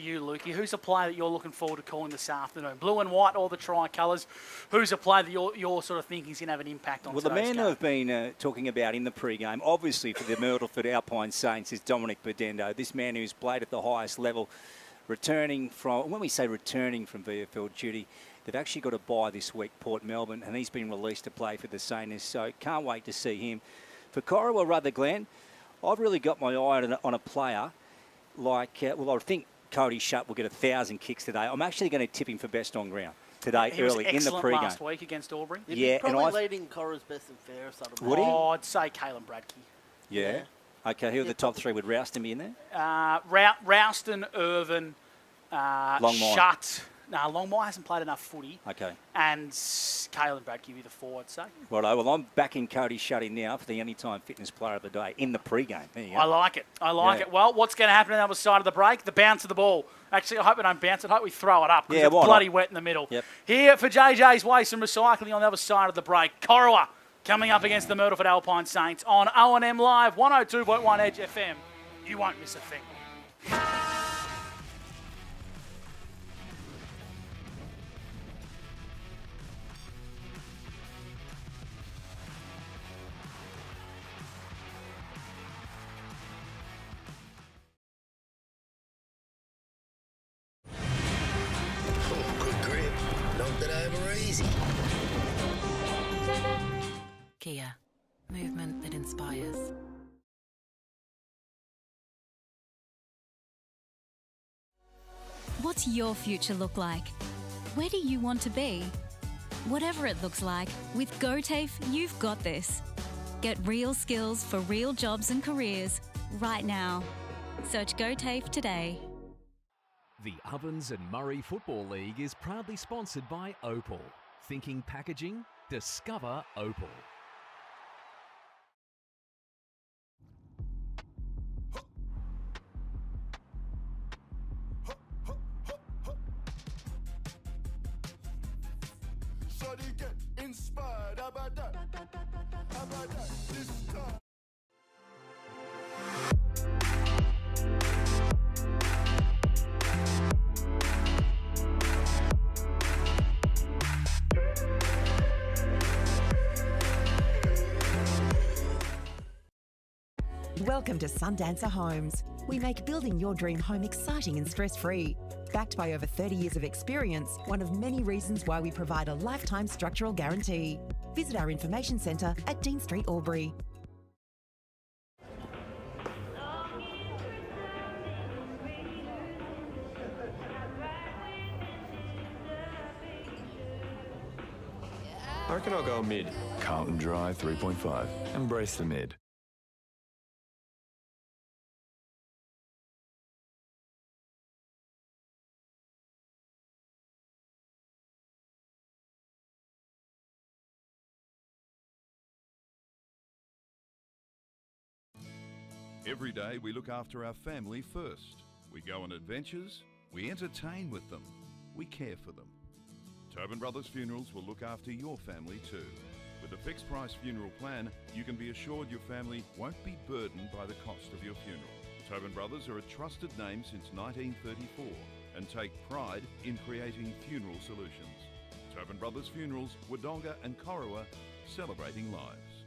you, Lukey. Who's a player that you're looking forward to calling this afternoon? Blue and white or the tricolours? Who's a player that you're sort of thinking is going to have an impact on today's game? Well, the man I've been talking about in the pre-game, obviously for the Myrtleford Alpine Saints, is Dominic Bedendo. This man who's played at the highest level, returning from, when we say returning from VFL duty, they've actually got a bye this week, Port Melbourne, and he's been released to play for the Saints, so can't wait to see him. For Corowa Rutherglen, I've really got my eye on a player like, I think Cody Shutt will get 1,000 kicks today. I'm actually going to tip him for best on ground today, early in the pre-game. Last week against Albury. Yeah, probably leading Cora's best and fairest. Would he? Oh, I'd say Caelan Bradkey. Yeah. Okay, who are the top three? Would Rouston be in there? Rouston, Irvin, Shutt. No, Longmire hasn't played enough footy. Okay. And Caelan Bradkey be the four, I'd say. Righto, well, I'm backing Cody Shutt in now for the Anytime Fitness Player of the Day in the pre-game. There you go. I like it. It. Well, what's going to happen on the other side of the break? The bounce of the ball. Actually, I hope we don't bounce it. I hope we throw it up because it's bloody wet in the middle. Yep. Here for JJ's Waste and Recycling on the other side of the break. Corowa coming up against the Myrtleford Alpine Saints on O&M Live, 102.1 Edge FM. You won't miss a thing. Kia, movement that inspires. What's your future look like? Where do you want to be? Whatever it looks like, with GoTAFE, you've got this. Get real skills for real jobs and careers right now. Search GoTAFE today. The Ovens and Murray Football League is proudly sponsored by Opal. Thinking packaging? Discover Opal. Welcome to Sundancer Homes. We make building your dream home exciting and stress-free. Backed by over 30 years of experience, one of many reasons why we provide a lifetime structural guarantee. Visit our information centre at Dean Street, Albury. I reckon I'll go mid. Carlton Dry 3.5. Embrace the mid. Every day we look after our family first. We go on adventures, we entertain with them, we care for them. Tobin Brothers Funerals will look after your family too. With a fixed price funeral plan, you can be assured your family won't be burdened by the cost of your funeral. Tobin Brothers are a trusted name since 1934 and take pride in creating funeral solutions. Tobin Brothers Funerals, Wodonga and Corowa, celebrating lives.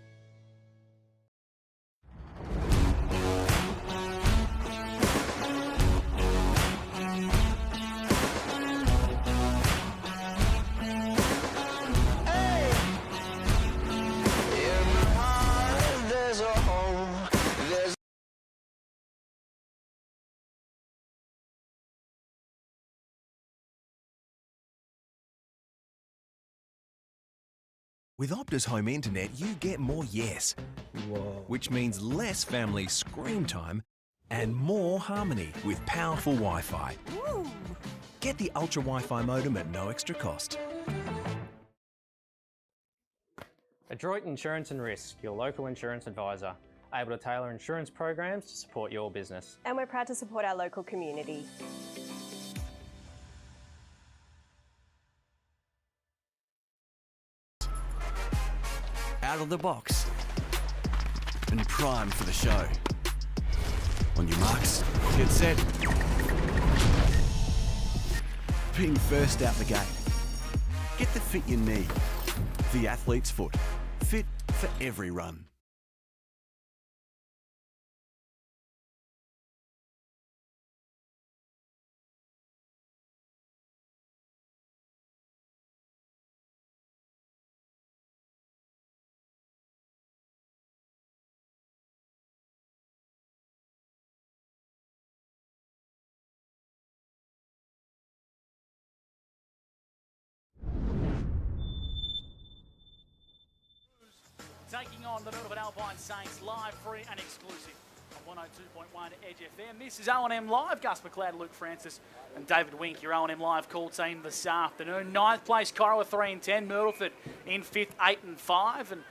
With Optus Home Internet, you get more yes. Whoa. Which means less family screen time and more harmony with powerful Wi-Fi. Woo. Get the Ultra Wi-Fi modem at no extra cost. Adroit Insurance and Risk, your local insurance advisor, able to tailor insurance programs to support your business. And we're proud to support our local community. Out of the box and primed for the show. On your marks, get set. being first out the gate. Get the fit you need. The Athlete's Foot. Fit for every run. Taking on the Myrtleford Alpine Saints live, free and exclusive on 102.1 Edge FM. This is O&M Live. Gus McLeod, Luke Francis and David Wink, your O&M Live call team this afternoon. 9th place, Corowa 3 and 10. Myrtleford in 5th, 8 and 5. And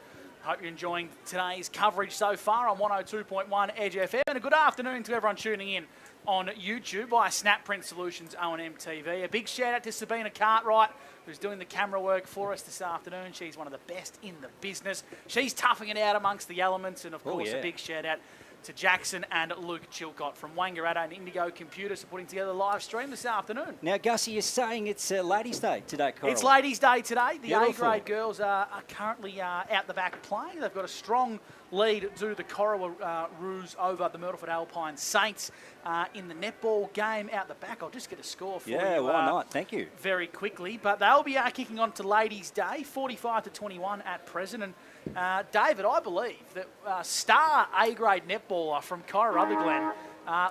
hope you're enjoying today's coverage so far on 102.1 Edge FM. And a good afternoon to everyone tuning in on YouTube via Snap Print Solutions O&M TV. A big shout out to Sabina Cartwright, who's doing the camera work for us this afternoon. She's one of the best in the business. She's toughing it out amongst the elements. And, of course, a big shout out to Jackson and Luke Chilcott from Wangaratta and Indigo Computers for putting together the live stream this afternoon. Now, Gussie, you're saying it's Ladies' Day today, Corowa. It's Ladies' Day today. The Beautiful. A-grade girls are currently out the back playing. They've got a strong lead to the Corowa Roos over the Myrtleford Alpine Saints in the netball game out the back. I'll just get a score for you. Yeah, why not? Thank you. Very quickly. But they'll be kicking on to Ladies' Day, 45-21 at present. And David, I believe that star A-grade netballer from Rutherglen,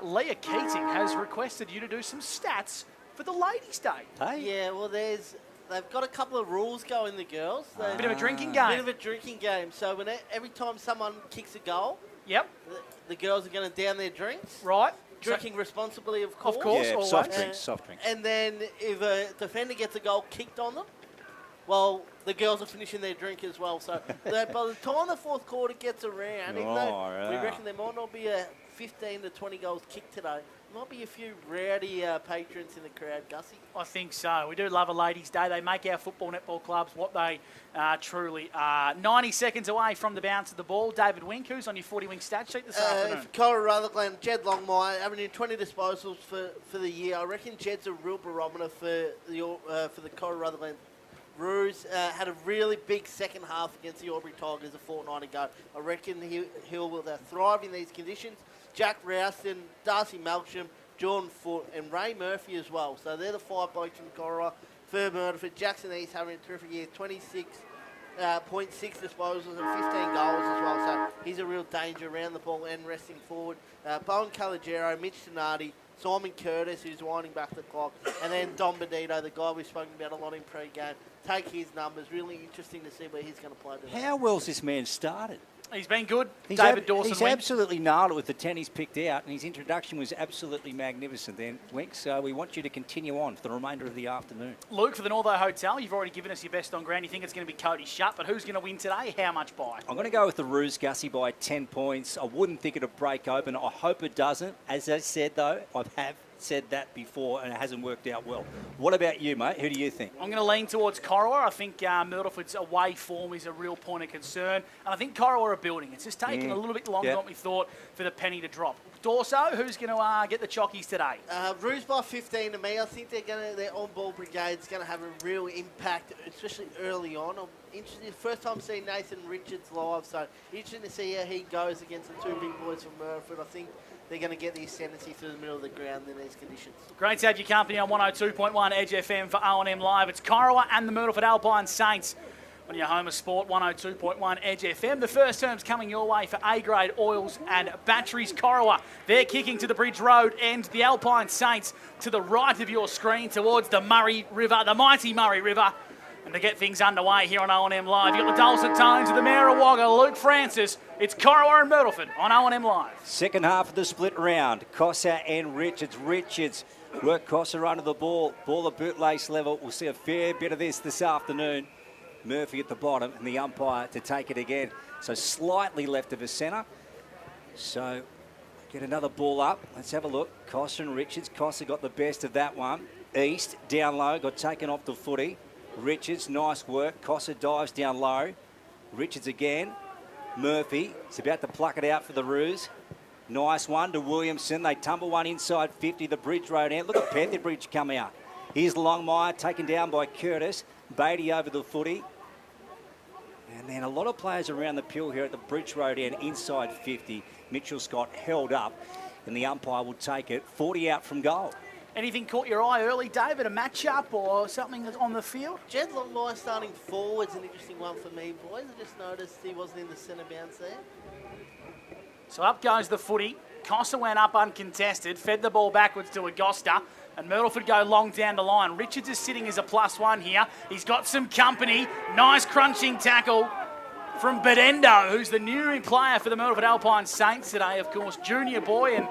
Leah Keating, has requested you to do some stats for the Ladies' Day. Hey? Yeah, well, they've got a couple of rules going, the girls. Bit of a drinking game. Bit of a drinking game. So every time someone kicks a goal, yep, the girls are going to down their drinks. Right. Drinking responsibly, of course. Of course, yeah, always. soft drinks. And then if a defender gets a goal kicked on them, well, the girls are finishing their drink as well. So that by the time the fourth quarter gets around, even though we reckon there might not be a 15 to 20 goals kicked today, there might be a few rowdy patrons in the crowd, Gussie. I think so. We do love a Ladies' Day. They make our football netball clubs what they truly are. 90 seconds away from the bounce of the ball. David Wink, who's on your 40-wing stat sheet this afternoon? Corowa Rutherglen, Jed Longmire, having 20 disposals for the year. I reckon Jed's a real barometer for the Corowa Rutherglen. Roos had a really big second half against the Albury Tigers a fortnight ago. I reckon he'll thrive in these conditions. Jack Rouston, Darcy Melksham, Jordan Foote and Ray Murphy as well. So they're the 5 blokes from Corowa. For Myrtleford, Jackson East having a terrific year, 26.6 disposals and 15 goals as well. So he's a real danger around the ball and resting forward. Bowen Calagero, Mitch Donati, Simon Curtis, who's winding back the clock, and then Don Benito, the guy we've spoken about a lot in pre-game. Take his numbers. Really interesting to see where he's going to play today. How well's this man started? He's been good. David Dawson. He's absolutely nailed it with the 10 he's picked out, and his introduction was absolutely magnificent then, Wink. So we want you to continue on for the remainder of the afternoon. Luke, for the Northo Hotel, you've already given us your best on ground. You think it's going to be Cody Shutt, but who's going to win today? How much by? I'm going to go with the Roos, Gussie, by 10 points. I wouldn't think it'll break open. I hope it doesn't. As I said, though, I have said that before, and it hasn't worked out well. What about you, mate? Who do you think? I'm going to lean towards Corowa. I think Myrtleford's away form is a real point of concern, and I think Corowa are building. It's just taking a little bit longer than we thought for the penny to drop. Dorso, who's going to get the chockies today? Roos by 15 to me. I think their on-ball brigade's going to have a real impact, especially early on. I'm interested. First time seeing Nathan Richards live, so interesting to see how he goes against the two big boys from Myrtleford. I think they're going to get the ascendancy through the middle of the ground in these conditions. Great to have your company on 102.1 Edge FM for O&M Live. It's Corowa and the Myrtleford Alpine Saints on your home of sport, 102.1 Edge FM. The first term's coming your way for A-grade oils and batteries. Corowa, they're kicking to the Bridge Road end. The Alpine Saints to the right of your screen towards the Murray River, the mighty Murray River. And to get things underway here on O&M Live, you've got the dulcet tones of the Mayor of Wagga, Luke Francis. It's Corowa and Myrtleford on O&M Live. Second half of the split round, Cossa and Richards. Richards work Cossa under the ball at bootlace level. We'll see a fair bit of this afternoon. Murphy at the bottom and the umpire to take it again. So slightly left of his centre. So get another ball up. Let's have a look. Cossa and Richards. Cossa got the best of that one. East, down low, got taken off the footy. Richards, nice work. Cossa dives down low. Richards again. Murphy is about to pluck it out for the Roos. Nice one to Williamson. They tumble one inside 50, the Bridge Road end. Look at Petherbridge come out. Here's Longmire taken down by Curtis. Beatty over the footy. And then a lot of players around the pill here at the Bridge Road end inside 50. Mitchell Scott held up and the umpire will take it. 40 out from goal. Anything caught your eye early, David? A match-up or something on the field? Jed Longmire starting forward's an interesting one for me, boys. I just noticed he wasn't in the centre bounce there. So up goes the footy. Costa went up uncontested, fed the ball backwards to Agosta, and Myrtleford go long down the line. Richards is sitting as a +1 here. He's got some company. Nice crunching tackle from Bedendo, who's the new player for the Myrtleford Alpine Saints today, of course. Junior boy, and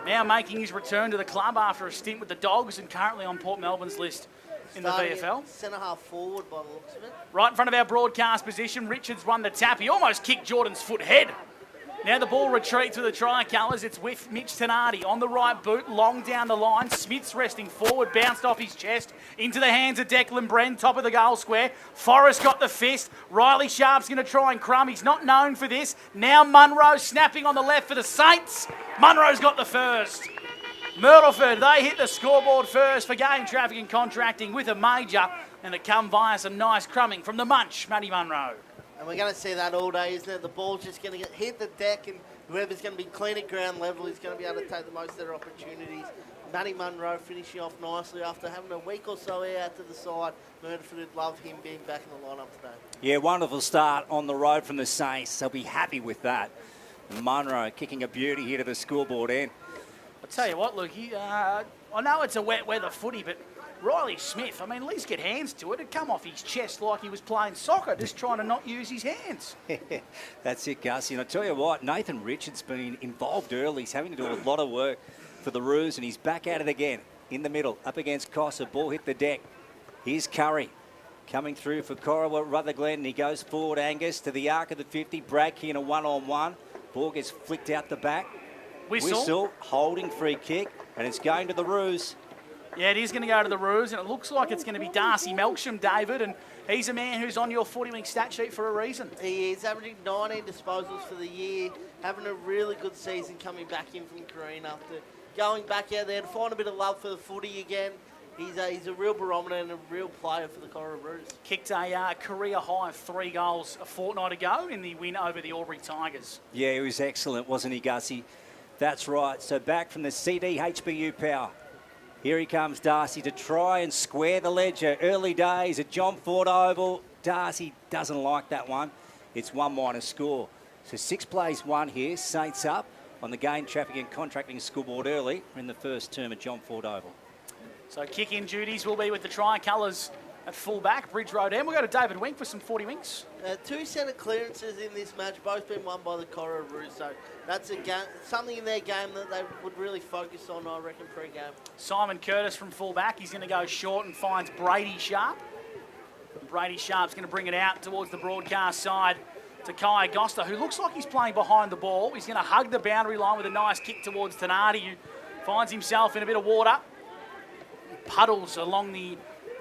now making his return to the club after a stint with the Dogs and currently on Port Melbourne's list in the VFL. Centre-half forward by the looks of it. Right in front of our broadcast position, Richards won the tap. He almost kicked Jordan's foot head. Now the ball retreats to the tricolours. It's with Mitch Tenardi on the right boot, long down the line. Smith's resting forward, bounced off his chest into the hands of Declan Bren, top of the goal square. Forrest got the fist. Riley Sharp's going to try and crumb. He's not known for this. Now Munro snapping on the left for the Saints. Munro's got the first. Myrtleford, they hit the scoreboard first for game traffic and contracting with a major, and it come via some nice crumbing from the munch, Matty Munro. And we're going to see that all day, isn't it? The ball's just going to hit the deck, and whoever's going to be clean at ground level is going to be able to take the most of their opportunities. Matty Munro finishing off nicely after having a week or so out to the side. Myrtleford would love him being back in the lineup today. Yeah, wonderful start on the road from the Saints. They'll be happy with that. And Munro kicking a beauty here to the scoreboard end. I'll tell you what, Luke, I know it's a wet weather footy, but Riley Smith, I mean, at least get hands to it. It'd come off his chest like he was playing soccer, just trying to not use his hands. That's it, Gussie. And I tell you what, Nathan Richards been involved early. He's having to do a lot of work for the Roos, and he's back at it again in the middle, up against Costa. Ball hit the deck. Here's Curry coming through for Corowa, Rutherglen, and he goes forward, Angus, to the arc of the 50. Brad Key in a one-on-one. Ball gets flicked out the back. Whistle, holding free kick, and it's going to the Roos. Yeah, it is going to go to the Roos, and it looks like it's going to be Darcy Melksham, David, and he's a man who's on your 40-wing stat sheet for a reason. He is averaging 19 disposals for the year, having a really good season coming back in from Korean after going back out there to find a bit of love for the footy again. He's a real barometer and a real player for the Corowa Roos. Kicked a career high of 3 goals a fortnight ago in the win over the Albury Tigers. Yeah, he was excellent, wasn't he, Gussie? That's right. So back from the CDHBU power. Here he comes, Darcy, to try and square the ledger. Early days at John Ford Oval. Darcy doesn't like that one. It's 1- score. So 6 plays 1 here. Saints up on the game traffic and contracting scoreboard early in the first term at John Ford Oval. So kick-in duties will be with the tricolours at full-back, Bridge Road end. We'll go to David Wink for some 40 winks. 2 centre clearances in this match, both been won by the Corowa Roos. So that's something in their game that they would really focus on, I reckon, pre-game. Simon Curtis from full-back. He's going to go short and finds Brady Sharp. Brady Sharp's going to bring it out towards the broadcast side to Kai Agosta, who looks like he's playing behind the ball. He's going to hug the boundary line with a nice kick towards Tenardi, who finds himself in a bit of water. Puddles along the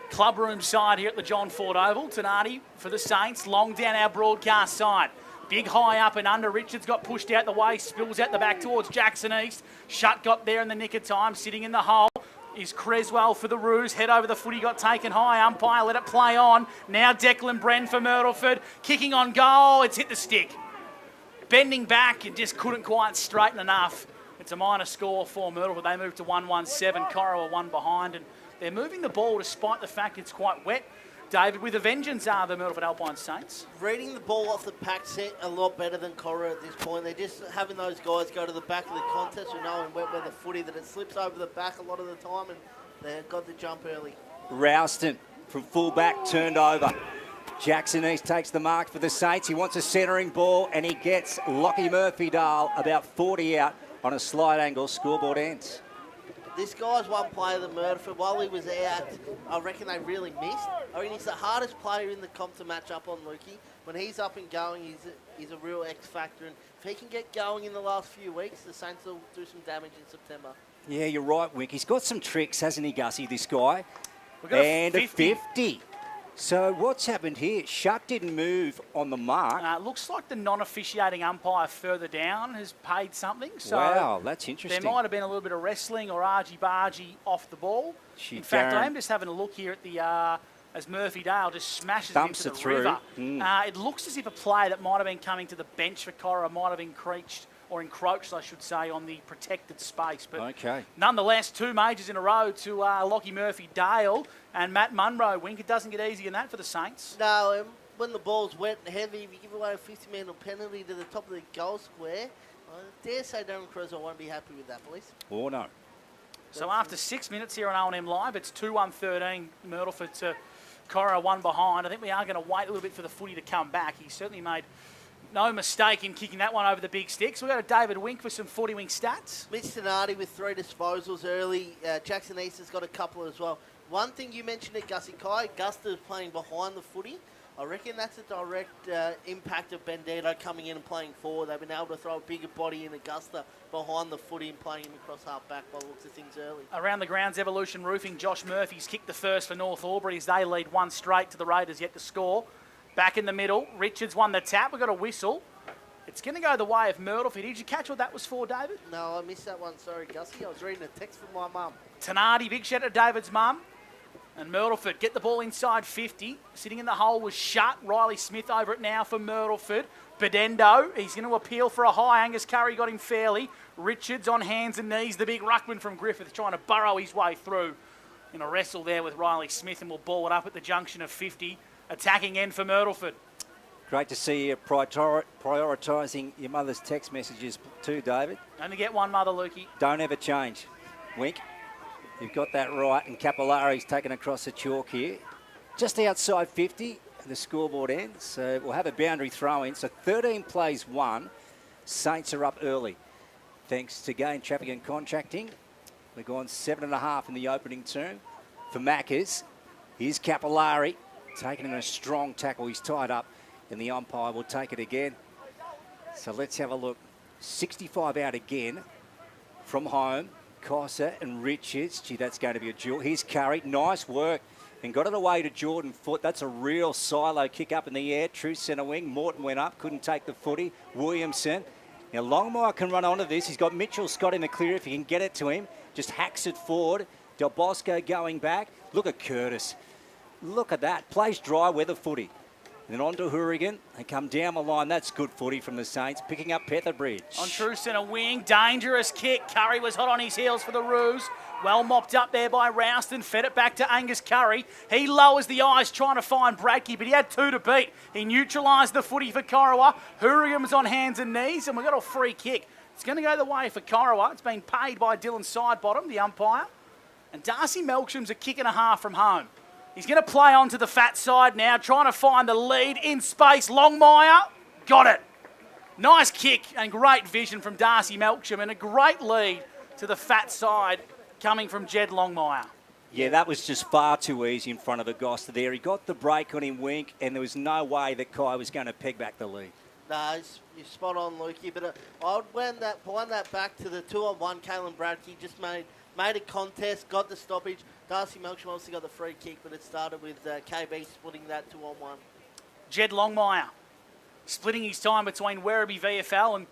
clubroom side here at the John Ford Oval. Tenardi for the Saints, long down our broadcast side. Big high up and under. Richards got pushed out the way, spills out the back towards Jackson East. Shutt got there in the nick of time, sitting in the hole. Is Creswell for the Roos. Head over the footy, got taken high. Umpire let it play on. Now Declan Bren for Myrtleford. Kicking on goal. It's hit the stick. Bending back and just couldn't quite straighten enough. It's a minor score for Myrtleford. They moved to 1-1-7. Corowa 1 behind, and they're moving the ball despite the fact it's quite wet. David, with a vengeance are the Myrtleford Alpine Saints. Reading the ball off the pack set a lot better than Corowa at this point. They're just having those guys go to the back of the contest. We know in wet weather footy that it slips over the back a lot of the time, and they've got the jump early. Rouston from full-back turned over. Jackson East takes the mark for the Saints. He wants a centering ball, and he gets Lockie Murphy-Dale about 40 out on a slight angle. Scoreboard ends. This guy's one player, the Myrtleford. While he was out, I reckon they really missed. I mean, he's the hardest player in the comp to match up on, Lukey. When he's up and going, he's a real X factor. And if he can get going in the last few weeks, the Saints will do some damage in September. Yeah, you're right, Wick. He's got some tricks, hasn't he, Gussie, this guy? And a 50. So what's happened here? Shutt didn't move on the mark. Looks like the non-officiating umpire further down has paid something. So wow, that's interesting. There might have been a little bit of wrestling or argy-bargy off the ball. In fact, I am just having a look here at the as Murphy Dale just smashes it into the river. It looks as if a player that might have been coming to the bench for Corowa might have encroached, I should say, on the protected space. But nonetheless, 2 majors in a row to Lockie Murphy-Dale and Matt Munro. Wink, it doesn't get easy in that for the Saints. No, when the ball's wet and heavy, if you give away a 50-metre penalty to the top of the goal square, I dare say Darren Crusoe won't be happy with that, boys. Oh, no. So after 6 minutes here on O&M Live, it's 2-1-13, Myrtleford to Corowa 1 behind. I think we are going to wait a little bit for the footy to come back. He certainly made no mistake in kicking that one over the big sticks. We've got a David Wink for some footy wink stats. Mitch Donati with 3 disposals early. Jackson East has got a couple as well. One thing you mentioned at Gussie Kai, Augusta is playing behind the footy. I reckon that's a direct impact of Bandito coming in and playing forward. They've been able to throw a bigger body in Augusta behind the footy and playing him across half-back by the looks of things early. Around the grounds, Evolution Roofing, Josh Murphy's kicked the first for North Albury as they lead 1 straight to the Raiders yet to score. Back in the middle, Richards won the tap. We've got a whistle. It's going to go the way of Myrtleford. Did you catch what that was for, David? No, I missed that one. Sorry, Gussie. I was reading a text from my mum. Tenardi, big shout out to David's mum. And Myrtleford get the ball inside 50. Sitting in the hole was Shutt. Riley Smith over it now for Myrtleford. Bedendo, he's going to appeal for a high. Angus Curry got him fairly. Richards on hands and knees. The big ruckman from Griffith trying to burrow his way through. In a wrestle there with Riley Smith, and will ball it up at the junction of 50. Attacking end for Myrtleford. Great to see you prioritising your mother's text messages too, David. Only get one mother, Lukey. Don't ever change. Wink. You've got that right. And Capillari's taken across the chalk here. Just outside 50, the scoreboard ends. So we'll have a boundary throw-in. So 13 plays 1. Saints are up early. Thanks to Gain Traffic and Contracting. We've gone 7.5 in the opening term. For Maccas, here's Capillari. Taking in a strong tackle. He's tied up. And the umpire will take it again. So let's have a look. 65 out again from home. Cossa and Richards. Gee, that's going to be a duel. Here's Curry. Nice work. And got it away to Jordan Foote. That's a real silo kick up in the air. True centre wing. Morton went up. Couldn't take the footy. Williamson. Now Longmire can run onto this. He's got Mitchell Scott in the clear if he can get it to him. Just hacks it forward. Del Bosco going back. Look at Curtis. Look at that. Plays dry weather footy. And then on to Rutherglen. They come down the line. That's good footy from the Saints. Picking up Petherbridge. On true centre wing. Dangerous kick. Curry was hot on his heels for the Roos. Well mopped up there by Rouston. Fed it back to Angus Curry. He lowers the eyes trying to find Bradkey, but he had 2 to beat. He neutralised the footy for Corowa. Rutherglen was on hands and knees, and we got a free kick. It's going to go the way for Corowa. It's been paid by Dylan Sidebottom, the umpire. And Darcy Melksham's a kick and a half from home. He's going to play on to the fat side now, trying to find the lead in space. Longmire, got it. Nice kick and great vision from Darcy Melksham, and a great lead to the fat side coming from Jed Longmire. Yeah, that was just far too easy in front of Augusta there. He got the break on him, Wink, and there was no way that Kai was going to peg back the lead. No, you're spot on, Lukey, but I would wind that back to the 2-on-1. Caelan Bradkey just made a contest, got the stoppage. Darcy Melksham obviously got the free kick, but it started with KB splitting that 2-on-1. Jed Longmire splitting his time between Werribee VFL and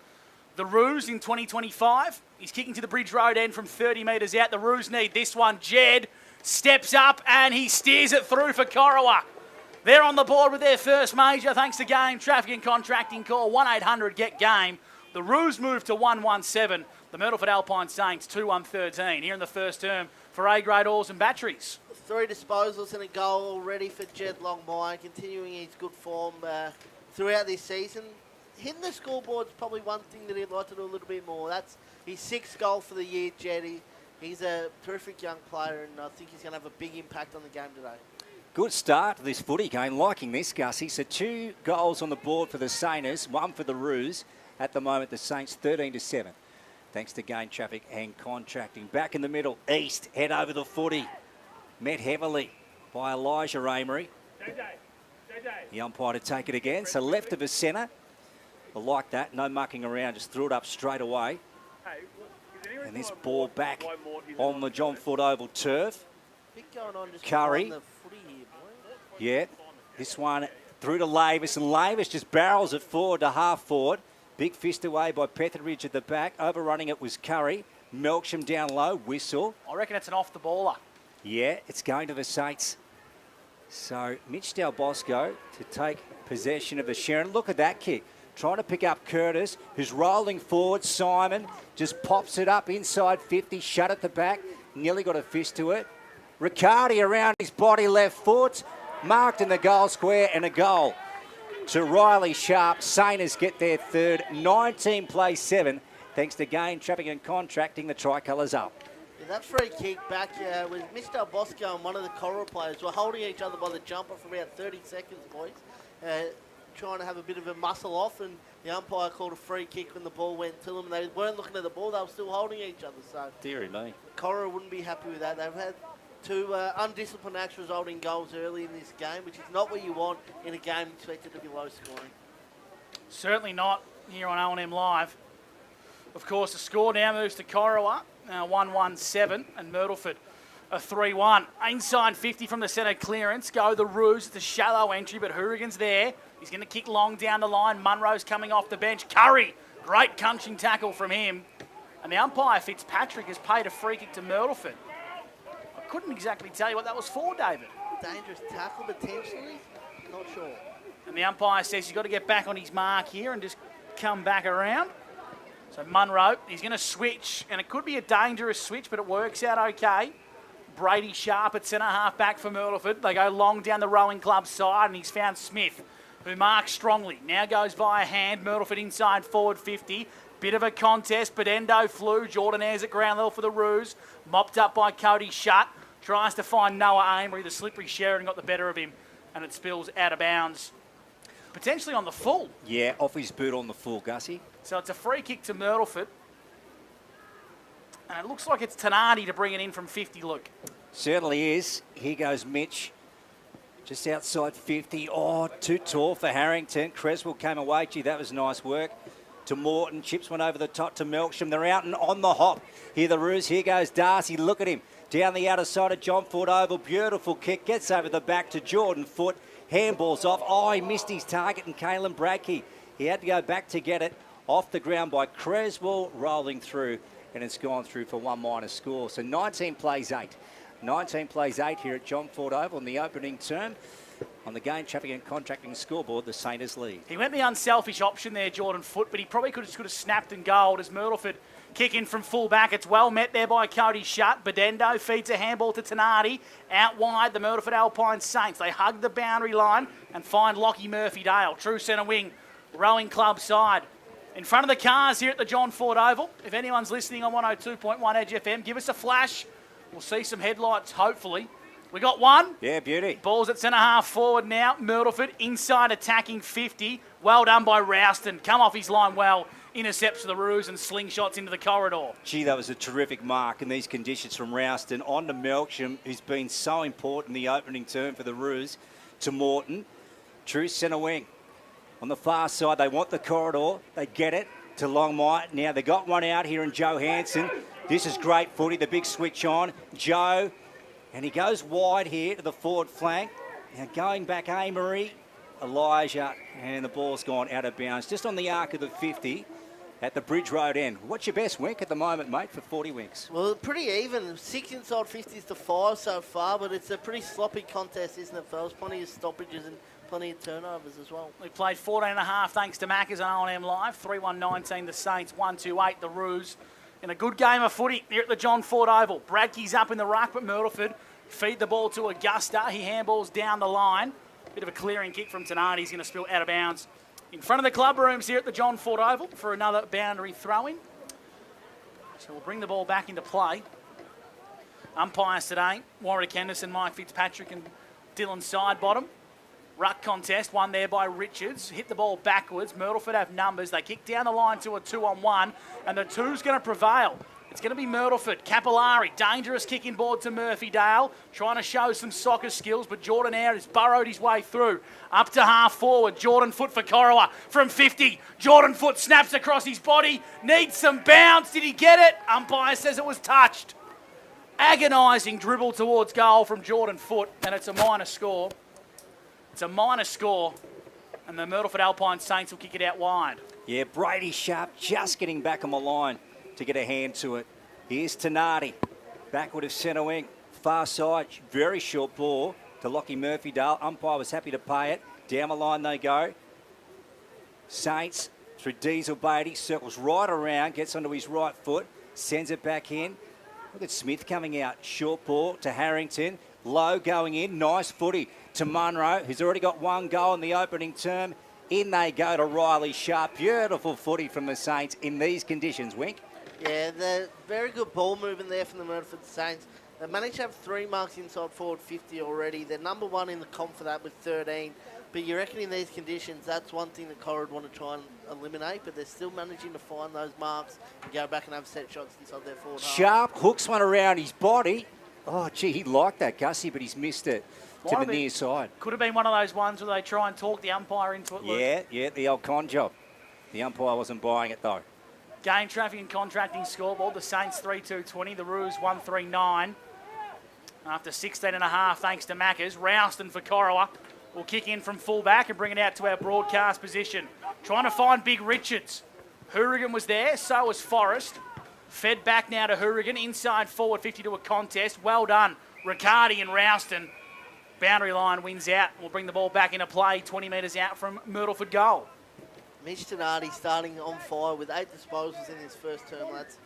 the Roos in 2025. He's kicking to the Bridge Road end from 30 metres out. The Roos need this one. Jed steps up and he steers it through for Corowa. They're on the board with their first major thanks to Game Traffic and Contracting. Call 1-800-GET-GAME. The Roos move to 1-1-7. The Myrtleford Alpine Saints 2-1-13 here in the first term for A-grade oars and batteries. 3 disposals and a goal already for Jed Longmire, continuing his good form throughout this season. Hitting the scoreboard's probably one thing that he'd like to do a little bit more. That's his 6th goal for the year, Jed. He's a terrific young player, and I think he's going to have a big impact on the game today. Good start to this footy game. Liking this, Gussie. So 2 goals on the board for the Saints, 1 for the Roos. At the moment, the Saints 13-7. Thanks to Gain Traffic and Contracting. Back in the middle, East, head over the footy. Met heavily by Elijah Amery. The umpire to take it again. So left of his centre. I like that. No mucking around. Just threw it up straight away. And this ball back on the John Ford Oval turf. bit going on just Curry. behind the footy here, boy. Yeah, this one through to Lavis, and Lavis just barrels it forward to half forward. Big fist away by Petheridge at the back. Overrunning it was Curry. Melksham down low, whistle. I reckon it's an off-the-baller. Yeah, it's going to the Saints. So Mitch Del Bosco to take possession of the Sharon. Look at that kick. Trying to pick up Curtis, who's rolling forward. Simon just pops it up inside 50, shut at the back. Nearly got a fist to it. Riccardi around his body, left foot. Marked in the goal square, and a goal to Riley Sharp. Sainers get their third. 19 plays 7. Thanks to Gain Traffic and Contracting, the Tricolours up. Yeah, that free kick back with Mr. Bosco and one of the Corowa players were holding each other by the jumper for about 30 seconds, boys. Trying to have a bit of a muscle off, and the umpire called a free kick when the ball went to them. They weren't looking at the ball, they were still holding each other. So Deary me. Corowa wouldn't be happy with that. They've had 2 undisciplined acts resulting goals early in this game, which is not what you want in a game expected to be low scoring. Certainly not here on O&M Live. Of course, the score now moves to Corowa, 1-1-7, and Myrtleford a 3-1. Inside 50 from the centre clearance. Go the Roos. It's a shallow entry, but Hourigan's there. He's going to kick long down the line. Munro's coming off the bench. Curry, great punching tackle from him. And the umpire, Fitzpatrick, has paid a free kick to Myrtleford. I couldn't exactly tell you what that was for, David. Dangerous tackle, potentially. Not sure. And the umpire says he's got to get back on his mark here and just come back around. So Munro, he's going to switch, and it could be a dangerous switch, but it works out okay. Brady Sharp at centre-half back for Myrtleford. They go long down the rowing club side, and he's found Smith, who marks strongly. Now goes via hand. Myrtleford inside forward 50. Bit of a contest. Bedendo flew. Jordan Ayres at ground level for the Roos. Mopped up by Cody Shutt. Tries to find Noah Amory. The slippery Sheridan got the better of him, and it spills out of bounds. Potentially on the full. Yeah, off his boot on the full, Gussie. So it's a free kick to Myrtleford. And it looks like it's Tanardi to bring it in from 50, Luke. Certainly is. Here goes Mitch. Just outside 50. Oh, too tall for Harrington. Creswell came away. Gee, that was nice work. To Morton. Chips went over the top to Melksham. They're out and on the hop. Here the Roos. Here goes Darcy. Look at him. Down the outer side of John Ford Oval. Beautiful kick. Gets over the back to Jordan Foot. Handballs off. Oh, he missed his target, and Caelan Bradkey. He had to go back to get it. Off the ground by Creswell. Rolling through. And it's gone through for 1 minus score. So 19 plays 8. 19 plays 8 here at John Ford Oval in the opening term. On the Gain Traffic and Contracting scoreboard, the Saints lead. He went the unselfish option there, Jordan Foot, but he probably could have snapped and goaled as Myrtleford kick in from full back. It's well met there by Cody Shutt. Bedendo feeds a handball to Tanardi. Out wide, the Myrtleford Alpine Saints. They hug the boundary line and find Lockie Murphy-Dale. True centre wing, rowing club side. In front of the cars here at the John Ford Oval. If anyone's listening on 102.1 Edge FM, give us a flash. We'll see some headlights, hopefully. We got one. Yeah, beauty. Ball's at centre-half forward now. Myrtleford inside attacking 50. Well done by Rouston. Come off his line well. Intercepts to the Roos and slingshots into the corridor. Gee, that was a terrific mark in these conditions from Rouston. On to Melksham, who's been so important in the opening term for the Roos. To Morton. True centre wing. On the far side, they want the corridor. They get it to Longmire. Now they got one out here in Joe Hansen. This is great footy, the big switch on. Joe, and he goes wide here to the forward flank. Now going back Amory, Elijah, and the ball's gone out of bounds. Just on the arc of the 50 at the Bridge Road end. What's your best wink at the moment, mate, for 40 winks? Well, pretty even. 6 inside 50s to 5 so far, but it's a pretty sloppy contest, isn't it, fellas? Plenty of stoppages and plenty of turnovers as well. We played 14.5 thanks to Maccas on O&M Live. 3-1-19 the Saints, 1-2-8 the Roos. In a good game of footy here at the John Ford Oval. Bradkey's up in the ruck, but Myrtleford feed the ball to Augusta. He handballs down the line. Bit of a clearing kick from Tanardi. He's going to spill out of bounds. In front of the club rooms here at the John Ford Oval for another boundary throw-in. So we'll bring the ball back into play. Umpires today, Warwick Henderson, Mike Fitzpatrick and Dylan Sidebottom. Ruck contest, won there by Richards. Hit the ball backwards. Myrtleford have numbers. They kick down the line to a 2-on-1, and the 2's going to prevail. It's going to be Myrtleford. Capillari, dangerous kicking board to Murphy-Dale. Trying to show some soccer skills, but Jordan Ayres burrowed his way through. Up to half forward. Jordan Foot for Corowa from 50. Jordan Foot snaps across his body. Needs some bounce. Did he get it? Umpire says it was touched. Agonising dribble towards goal from Jordan Foote, and it's a minor score. It's a minor score, and the Myrtleford Alpine Saints will kick it out wide. Yeah, Brady Sharp just getting back on the line to get a hand to it. Here's Tenardi, backward of centre wing, far side, very short ball to Lockie Murphy-Dale. Umpire was happy to pay it. Down the line they go. Saints through Diesel Beatty, circles right around, gets onto his right foot, sends it back in. Look at Smith coming out. Short ball to Harrington. Low going in. Nice footy to Munro, who's already got one goal in the opening term. In they go to Riley Sharp. Beautiful footy from the Saints in these conditions, Wink. Yeah, the very good ball movement there from the Myrtleford Saints. They've managed to have 3 marks inside forward 50 already. They're number 1 in the comp for that with 13. But you reckon in these conditions, that's one thing that Corowa would want to try and eliminate, but they're still managing to find those marks and go back and have set shots inside their forward half. Sharp hooks one around his body. Oh, gee, he liked that, Gussie, but he's missed it to the near side. Could have been one of those ones where they try and talk the umpire into it, Luke. Yeah, the old con job. The umpire wasn't buying it, though. Game traffic and contracting scoreboard. The Saints 3-2-20. The Roos 1-3-9. After 16 and a half, thanks to Maccas. Rouston for Corowa will kick in from full-back and bring it out to our broadcast position. Trying to find Big Richards. Rutherglen was there, so was Forrest. Fed back now to Rutherglen, inside forward 50 to a contest. Well done, Riccardi and Rouston. Boundary line wins out. We'll bring the ball back into play, 20 metres out from Myrtleford goal. Mitch Tenardi starting on fire with 8 disposals in his first term, lads.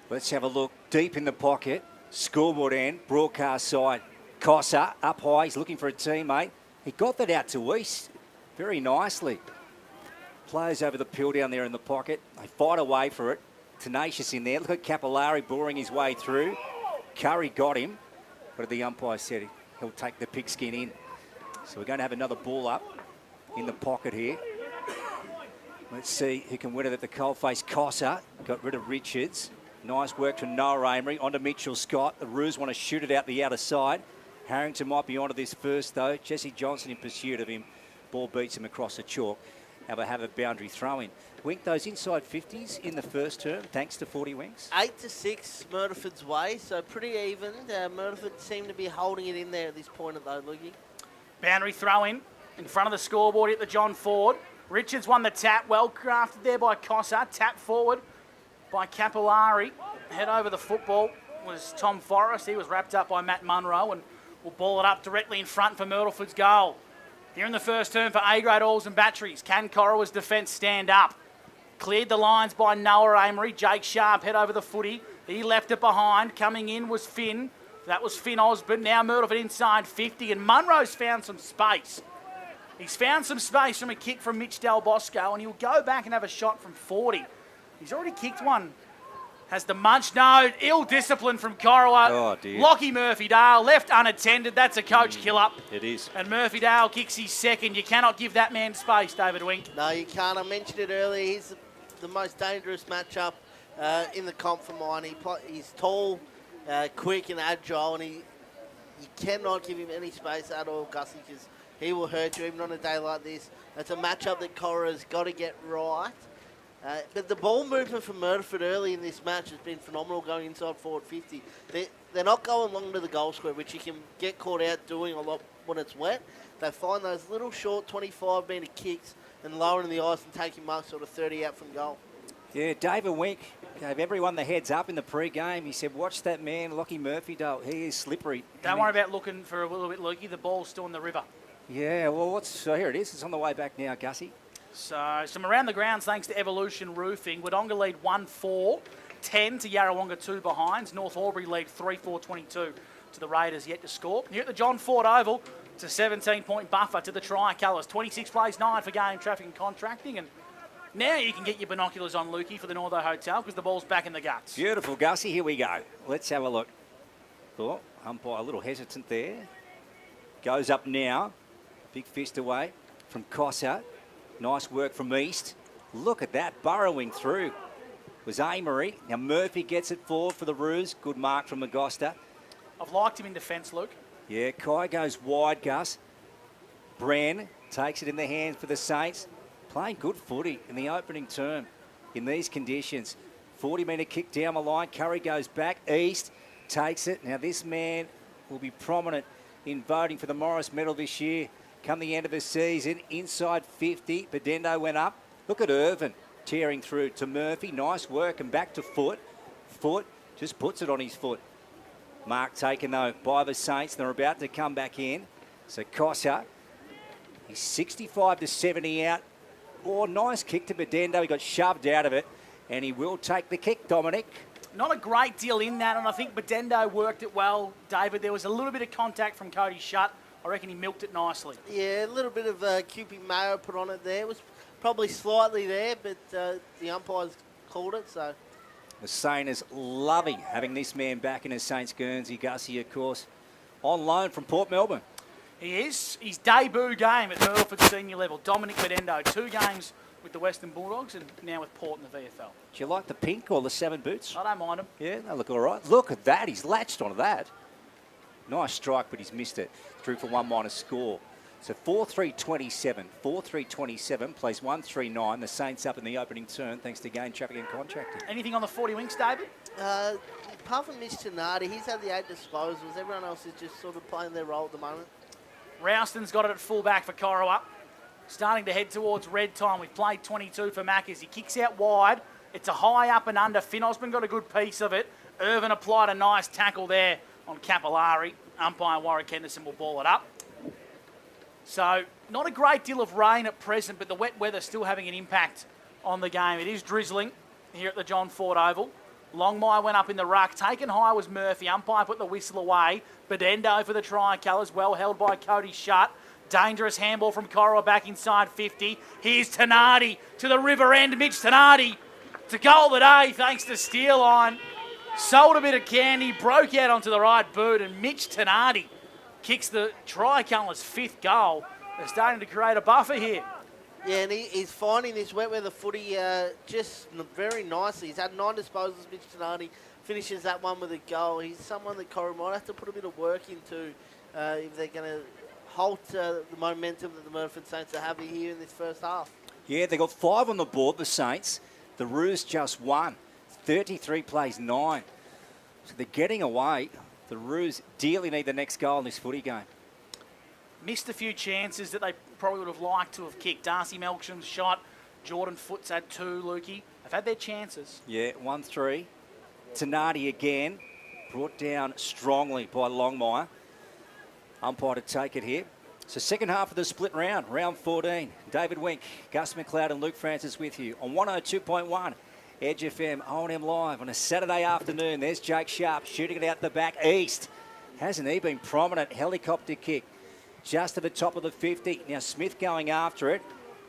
Let's have a look deep in the pocket. Scoreboard end, broadcast side. Cossa up high, he's looking for a teammate. He got that out to East very nicely. Players over the pill down there in the pocket. They fight away for it. Tenacious in there. Look at Capillari boring his way through. Curry got him. But the umpire said he'll take the pigskin in. So we're going to have another ball up in the pocket here. Let's see who can win it at the coalface. Cossa got rid of Richards. Nice work from Noah Amory. On to Mitchell Scott. The Roos want to shoot it out the outer side. Harrington might be onto this first, though. Jesse Johnson in pursuit of him. Ball beats him across the chalk. Have a boundary throw-in. Wink, those inside 50s in the first term, thanks to 40 Winks. 8-6 Myrtleford's way, so pretty even. Myrtleford seem to be holding it in there at this point, though, Loogie. Boundary throw-in front of the scoreboard at the John Ford. Richards won the tap. Well crafted there by Cossa. Tap forward by Capillari. Head over the football was Tom Forrest. He was wrapped up by Matt Munro and will ball it up directly in front for Myrtleford's goal. Here in the first term for A-grade oils and batteries. Can Corowa's defence stand up? Cleared the lines by Noah Amory. Jake Sharp head over the footy. He left it behind. Coming in was Finn. That was Finn Osborne. Now Myrtleford inside 50 and Munro's found some space. He's found some space from a kick from Mitch Del Bosco and he'll go back and have a shot from 40. He's already kicked one. Has the munch. No, ill discipline from Corowa. Oh, dear. Lockie Murphy-Dale left unattended. That's a coach kill-up. It is. And Murphy-Dale kicks his second. You cannot give that man space, David Wink. No, you can't. I mentioned it earlier. He's the most dangerous matchup in the comp for mine. He's tall, quick and agile, and you cannot give him any space at all, Gussie, because he will hurt you even on a day like this. It's a matchup that Corowa's got to get right. But the ball movement from Myrtleford early in this match has been phenomenal, going inside forward 50. They're not going long to the goal square, which you can get caught out doing a lot when it's wet. They find those little short 25-metre kicks and lowering the ice and taking marks sort of 30 out from goal. Yeah, David Wink gave everyone the heads up in the pre-game. He said, watch that man, Lockie Murphy-Dale. He is slippery. Don't worry about looking for a little bit, Lukey. The ball's still in the river. Yeah, well, so here it is. It's on the way back now, Gussie. So some around the grounds thanks to Evolution Roofing. Wodonga lead 1-4, 10 to Yarrawonga 2 behinds. North Albury lead 3-4-22 to the Raiders yet to score. Here at the John Ford Oval, it's a 17-point buffer to the Tricolours. 26 plays 9 for game traffic and contracting. And now you can get your binoculars on, Lukey, for the Northo Hotel because the ball's back in the guts. Beautiful, Gussie. Here we go. Let's have a look. Oh, umpire a little hesitant there. Goes up now. Big fist away from Cossa. Nice work from East. Look at that, burrowing through. Was Amory. Now Murphy gets it forward for the Roos. Good mark from Magosta. I've liked him in defence, Luke. Yeah, Kai goes wide, Gus. Bran takes it in the hands for the Saints. Playing good footy in the opening term in these conditions. 40-metre kick down the line. Curry goes back east, takes it. Now this man will be prominent in voting for the Morris Medal this year. Come the end of the season, inside 50. Bedendo went up. Look at Irvin tearing through to Murphy. Nice work and back to Foot. Foot just puts it on his foot. Mark taken though by the Saints. They're about to come back in. So Cossa, he's 65 to 70 out. Oh, nice kick to Bedendo. He got shoved out of it and he will take the kick, Dominic. Not a great deal in that, and I think Bedendo worked it well, David. There was a little bit of contact from Cody Shutt. I reckon he milked it nicely. Yeah, a little bit of QP Mayo put on it there. It was probably slightly there, but the umpires called it, so. The Saints loving having this man back in his Saints Guernsey. Gussie, of course, on loan from Port Melbourne. He is. His debut game at Myrtleford senior level. Dominic Bedendo, 2 games with the Western Bulldogs and now with Port in the VFL. Do you like the pink or the 7 boots? I don't mind him. Yeah, they look all right. Look at that. He's latched onto that. Nice strike, but he's missed it. Through for 1 minus score. So 4-3-27. 4-3-27 plays 1-3-9. The Saints up in the opening turn thanks to Gain Traffic and Contracting. Anything on the 40 winks, David? Apart from Mitch Tenardi, he's had the 8 disposals. Everyone else is just sort of playing their role at the moment. Rouston's got it at fullback for Corowa. Starting to head towards red time. We've played 22 for Mac as he kicks out wide. It's a high up and under. Finn Osborne got a good piece of it. Irvin applied a nice tackle there on Capillari. Umpire Warwick Henderson will ball it up. So not a great deal of rain at present, but the wet weather still having an impact on the game. It is drizzling here at the John Ford Oval. Longmire went up in the ruck. Taken high was Murphy. Umpire put the whistle away. Bedendo for the tricolours. Well held by Cody Shutt. Dangerous handball from Corowa back inside 50. Here's Tenardi to the river end. Mitch Tenardi to goal of the day thanks to Steele Line. Sold a bit of candy, broke out onto the right boot, and Mitch Tenardi kicks the tricolours' 5th goal. They're starting to create a buffer here. Yeah, and he's finding this wet weather footy just very nicely. He's had 9 disposals. Mitch Tenardi finishes that one with a goal. He's someone that Corowa might have to put a bit of work into if they're going to halt the momentum that the Myrtleford Saints are having here in this first half. Yeah, they got 5 on the board, the Saints. The Roos just 1. 33 plays 9. So they're getting away. The Roos dearly need the next goal in this footy game. Missed a few chances that they probably would have liked to have kicked. Darcy Melksham's shot. Jordan Foot's had 2, Lukey. They've had their chances. Yeah, 1-3. Tenardi again. Brought down strongly by Longmire. Umpire to take it here. So second half of the split round, round 14. David Wink, Gus McLeod and Luke Francis with you on 102.1. Edge FM, O&M Live on a Saturday afternoon. There's Jake Sharp shooting it out the back east. Hasn't he been prominent? Helicopter kick just to the top of the 50. Now Smith going after it.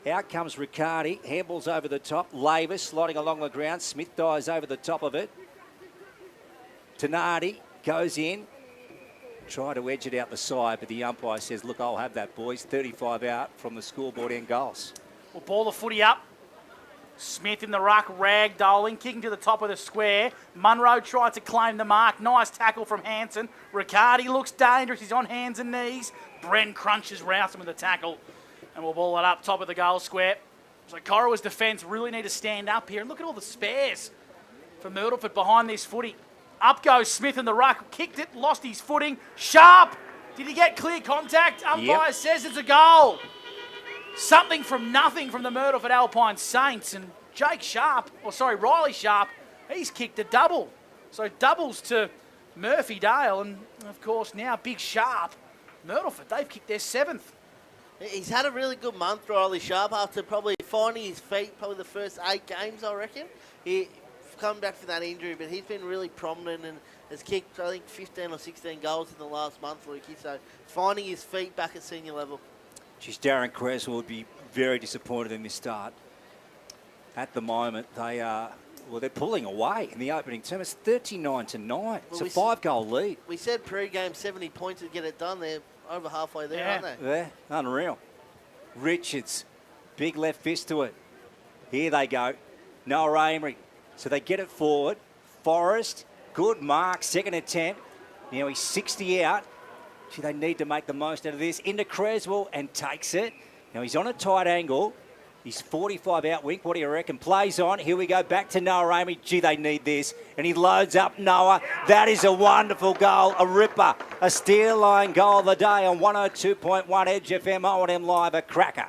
Out comes Riccardi. Handballs over the top. Lavis sliding along the ground. Smith dives over the top of it. Tenardi goes in. Try to edge it out the side, but the umpire says, look, I'll have that, boys. 35 out from the scoreboard end goals. We'll ball the footy up. Smith in the ruck, ragdolling, kicking to the top of the square. Munro tried to claim the mark. Nice tackle from Hansen. Riccardi looks dangerous. He's on hands and knees. Bren crunches Rouston with the tackle. And we'll ball it up top of the goal square. So Corowa's defence really need to stand up here. And look at all the spares for Myrtleford behind this footy. Up goes Smith in the ruck. Kicked it, lost his footing. Sharp! Did he get clear contact? Umpire says it's a goal. Something from nothing from the Myrtleford Alpine Saints. And Riley Sharp, he's kicked a double. So doubles to Murphy Dale. And, of course, now Big Sharp. Myrtleford, they've kicked their 7th. He's had a really good month, Riley Sharp, after probably finding his feet probably the first 8 games, I reckon. He come back from that injury, but he's been really prominent and has kicked, I think, 15 or 16 goals in the last month, Lukey. So finding his feet back at senior level. Geez, Darren Creswell would be very disappointed in this start. At the moment, they're pulling away in the opening term. It's 39-9. It's a 5-goal lead. We said pre-game 70 points to get it done. They're over halfway there, aren't they? Yeah, unreal. Richards, big left fist to it. Here they go. Noah Amory. So they get it forward. Forrest, good mark, second attempt. Now he's 60 out. Gee, they need to make the most out of this. Into Creswell and takes it. Now he's on a tight angle. He's 45 out, Wink. What do you reckon? Plays on. Here we go. Back to Noah Amy. Gee, they need this. And he loads up Noah. That is a wonderful goal. A ripper. A steer line goal of the day on 102.1 Edge FM. O&M Live. A cracker.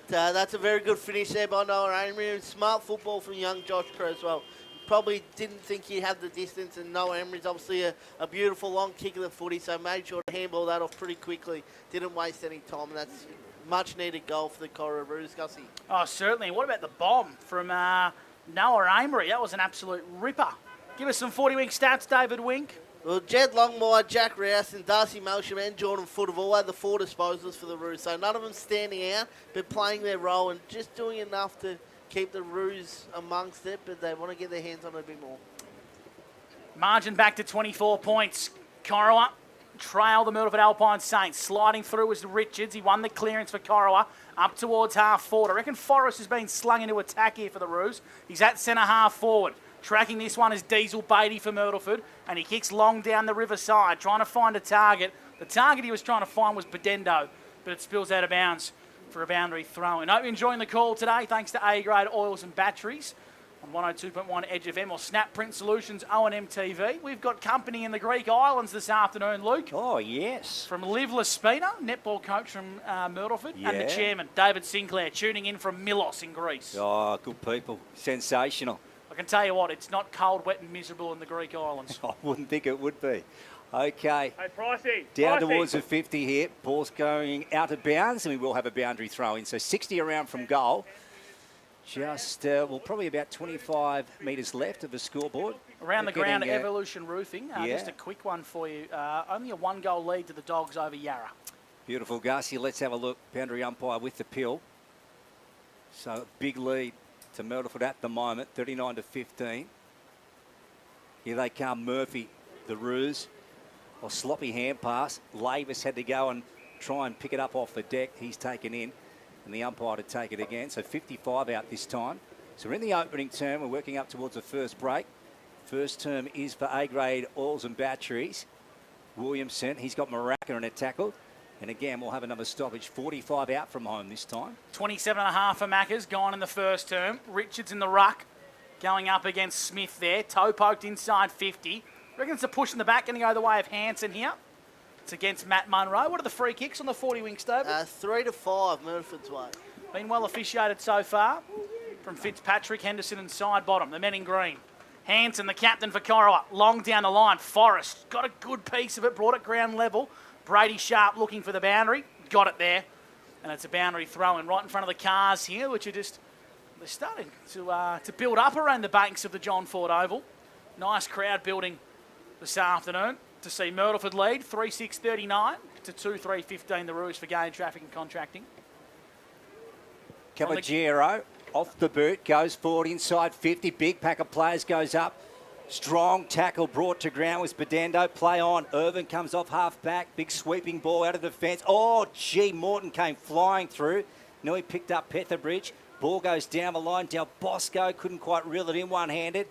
That's a very good finish there by Noah Emery. Smart football from young Josh Kerr as well. Probably didn't think he'd have the distance, and Noah Emery's obviously a beautiful long kick of the footy, so made sure to handball that off pretty quickly. Didn't waste any time, and that's much needed goal for the Corowa Roos, Gussie. Oh, certainly. What about the bomb from Noah Emery? That was an absolute ripper. Give us some 40-wing stats, David Wink. Well, Jed Longmire, Jack Rouse, and Darcy Melsham and Jordan Foote have all had the 4 disposals for the Roos, so none of them standing out, but playing their role and just doing enough to keep the Roos amongst it, but they want to get their hands on it a bit more. Margin back to 24 points. Corowa trail the Myrtleford Alpine Saints. Sliding through was Richards. He won the clearance for Corowa up towards half forward. I reckon Forrest has been slung into attack here for the Roos. He's at centre half forward. Tracking this one is Diesel Beatty for Myrtleford, and he kicks long down the riverside, trying to find a target. The target he was trying to find was Bedendo, but it spills out of bounds for a boundary throw-in. Hope you're enjoying the call today, thanks to A-Grade Oils and Batteries on 102.1 Edge FM or Snap Print Solutions, O&M TV. We've got company in the Greek Islands this afternoon, Luke. Oh, yes. From Liv Laspina, netball coach from Myrtleford, and the chairman, David Sinclair, tuning in from Milos in Greece. Oh, good people. Sensational. I can tell you what, it's not cold, wet and miserable in the Greek Islands. I wouldn't think it would be. Okay. Hey, Pricey. Down towards the 50 here. Ball's going out of bounds, and we will have a boundary throw in. So 60 around from goal. Just, probably about 25 metres left of the scoreboard. Around the ground, Evolution Roofing. Just a quick one for you. Only a 1-goal lead to the Dogs over Yarra. Beautiful, Garcia. Let's have a look. Boundary umpire with the pill. So big lead to Myrtleford at the moment, 39-15. Here they come, Murphy, the Roos. A sloppy hand pass. Lavis had to go and try and pick it up off the deck. He's taken in, and the umpire to take it again. So 55 out this time. So we're in the opening term. We're working up towards the first break. First term is for A-grade oils and batteries. Williamson, he's got Maraca in a tackle. And again, we'll have another stoppage. 45 out from home this time. 27.5 for Maccas, gone in the first term. Richards in the ruck, going up against Smith there. Toe poked inside 50. Reckon it's a push in the back, going to go the way of Hanson here. It's against Matt Munro. What are the free kicks on the 40-wing stable? 3-5, Myrtleford's way. Been well officiated so far from Fitzpatrick, Henderson and side bottom. The men in green. Hanson, the captain for Corowa. Long down the line. Forrest got a good piece of it, brought it ground level. Brady Sharp looking for the boundary. Got it there. And it's a boundary throw-in right in front of the cars here, which are just, they're starting to build up around the banks of the John Ford Oval. Nice crowd building this afternoon to see Myrtleford lead 3-6-39 to 2-3-15 the Roos for gain traffic and contracting. Caballero off the boot, goes forward inside 50. Big pack of players goes up. Strong tackle brought to ground with Bedendo. Play on. Irvin comes off half back. Big sweeping ball out of defence. Oh, gee, Morton came flying through. Now he picked up Petherbridge. Ball goes down the line. Del Bosco couldn't quite reel it in one-handed.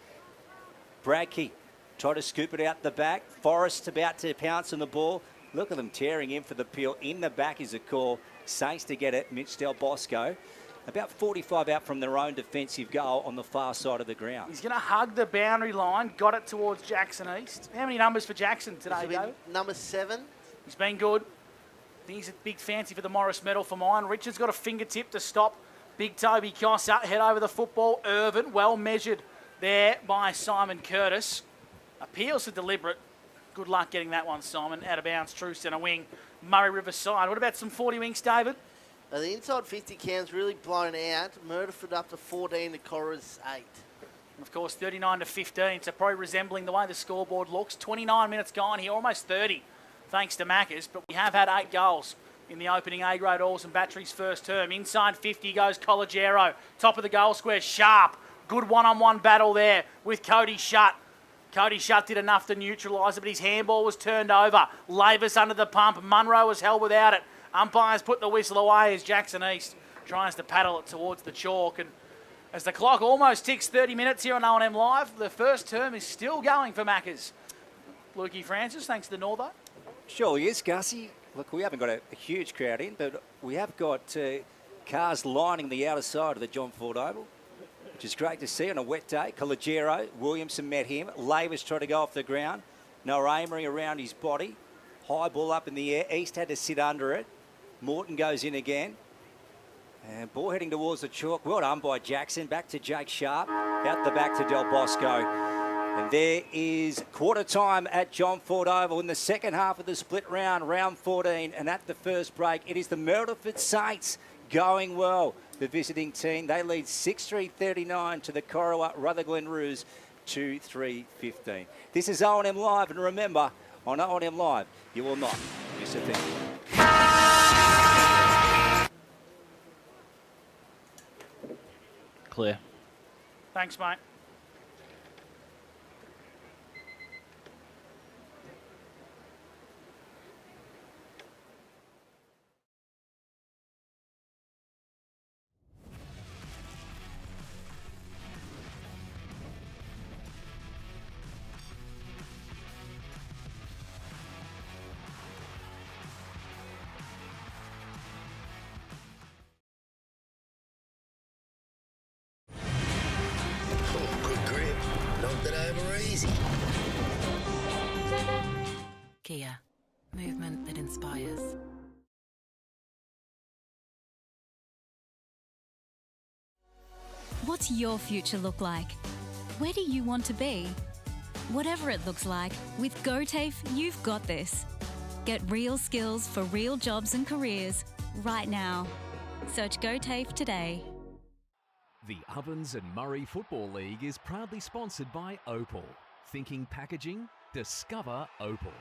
Bradkey tried to scoop it out the back. Forrest about to pounce on the ball. Look at them tearing in for the peel. In the back is a call. Saints to get it. Mitch Del Bosco. About 45 out from their own defensive goal on the far side of the ground. He's going to hug the boundary line. Got it towards Jackson East. How many numbers for Jackson today, David? Number 7. He's been good. He's a big fancy for the Morris medal for mine. Richard's got a fingertip to stop Big Toby Cossa. Head over the football. Irvin, well measured there by Simon Curtis. Appeals to deliberate. Good luck getting that one, Simon. Out of bounds, true centre wing. Murray Riverside. What about some 40 wings, David? The inside 50 cam's really blown out. Myrtleford up to 14, the Cora's 8. And of course, 39-15, so probably resembling the way the scoreboard looks. 29 minutes gone here, almost 30, thanks to Maccas. But we have had 8 goals in the opening A-grade oils and batteries first term. Inside 50 goes Collegiero. Top of the goal square, Sharp. Good one-on-one battle there with Cody Shutt. Cody Shutt did enough to neutralise it, but his handball was turned over. Lavis under the pump. Munro was held without it. Umpires put the whistle away as Jackson East tries to paddle it towards the chalk. And as the clock almost ticks 30 minutes here on O&M Live, the first term is still going for Maccas. Lukey Francis, thanks to Northo. Surely is, Gussie. Look, we haven't got a huge crowd in, but we have got Cars lining the outer side of the John Ford Oval, which is great to see on a wet day. Collegiero, Williamson met him. Lavis tried to go off the ground. No Amory around his body. High ball up in the air. East had to sit under it. Morton goes in again. And ball heading towards the chalk. Well done by Jackson. Back to Jake Sharp. Out the back to Del Bosco. And there is quarter time at John Ford Oval in the second half of the split round, round 14. And at the first break, it is the Myrtleford Saints going well. The visiting team, they lead 6-3-39 to the Corowa Rutherglen Roos 2-3-15. This is O&M Live, and remember, on O&M Live, you will not miss a thing. Clear. Thanks, mate. Kia, movement that inspires. What's your future look like? Where do you want to be? Whatever it looks like, with GoTAFE, you've got this. Get real skills for real jobs and careers right now. Search GoTAFE today. The Ovens and Murray Football League is proudly sponsored by Opal. Thinking packaging? Discover Opal.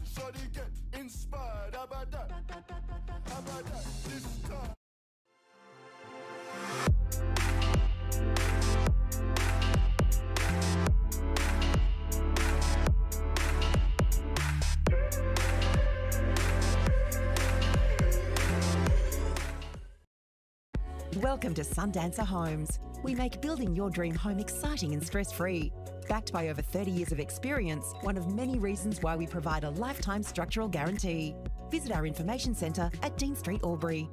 So they get inspired. How about that? How about that? This time. Welcome to Sundancer Homes. We make building your dream home exciting and stress-free. Backed by over 30 years of experience, one of many reasons why we provide a lifetime structural guarantee. Visit our information centre at Dean Street, Albury.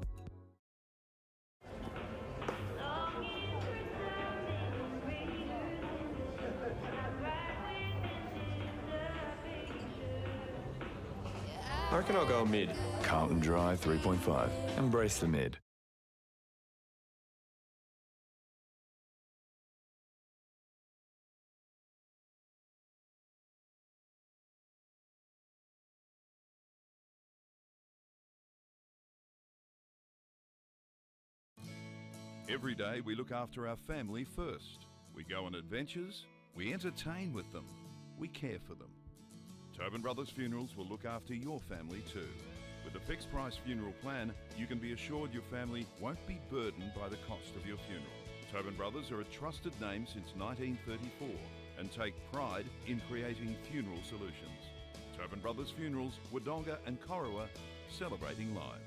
I reckon I'll go mid. Carlton Drive 3.5. Embrace the mid. Every day we look after our family first. We go on adventures, we entertain with them, we care for them. Tobin Brothers Funerals will look after your family too. With a fixed price funeral plan, you can be assured your family won't be burdened by the cost of your funeral. Tobin Brothers are a trusted name since 1934 and take pride in creating funeral solutions. Tobin Brothers Funerals, Wodonga and Corowa, celebrating lives.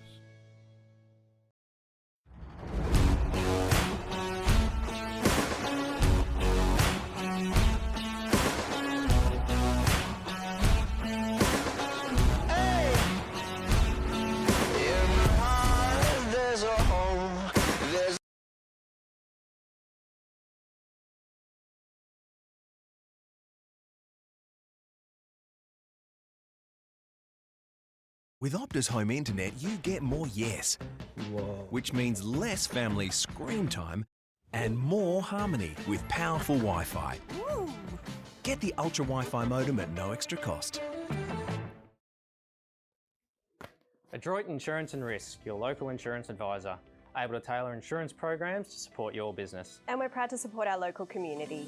With Optus Home Internet, you get more yes. Which means less family screen time and more harmony with powerful Wi-Fi. Get the Ultra Wi-Fi modem at no extra cost. Adroit Insurance and Risk, your local insurance advisor, able to tailor insurance programs to support your business. And we're proud to support our local community.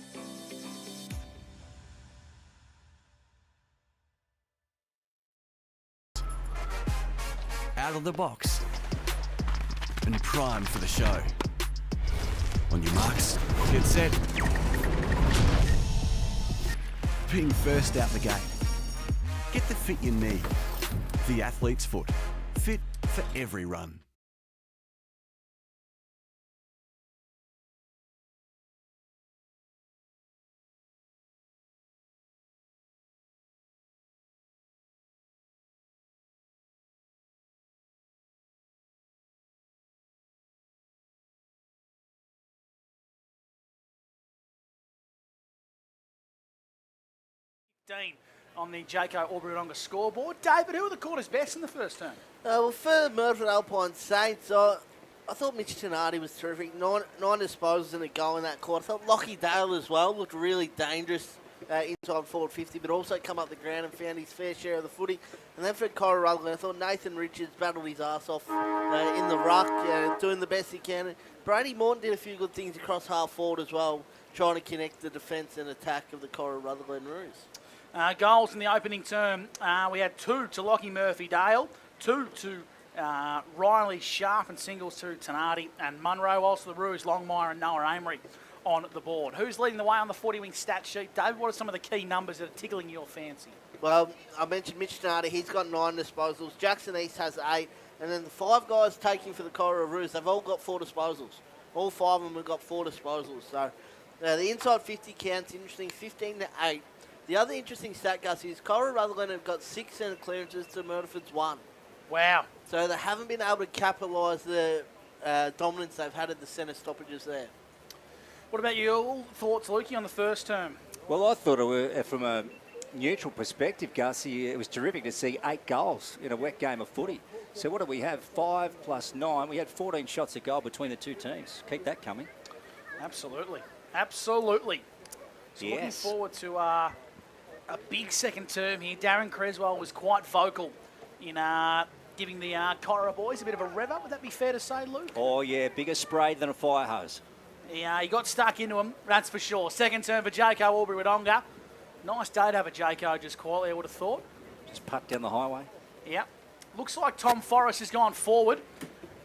Out of the box and primed for the show. On your marks, get set. Being first out the gate. Get the fit you need. The Athlete's Foot. Fit for every run. 16 on the Jaco Albury-Wodonga scoreboard. David, who are the quarters best in the first term? Well, for Myrtleford Alpine Saints, I thought Mitch Tenardi was terrific. Nine disposals and a goal in that quarter. I thought Lockie Dale as well looked really dangerous inside forward 50, but also come up the ground and found his fair share of the footy. And then for Corowa, I thought Nathan Richards battled his ass off in the ruck, doing the best he can. Brady Morton did a few good things across half forward as well, trying to connect the defence and attack of the Rutherglen Roos. Goals in the opening term, we had 2 to Lockie Murphy-Dale, 2 to Riley Sharp and singles to Tenardi and Munro, also the Roos, Longmire and Noah Amory on the board. Who's leading the way on the 40-wing stat sheet? David, what are some of the key numbers that are tickling your fancy? Well, I mentioned Mitch Tenardi. He's got 9 disposals. Jackson East has 8. And then the 5 guys taking for the Corowa Roos, they've all got 4 disposals. All 5 of them have got 4 disposals. So the inside 50 counts interesting, 15 to 8. The other interesting stat, Gus, is Rutherglen have got 6 centre clearances to Myrtleford's 1. Wow. So they haven't been able to capitalise the dominance they've had at the centre stoppages there. What about your thoughts, Lukey, on the first term? Well, I thought it was, from a neutral perspective, Gussie, it was terrific to see 8 goals in a wet game of footy. So what do we have? 5 plus 9. We had 14 shots a goal between the two teams. Keep that coming. Absolutely. Absolutely. So yes. Looking forward to a big second term here. Darren Creswell was quite vocal in giving the Corowa boys a bit of a rev up. Would that be fair to say, Luke? Oh, yeah. Bigger spray than a fire hose. Yeah, he got stuck into him, that's for sure. Second term for Jaco Albury-Wodonga. Nice day to have a Jaco just quietly, I would have thought. Just putt down the highway. Yep. Looks like Tom Forrest has gone forward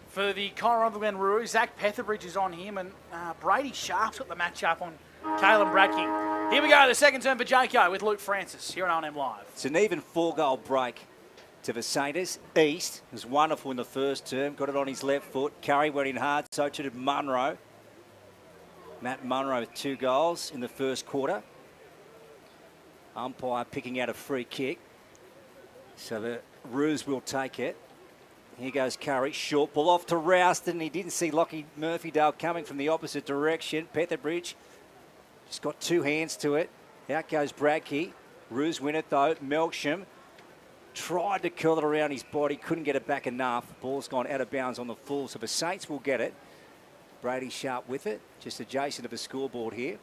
for the Rutherglen Roos. Zach Petherbridge is on him, and Brady Sharp's got the match-up on Caelan Bradking. Here we go, the second term for Jaco with Luke Francis here on OMFNL Live. It's an even 4-goal break to the Saints. East was wonderful in the first term. Got it on his left foot. Curry went in hard, so too did Munro. Matt Munro with 2 goals in the first quarter. Umpire picking out a free kick. So the Roos will take it. Here goes Curry. Short ball off to Rouston. He didn't see Lockie Murphy-Dale coming from the opposite direction. Petherbridge just got 2 hands to it. Out goes Bradkey. Roos win it though. Melksham tried to curl it around his body. Couldn't get it back enough. Ball's gone out of bounds on the full. So the Saints will get it. Brady Sharp with it. Just adjacent of the scoreboard here,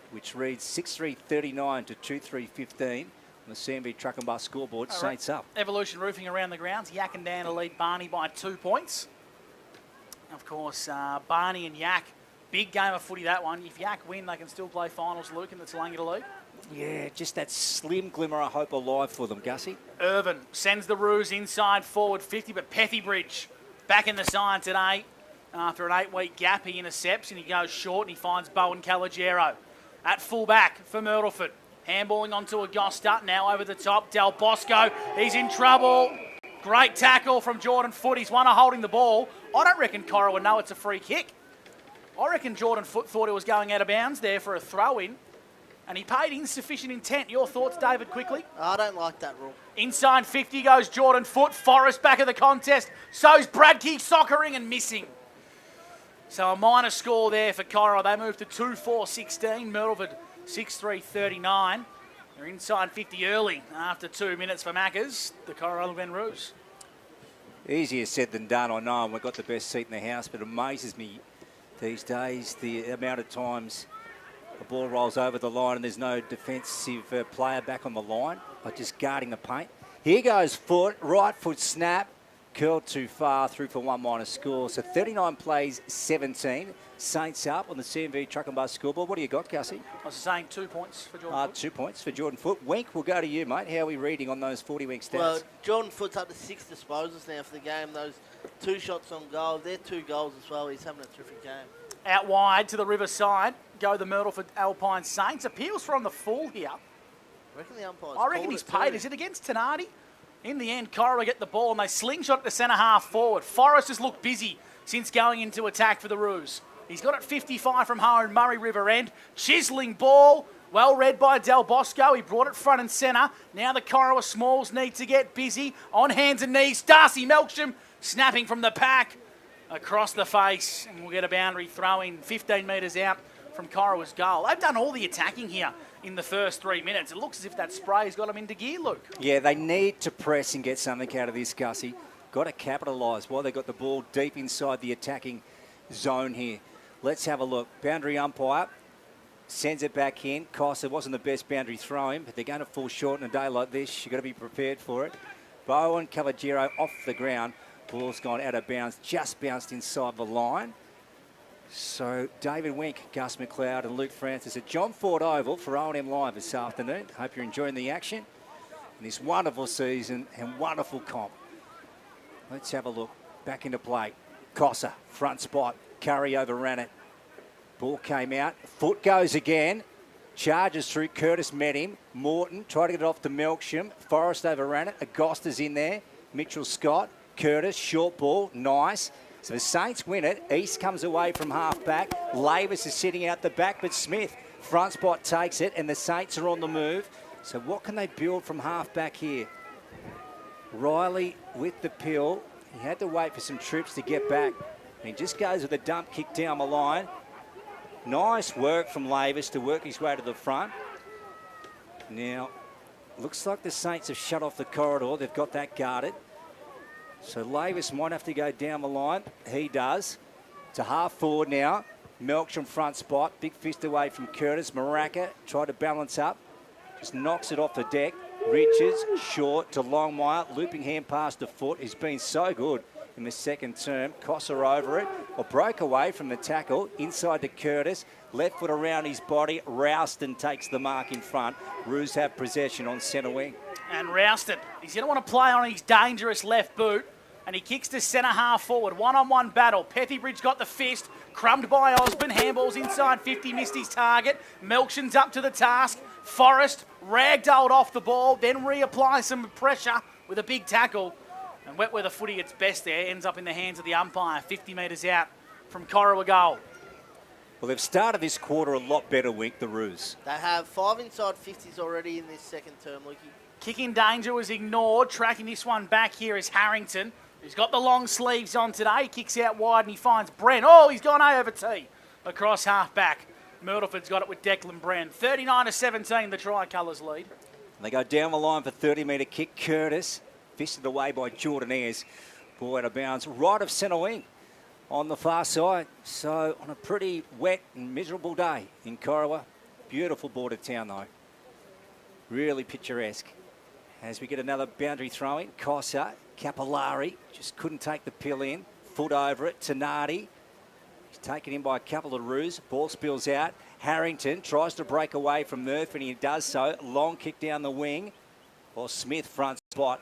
which reads 6-3-39 to 2-3-15 on the CMB Truck and Bus scoreboard. All Saints right. Up. Evolution Roofing around the grounds. Yak and Dan to lead Barney by 2 points. Of course, Barney and Yak, big game of footy that one. If Yak win, they can still play finals, Luke, in the Tallangatta League. Yeah, just that slim glimmer of hope alive for them, Gussie. Irvin sends the Roos inside forward 50, but Petherbridge back in the side today. After an 8-week gap, he intercepts and he goes short and he finds Bowen Calogero. At full-back for Myrtleford. Handballing onto Augusta, now over the top. Del Bosco, he's in trouble. Great tackle from Jordan Foote. He's one of holding the ball. I don't reckon Corowa know it's a free kick. I reckon Jordan Foote thought it was going out of bounds there for a throw-in. And he paid insufficient intent. Your thoughts, David, quickly? I don't like that rule. Inside 50 goes Jordan Foote. Forrest back of the contest. So's Bradkey, soccering and missing. So a minor score there for Corowa. They move to 2-4-16. Myrtleford 6-3-39. They're inside 50 early after 2 minutes for Maccas. The Rutherglen Roos. Easier said than done, I know. We've got the best seat in the house, but it amazes me these days the amount of times the ball rolls over the line and there's no defensive player back on the line, like just guarding the paint. Here goes Foote, right foot snap. Curled too far, through for 1 minor score. So 39 plays, 17. Saints up on the CMV Truck and Bus scoreboard. What do you got, Gussie? I was saying 2 points for Jordan Foote. 2 points for Jordan Foote. Wink, we'll go to you, mate. How are we reading on those 40-week stats? Well, Jordan Foote's up to 6 disposals now for the game. Those 2 shots on goal. They're 2 goals as well. He's having a terrific game. Out wide to the riverside go the Myrtleford Alpine Saints. Appeals for on the full here. I reckon he's paid. Is it against Tenardi? In the end, Corowa get the ball and they slingshot it to centre half forward. Forrest has looked busy since going into attack for the Roos. He's got it 55 from home, Murray River End. Chiseling ball, well read by Del Bosco. He brought it front and centre. Now the Corowa Smalls need to get busy. On hands and knees, Darcy Melksham snapping from the pack across the face. And we'll get a boundary throw in 15 metres out from Corowa's goal. They've done all the attacking here in the first 3 minutes. It looks as if that spray's got them into gear, Luke. Yeah, they need to press and get something out of this, Gussie. Got to capitalise while they've got the ball deep inside the attacking zone here. Let's have a look. Boundary umpire sends it back in. Costa wasn't the best boundary throwing, but they're going to fall short in a day like this. You've got to be prepared for it. Bowen Cavaliero off the ground. Ball's gone out of bounds, just bounced inside the line. So David Wink, Gus McLeod and Luke Francis at John Ford Oval for O&M Live this afternoon. Hope you're enjoying the action in this wonderful season and wonderful comp. Let's have a look. Back into play. Cossa, front spot. Curry overran it. Ball came out. Foot goes again. Charges through. Curtis met him. Morton tried to get it off to Melksham. Forrest overran it. Agosta's in there. Mitchell Scott. Curtis, short ball. Nice. So the Saints win it. East comes away from half-back. Lavis is sitting out the back, but Smith, front spot, takes it, and the Saints are on the move. So what can they build from half-back here? Riley with the pill. He had to wait for some troops to get back. And he just goes with a dump kick down the line. Nice work from Lavis to work his way to the front. Now, looks like the Saints have shut off the corridor. They've got that guarded. So Lavis might have to go down the line. He does. To half forward now. Melksham front spot. Big fist away from Curtis. Maraca tried to balance up. Just knocks it off the deck. Richards short to Longmire. Looping hand pass to Foot. He's been so good in the second term. Cossa over it. Or broke away from the tackle. Inside to Curtis. Left foot around his body. Rouston takes the mark in front. Roos have possession on centre wing. And Rouston, he's going to want to play on his dangerous left boot. And he kicks to centre half forward. One-on-one battle. Pethybridge got the fist. Crumbed by Osborne. Handballs inside 50. Missed his target. Melksham's up to the task. Forrest ragdolled off the ball. Then reapply some pressure with a big tackle. And wet where the footy gets best there. Ends up in the hands of the umpire. 50 metres out from Corowa goal. Well, they've started this quarter a lot better, Wink, the Roos. They have 5 inside 50s already in this second term, Lukey. Kick in danger was ignored. Tracking this one back here is Harrington. He's got the long sleeves on today. He kicks out wide and he finds Bren. Oh, he's gone A over T across half-back. Myrtleford's got it with Declan Bren. 39-17, the Tricolours lead. They go down the line for 30-metre kick. Curtis, fisted away by Jordan Ayres. Ball out of bounds, right of centre wing on the far side. So on a pretty wet and miserable day in Corowa. Beautiful border town, though. Really picturesque. As we get another boundary throw-in, Cossa, Capillari, just couldn't take the pill in. Foot over it, Tenardi. He's taken in by a couple of Roos. Ball spills out. Harrington tries to break away from Murphy, and he does so. Long kick down the wing. Or Smith front spot.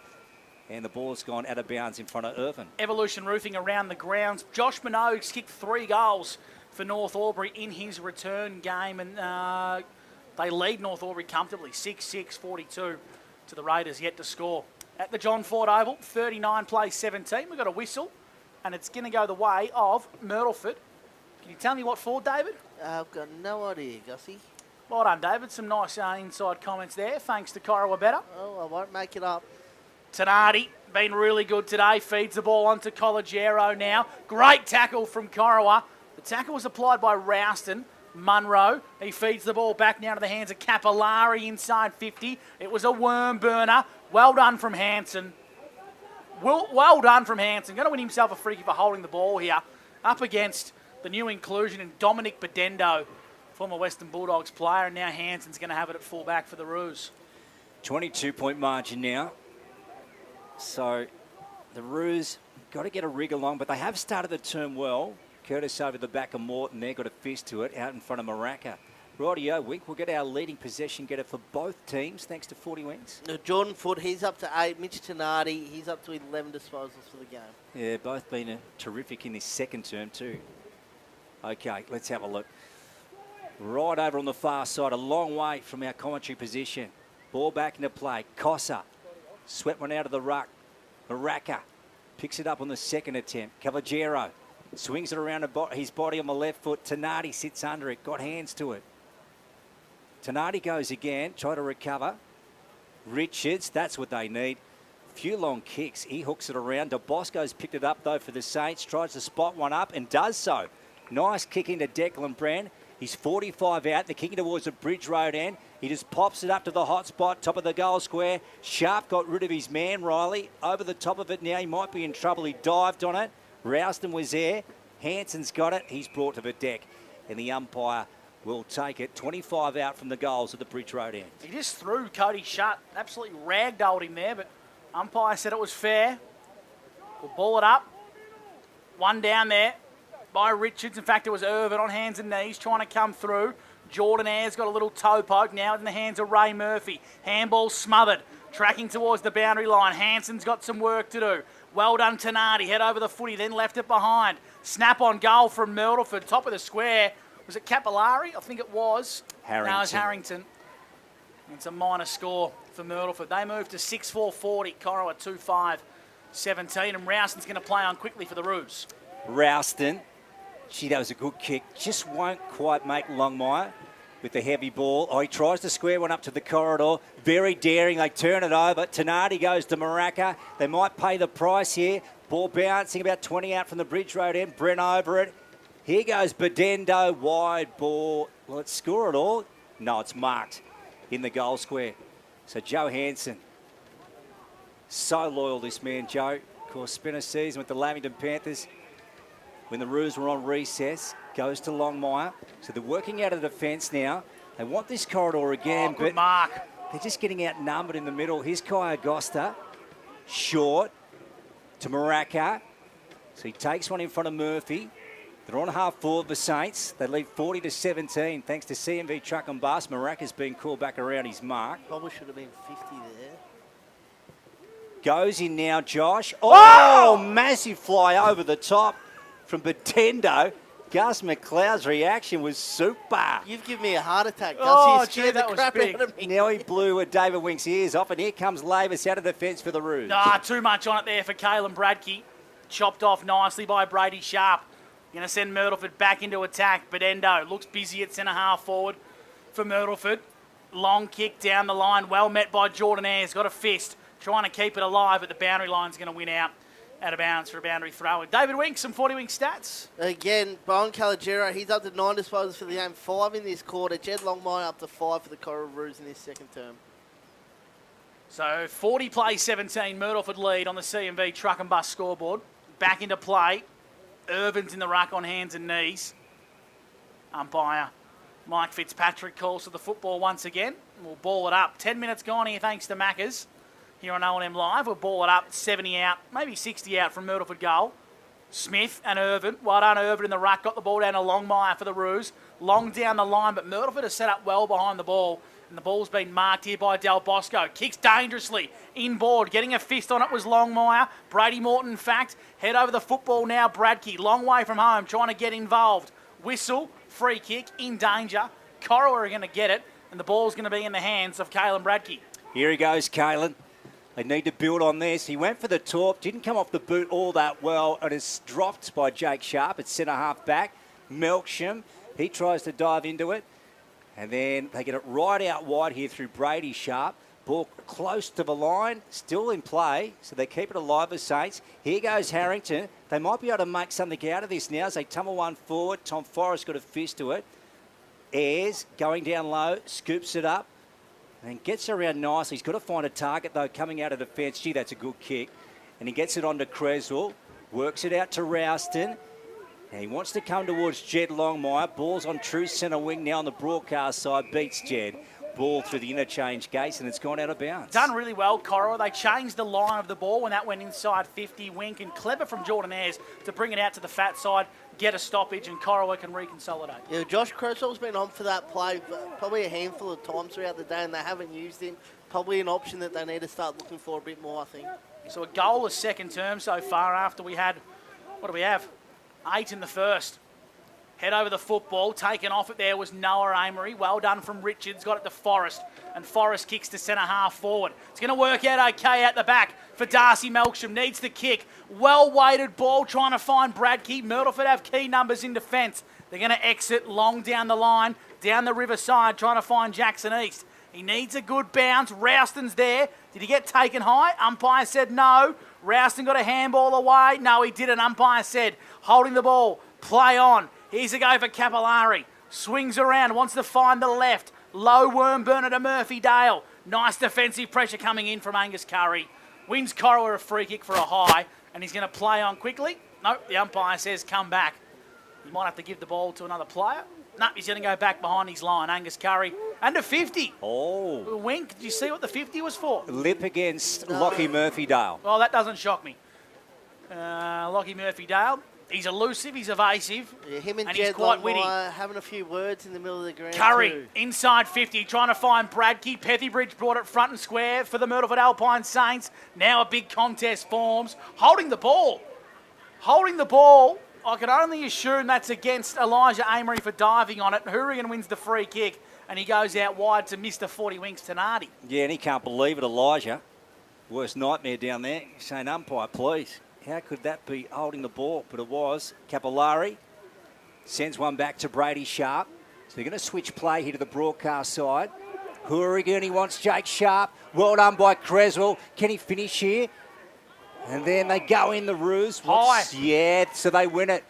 And the ball's gone out of bounds in front of Irvin. Evolution Roofing around the grounds. Josh Minogue's kicked 3 goals for North Albury in his return game. And they lead North Albury comfortably. 6-6, 42 to the Raiders yet to score. At the John Ford Oval, 39 plays 17. We've got a whistle, and it's going to go the way of Myrtleford. Can you tell me what for, David? I've got no idea, Gussie. Well done, David. Some nice inside comments there. Thanks to Corowa Better. Oh, I won't make it up. Tenardi, been really good today. Feeds the ball onto Colagiero now. Great tackle from Corowa. The tackle was applied by Rouston. Munro, he feeds the ball back now to the hands of Capillari inside 50. It was a worm burner. Well done from Hansen. Well done from Hansen. Going to win himself a freaky for holding the ball here. Up against the new inclusion in Dominic Bedendo, former Western Bulldogs player, and now Hansen's going to have it at full back for the Roos. 22-point margin now. So the Roos got to get a rig along, but they have started the term well. Curtis over the back of Morton there, got a fist to it out in front of Maraca. Rightio, Wink, we'll get our leading possession getter for both teams, thanks to 40 wins. Jordan Foot, he's up to 8. Mitch Tenardi, he's up to 11 disposals for the game. Yeah, both been terrific in this second term too. Okay, let's have a look. Right over on the far side, a long way from our commentary position. Ball back into play. Cossa, swept one out of the ruck. Maraca picks it up on the second attempt. Cavaliero swings it around his body on the left foot. Tenardi sits under it, got hands to it. Tenardi goes again, try to recover. Richards, that's what they need. Few long kicks. He hooks it around. DeBosco's picked it up, though, for the Saints. Tries to spot one up and does so. Nice kick into Declan Brand. He's 45 out. They're kicking towards the Bridge Road end. He just pops it up to the hot spot, top of the goal square. Sharp got rid of his man, Riley. Over the top of it now. He might be in trouble. He dived on it. Rouston was there. Hanson's got it. He's brought to the deck. And the umpire will take it. 25 out from the goals at the Bridge Road end. He just threw Cody shut. Absolutely ragdolled him there, but umpire said it was fair. We'll ball it up. One down there by Richards. In fact, it was Irvin on hands and knees trying to come through. Jordan Ayres got a little toe poke. Now in the hands of Ray Murphy. Handball smothered. Tracking towards the boundary line. Hanson's got some work to do. Well done, Tenardi. Head over the footy, then left it behind. Snap on goal from Myrtleford. Top of the square. Was it Capillari? I think it was. Harrington. No, it was Harrington. It's a minor score for Myrtleford. They move to 6-4-40. Corowa 2-5-17. And Rouston's going to play on quickly for the Roos. Rouston. Gee, that was a good kick. Just won't quite make Longmire with the heavy ball. Oh, he tries to square one up to the corridor. Very daring. They turn it over. Tenardi goes to Maraca. They might pay the price here. Ball bouncing about 20 out from the Bridge Road end. Brent over it. Here goes Bedendo. Wide ball. Will it score it all? No, it's marked in the goal square. So Joe Hanson. So loyal, this man, Joe. Of course, spent a season with the Lavington Panthers when the Roos were on recess. Goes to Longmire. So they're working out of defence now. They want this corridor again, good mark. They're just getting outnumbered in the middle. Here's Kai Agosta. Short to Maraca. So he takes one in front of Murphy. They're on half forward for Saints. They lead 40-17 thanks to CMV Truck and Bus. Maraca's been called back around his mark. Probably should have been 50 there. Goes in now, Josh. Oh, massive fly over the top from Bedendo. Gus McLeod's reaction was super. You've given me a heart attack, Gus. Oh, gee, that was big. Now he blew David Wink's ears off, and here comes Lavis out of the fence for the Roos. Nah, too much on it there for Caelan Bradkey. Chopped off nicely by Brady Sharp. Going to send Myrtleford back into attack. Bedendo looks busy at centre half forward for Myrtleford. Long kick down the line. Well met by Jordan Ayres. Got a fist. Trying to keep it alive, but the boundary line's going to win out. Out of bounds for a boundary throw. David Wink, some 40-wing stats. Again, Bowen Calagero, he's up to 9 disposals for the game, 5 in this quarter. Jed Longmire up to 5 for the Corowa Roos in his second term. So 40 play 17, Myrtleford lead on the CMV Truck and Bus scoreboard. Back into play. Irvin's in the ruck on hands and knees. Umpire Mike Fitzpatrick calls for the football once again. We'll ball it up. 10 minutes gone here thanks to Maccas. Here on O&M Live, we'll ball it up, 70 out, maybe 60 out from Myrtleford goal. Smith and Irvin, well done Irvin in the ruck, got the ball down to Longmire for the Roos. Long down the line, but Myrtleford has set up well behind the ball. And the ball's been marked here by Del Bosco. Kicks dangerously, inboard, getting a fist on it was Longmire. Brady Morton, in fact, head over the football now, Bradkey, long way from home, trying to get involved. Whistle, free kick, in danger. Corowa are going to get it, and the ball's going to be in the hands of Caelan Bradkey. Here he goes, Caelan. They need to build on this. He went for the torp, didn't come off the boot all that well, and it's dropped by Jake Sharp at centre half back. Melksham, he tries to dive into it, and then they get it right out wide here through Brady Sharp. Ball close to the line, still in play, so they keep it alive as Saints. Here goes Harrington. They might be able to make something out of this now as they tumble one forward. Tom Forrest got a fist to it. Ayres going down low, scoops it up. And gets around nicely. He's got to find a target, though, coming out of the fence. Gee, that's a good kick. And he gets it on to Creswell. Works it out to Rouston. And he wants to come towards Jed Longmire. Ball's on true centre wing now on the broadcast side. Beats Jed. Ball through the interchange gates, and it's gone out of bounds. Done really well, Corowa. They changed the line of the ball when that went inside 50. Wink and clever from Jordan Ayres to bring it out to the fat side, get a stoppage, and Corowa can reconsolidate. Yeah, Josh Creswell's been on for that play probably a handful of times throughout the day, and they haven't used him. Probably an option that they need to start looking for a bit more, I think. So a goal a second term so far after we had, what do we have? 8 in the first. Head over the football, taken off it there was Noah Amory. Well done from Richards, got it to Forrest. And Forrest kicks to centre half forward. It's going to work out okay at the back for Darcy Melksham. Needs the kick. Well-weighted ball trying to find Bradkey. Myrtleford have key numbers in defence. They're going to exit long down the line, down the riverside, trying to find Jackson East. He needs a good bounce. Rouston's there. Did he get taken high? Umpire said no. Rouston got a handball away. No, he didn't. Umpire said, holding the ball, play on. Here's a go for Capillari. Swings around, wants to find the left. Low worm burner to Murphy Dale. Nice defensive pressure coming in from Angus Curry. Wins Corowa a free kick for a high, and he's going to play on quickly. Nope, the umpire says come back. He might have to give the ball to another player. No, he's going to go back behind his line. Angus Curry. And a 50. Oh. Wink, did you see what the 50 was for? Lip against Lockie Murphy-Dale. Well, that doesn't shock me. Lockie Murphy-Dale, he's elusive, he's evasive, yeah, him and he's quite witty. Having a few words in the middle of the ground. Curry, too. inside 50, trying to find Bradkey. Pethybridge brought it front and square for the Myrtleford Alpine Saints. Now a big contest forms. Holding the ball. Holding the ball. I can only assume that's against Elijah Amory for diving on it. Rutherglen wins the free kick, and he goes out wide to Mr. 40 Winks Tenardi. Yeah, and he can't believe it, Elijah. Worst nightmare down there. Saying, umpire, please. How could that be holding the ball? But it was. Capillari sends one back to Brady Sharp. So they're going to switch play here to the broadcast side. Rutherglen, he wants Jake Sharp. Well done by Creswell. Can he finish here? And then they go in the Roos. High. Yeah, so they win it.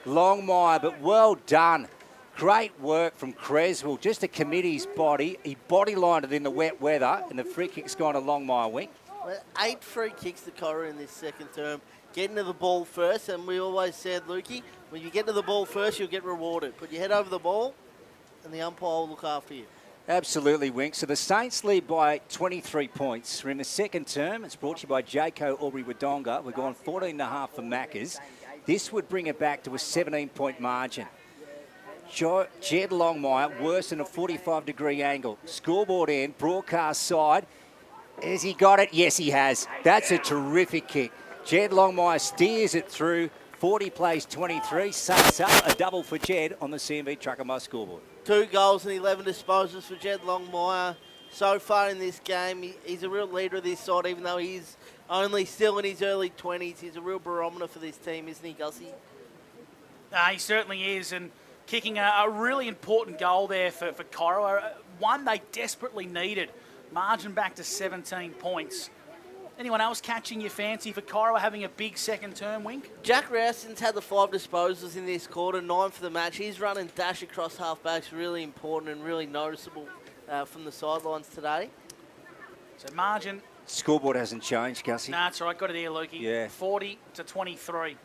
Longmire, but well done. Great work from Creswell. Just to commit his body. He bodylined it in the wet weather, and the free kick's gone to Longmire Wink. Well, 8 free kicks to Corowa in this second term. Getting to the ball first, and we always said, Lukey, when you get to the ball first, you'll get rewarded. Put your head over the ball, and the umpire will look after you. Absolutely, Wink. So the Saints lead by 23 points. We're in the second term. It's brought to you by Jayco Aubrey Wodonga. We're going 14.5 for Maccas. This would bring it back to a 17-point margin. Jed Longmire, worse than a 45-degree angle. Scoreboard end, broadcast side. Has he got it? Yes, he has. That's a terrific kick. Jed Longmire steers it through. 40 plays 23. Saints up. A double for Jed on the CMV Truck and Bus scoreboard. 2 goals and 11 disposals for Jed Longmire. So far in this game, he's a real leader of this side, even though he's only still in his early 20s. He's a real barometer for this team, isn't he, Gussie? He certainly is, and kicking a really important goal there for Corowa. One they desperately needed. Margin back to 17 points. Anyone else catching your fancy for Corowa having a big second term, Wink? Jack Rouston's had the 5 disposals in this quarter, 9 for the match. His run and dash across half-back's really important and really noticeable from the sidelines today. So margin... Scoreboard hasn't changed, Gussie. No, it's all right. Got it here, Lukey. Yeah. 40-23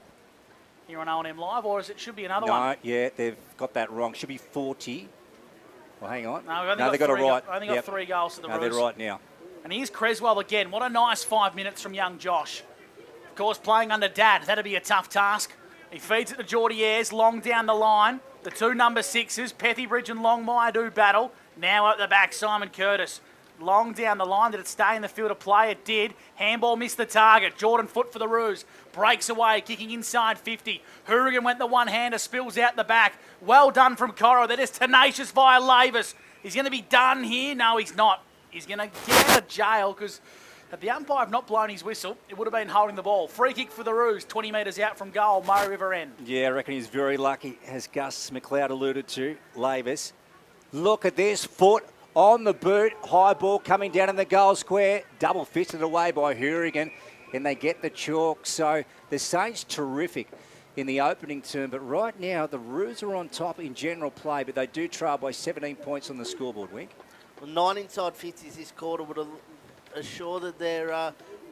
here on O&M Live, or it should be another one? No, yeah, they've got that wrong. Should be 40. Well, hang on. No, they got it right. I think got 3 goals to the Roos. No, they're right now. And here's Creswell again. What a nice 5 minutes from young Josh. Of course, playing under Dad, that'd be a tough task. He feeds it to Geordie Ayres, long down the line. The 2 number 6s, Pethybridge and Longmire do battle. Now at the back, Simon Curtis. Long down the line. Did it stay in the field of play? It did. Handball missed the target. Jordan Foot for the Roos. Breaks away, kicking inside 50. Rutherglen went the one-hander, spills out the back. Well done from Corowa. That is tenacious via Lavis. He's going to be done here. No, he's not. He's going to get out of jail because had the umpire have not blown his whistle, it would have been holding the ball. Free kick for the Roos, 20 metres out from goal, Murray River end. Yeah, I reckon he's very lucky, as Gus McLeod alluded to. Lavis. Look at this. Foot on the boot. High ball coming down in the goal square. Double fisted away by Rutherglen, and they get the chalk. So the Saints terrific in the opening term, but right now the Roos are on top in general play, but they do trail by 17 points on the scoreboard, Wink. Well, 9 inside 50s this quarter would assure that they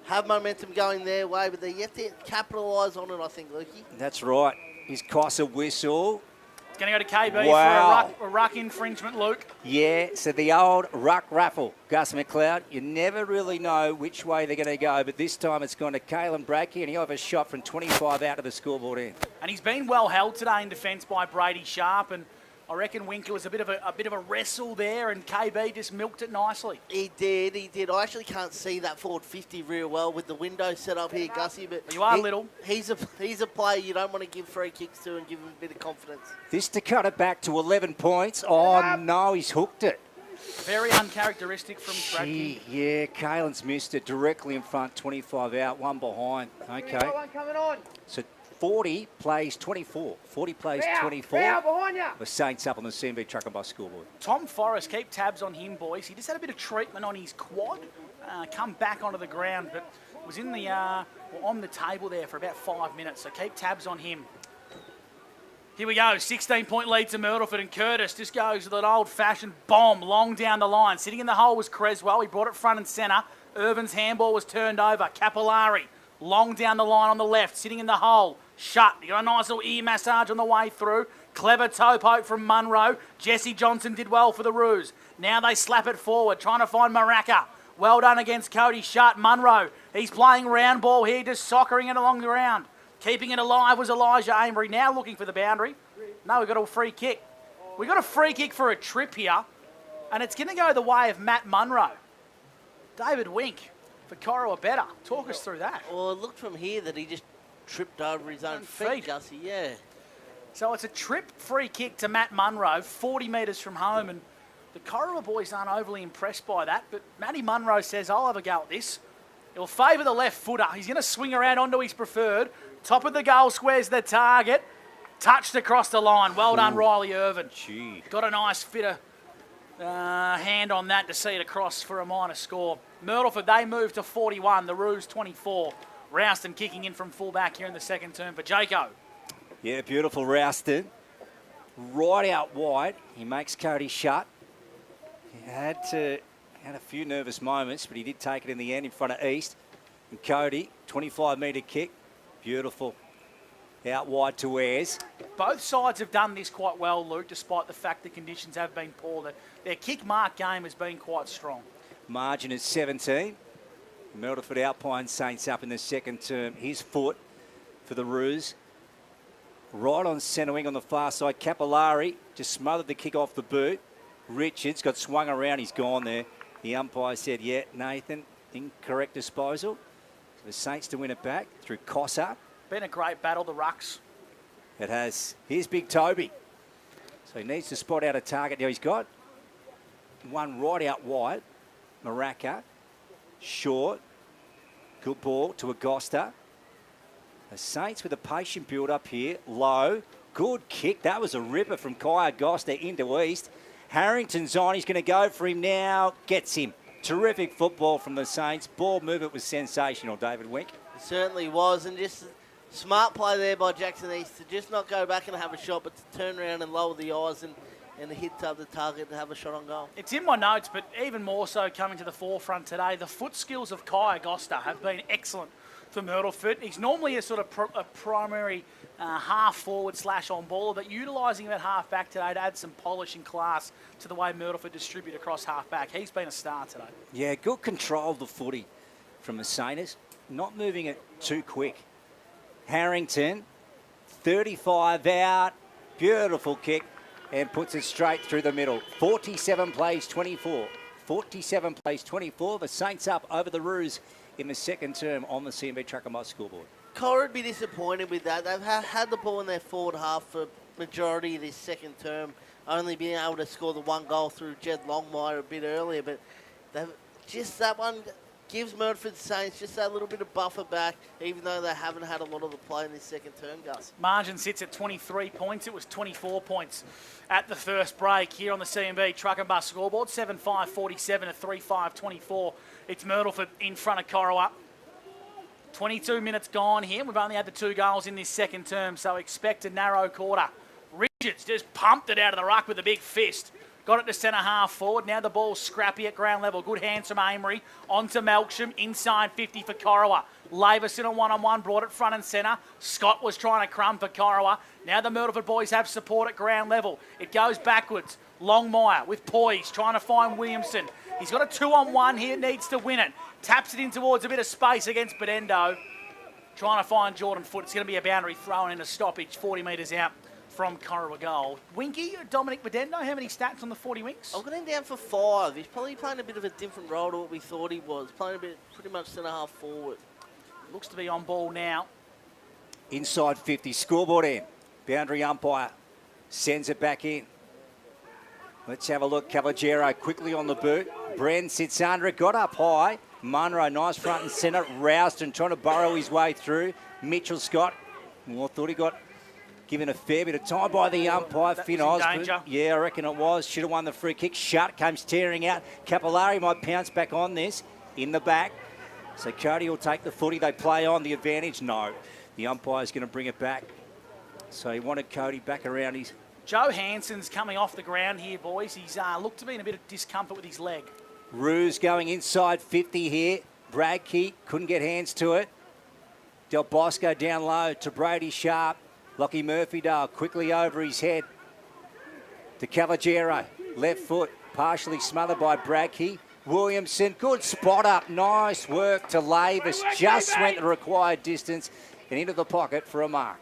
have momentum going their way, but they're yet to capitalise on it, I think, Lukey. That's right. He's cost a whistle. It's going to go to KB for a ruck infringement, Luke. Yeah, so the old ruck raffle, Gus McLeod. You never really know which way they're going to go, but this time it's gone to Caelan Bradkey, and he'll have a shot from 25 out of the scoreboard end. And he's been well held today in defence by Brady Sharp, and I reckon Winker was a bit of a wrestle there, and KB just milked it nicely. He did. I actually can't see that forward 50 real well with the window set up here, Gussie. But you are little. He's a player you don't want to give free kicks to and give him a bit of confidence. This to cut it back to 11 points. Oh no, he's hooked it. Very uncharacteristic from Bradkey. Yeah, Caelan's missed it directly in front, 25 out, 1 behind. Okay. One coming on. So 40 plays 24. 40 plays 24. The Saints up on the CMV Truck and Bus scoreboard. Tom Forrest, keep tabs on him, boys. He just had a bit of treatment on his quad. Come back onto the ground, but was in the on the table there for about 5 minutes. So keep tabs on him. Here we go, 16-point lead to Myrtleford, and Curtis just goes with an old-fashioned bomb long down the line. Sitting in the hole was Creswell. He brought it front and centre. Irvin's handball was turned over. Capillari, long down the line on the left, sitting in the hole. Shut. You got a nice little ear massage on the way through. Clever toe poke from Munro. Jesse Johnson did well for the Roos. Now they slap it forward, trying to find Maraca. Well done against Cody Shut. Munro, he's playing round ball here, just soccering it along the ground. Keeping it alive was Elijah Amery, now looking for the boundary. No, we've got a free kick. We've got a free kick for a trip here, and it's going to go the way of Matt Munro. David Wink for Corowa better. Talk us through that. Well, it looked from here that he just tripped over his own feet, Gussie, yeah. So it's a trip free kick to Matt Munro, 40 metres from home, and the Corowa boys aren't overly impressed by that, but Matty Munro says, I'll have a go at this. He'll favour the left footer. He's going to swing around onto his preferred. Top of the goal square's the target. Touched across the line. Well done, Riley Irvin. Gee. Got a nice bit of hand on that to see it across for a minor score. Myrtleford, they move to 41. The Roos 24. Rouston kicking in from fullback here in the second term for Jaco. Yeah, beautiful Rouston. Right out wide. He makes Cody Shut. He had a few nervous moments, but he did take it in the end in front of East. And Cody, 25-metre kick. Beautiful. Out wide to Ayres. Both sides have done this quite well, Luke, despite the fact the conditions have been poor. Their kick mark game has been quite strong. Margin is 17. Myrtleford Alpine Saints up in the second term. His foot for the Roos. Right on centre wing on the far side. Capillari just smothered the kick off the boot. Richards got swung around. He's gone there. The umpire said, yeah, Nathan, incorrect disposal. So the Saints to win it back through Cossa. Been a great battle, the Rucks. It has. Here's Big Toby. So he needs to spot out a target. Now he's got one right out wide. Maraca. Short. Good ball to Agosta. The Saints with a patient build up here. Low. Good kick. That was a ripper from Kai Agosta into East. Harrington's on. He's going to go for him now. Gets him. Terrific football from the Saints. Ball movement was sensational, David Wink. It certainly was. And just smart play there by Jackson East to just not go back and have a shot, but to turn around and lower the eyes and hit up the target to have a shot on goal. It's in my notes, but even more so coming to the forefront today, the foot skills of Kai Agosta have been excellent for Myrtleford. He's normally a sort of a primary half forward / on baller, but utilising him at half back today to add some polish and class to the way Myrtleford distribute across half back. He's been a star today. Yeah, good control of the footy from the Saints. Not moving it too quick. Harrington, 35 out. Beautiful kick and puts it straight through the middle. 47 plays 24. 47 plays 24. The Saints up over the Roos in the second term on the CMB Truck and Bus scoreboard. Cora would be disappointed with that. They've had the ball in their forward half for majority of this second term, only being able to score the one goal through Jed Longmire a bit earlier, but just that one gives Myrtleford Saints just that little bit of buffer back, even though they haven't had a lot of the play in this second term, Gus. Margin sits at 23 points. It was 24 points at the first break here on the CMB Truck and Bus scoreboard. 7-5-47 to 3-5-24. It's Myrtleford in front of Corowa. 22 minutes gone here. We've only had the 2 goals in this second term, so expect a narrow quarter. Richards just pumped it out of the ruck with a big fist. Got it to centre half forward. Now the ball's scrappy at ground level. Good hands from Amery. On to Melksham. Inside 50 for Corowa. Laverson on one-on-one. Brought it front and centre. Scott was trying to crumb for Corowa. Now the Myrtleford boys have support at ground level. It goes backwards. Longmire with poise. Trying to find Williamson. He's got a 2-on-1 here. Needs to win it. Taps it in towards a bit of space against Bedendo. Trying to find Jordan Foote. It's going to be a boundary thrown in a stoppage. 40 metres out from Corowa goal. Winky, Dominic Bedendo, how many stats on the 40 Winks? I've got him down for 5. He's probably playing a bit of a different role to what we thought he was. Playing a bit, pretty much centre half forward. Looks to be on ball now. Inside 50, scoreboard end. Boundary umpire sends it back in. Let's have a look. Cavaliero quickly on the boot. Bren sits under it, got up high. Munro, nice front and centre. Rouston trying to burrow his way through. Mitchell Scott, well, thought he got given a fair bit of time by the umpire, Finn Osborne. Yeah, I reckon it was. Should have won the free kick. Shut comes tearing out. Capillari might pounce back on this in the back. So Cody will take the footy. They play on the advantage. No, the umpire's going to bring it back So he wanted Cody back around his... Joe Hansen's coming off the ground here, boys. He's looked to be in a bit of discomfort with his leg. Roos going inside 50 here. Bradkey couldn't get hands to it. Del Bosco down low to Brady Sharp. Lockie Murphy-Dale quickly over his head to Cavaliero. Left foot partially smothered by Bradkey. Williamson, good spot up. Nice work to Lavis. Just went the required distance and into the pocket for a mark.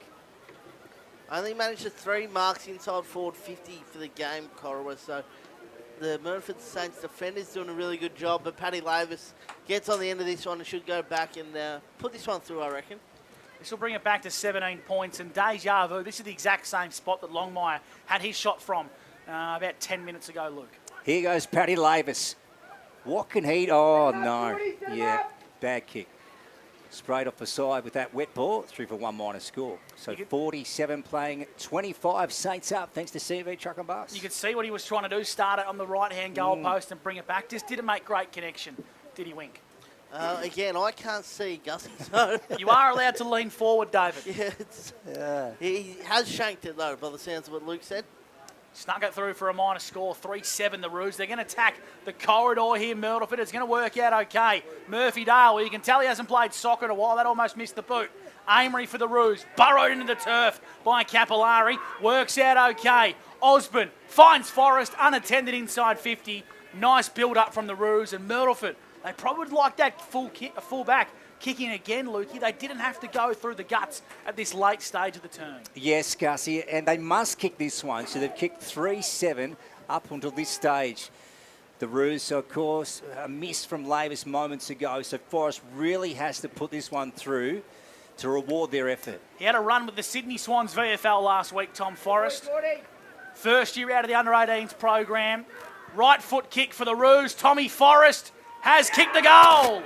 Only managed to 3 marks inside forward 50 for the game, Corowa. So the Myrtleford Saints defender's doing a really good job, but Paddy Lavis gets on the end of this one and should go back and put this one through, I reckon. This will bring it back to 17 points. And deja vu, this is the exact same spot that Longmire had his shot from about 10 minutes ago, Luke. Here goes Paddy Lavis. What can he... Oh, no. Yeah, bad kick. Sprayed off the side with that wet ball, 3 for 1 minus score. So 47 playing, 25 Saints up, thanks to CV Truck and Bus. You could see what he was trying to do, start it on the right-hand goal post and bring it back. Just didn't make great connection. Did he wink? Again, I can't see Gussie. So you are allowed to lean forward, David. Yeah, he has shanked it, though, by the sounds of what Luke said. Snuck it through for a minor score, 3-7 the Roos. They're going to attack the corridor here, Myrtleford. It's going to work out okay. Murphy-Dale, well, you can tell he hasn't played soccer in a while. That almost missed the boot. Amory for the Roos, burrowed into the turf by Capillari. Works out okay. Osborne finds Forrest, unattended inside 50. Nice build-up from the Roos. And Myrtleford, they probably would like that full back kicking again, Lukey. They didn't have to go through the guts at this late stage of the turn. Yes, Gussie, and they must kick this one. So they've kicked 3-7 up until this stage. The Roos, so of course, a miss from Lavis moments ago. So Forrest really has to put this one through to reward their effort. He had a run with the Sydney Swans VFL last week, Tom Forrest. First year out of the under-18s program. Right foot kick for the Roos. Tommy Forrest has kicked the goal.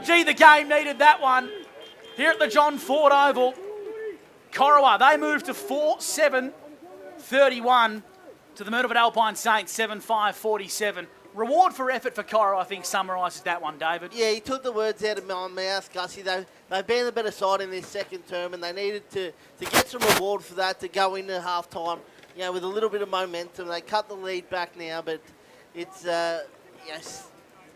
Gee, the game needed that one. Here at the John Ford Oval, Corowa, they moved to 4-7-31 to the Myrtleford Alpine Saints, 7-5-47. Reward for effort for Corowa, I think, summarises that one, David. Yeah, he took the words out of my mouth, Gussie. They've been the better side in this second term, and they needed to get some reward for that, to go into half-time, with a little bit of momentum. They cut the lead back now, but it's, yes,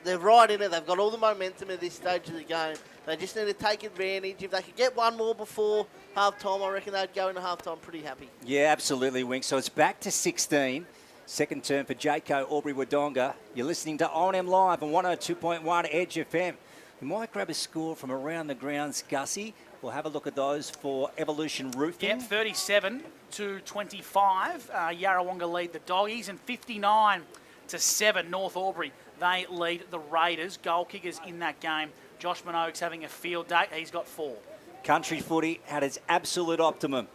they're right in it. They've got all the momentum at this stage of the game. They just need to take advantage. If they could get one more before half-time, I reckon they'd go into half-time pretty happy. Yeah, absolutely, Wink. So it's back to 16. Second term for Jaco Aubrey-Wodonga. You're listening to O&M Live on 102.1 Edge FM. We might grab a score from around the grounds, Gussie. We'll have a look at those for Evolution Roofing. Yep, 37-25. Yarrawonga lead the Doggies, and 59-7 North Albury. They lead the Raiders. Goal kickers in that game. Josh Minogue's having a field day. He's got 4. Country footy had its absolute optimum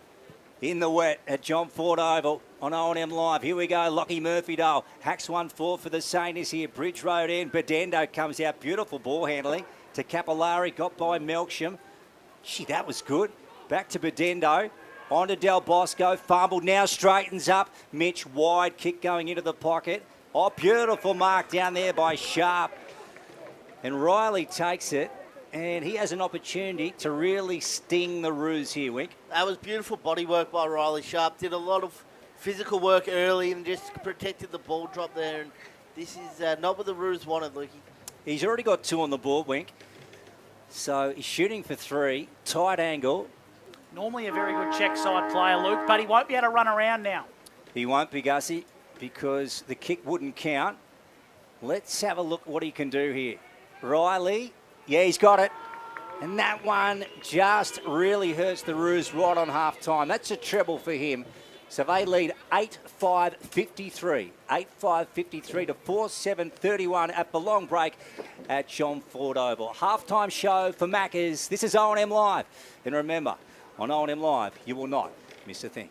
in the wet at John Ford Oval on O&M Live. Here we go. Lockie Murphy-Dale hacks 1-4 for the Saints here. Bridge Road end. Bedendo comes out. Beautiful ball handling to Capillari. Got by Melksham. Gee, that was good. Back to Bedendo. On to Del Bosco. Fumbled. Now straightens up. Mitch wide. Kick going into the pocket. Oh, beautiful mark down there by Sharp. And Riley takes it, and he has an opportunity to really sting the Roos here, Wink. That was beautiful body work by Riley Sharp. Did a lot of physical work early and just protected the ball drop there. And this is not what the Roos wanted, Lukey. He's already got 2 on the board, Wink. So he's shooting for 3. Tight angle. Normally a very good check side player, Luke, but he won't be able to run around now. He won't be, Gussie, because the kick wouldn't count. Let's have a look what he can do here. Riley, yeah, he's got it. And that one just really hurts the Roos right on half-time. That's a treble for him. So they lead 8-5-53. 8-5-53 to 4-7-31 at the long break at John Ford Oval. Half-time show for Maccas. This is O&M Live. And remember, on O&M Live, you will not miss a thing.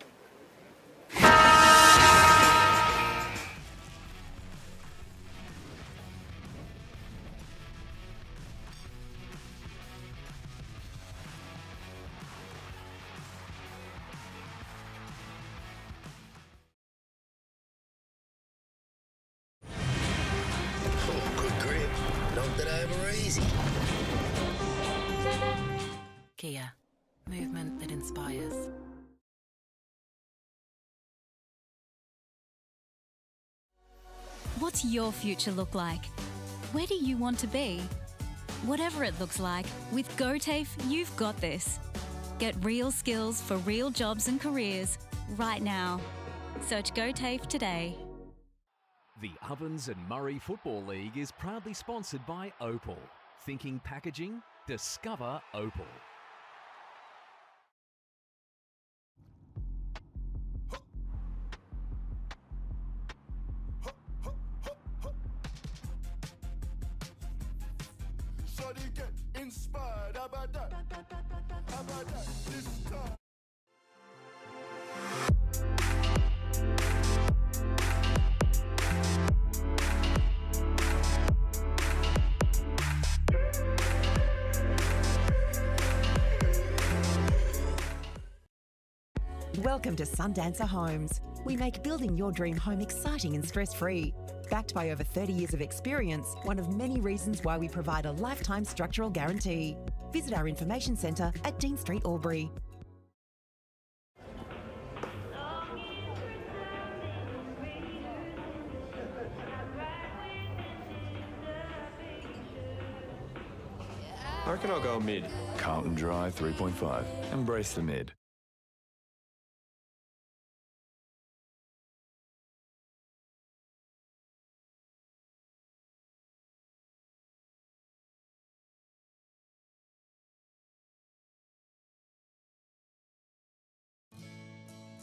Kia, movement that inspires. What's your future look like? Where do you want to be? Whatever it looks like, with GoTAFE, you've got this. Get real skills for real jobs and careers right now. Search GoTAFE today. The Ovens and Murray Football League is proudly sponsored by Opal. Thinking packaging? Discover Opal. Inspired, how about that? How about that? This time. Welcome to Sundancer Homes. We make building your dream home exciting and stress-free. Backed by over 30 years of experience, one of many reasons why we provide a lifetime structural guarantee. Visit our information centre at Dean Street, Albury. I reckon I'll go mid. Carlton Dry 3.5. Embrace the mid.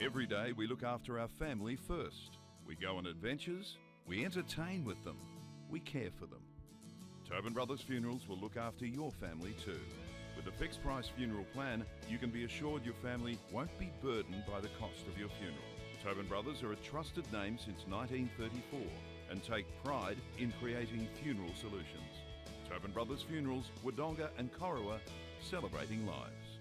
Every day we look after our family first. We go on adventures, we entertain with them, we care for them. Tobin Brothers Funerals will look after your family too. With a fixed price funeral plan, you can be assured your family won't be burdened by the cost of your funeral. Tobin Brothers are a trusted name since 1934 and take pride in creating funeral solutions. Tobin Brothers Funerals, Wodonga and Corowa, celebrating lives.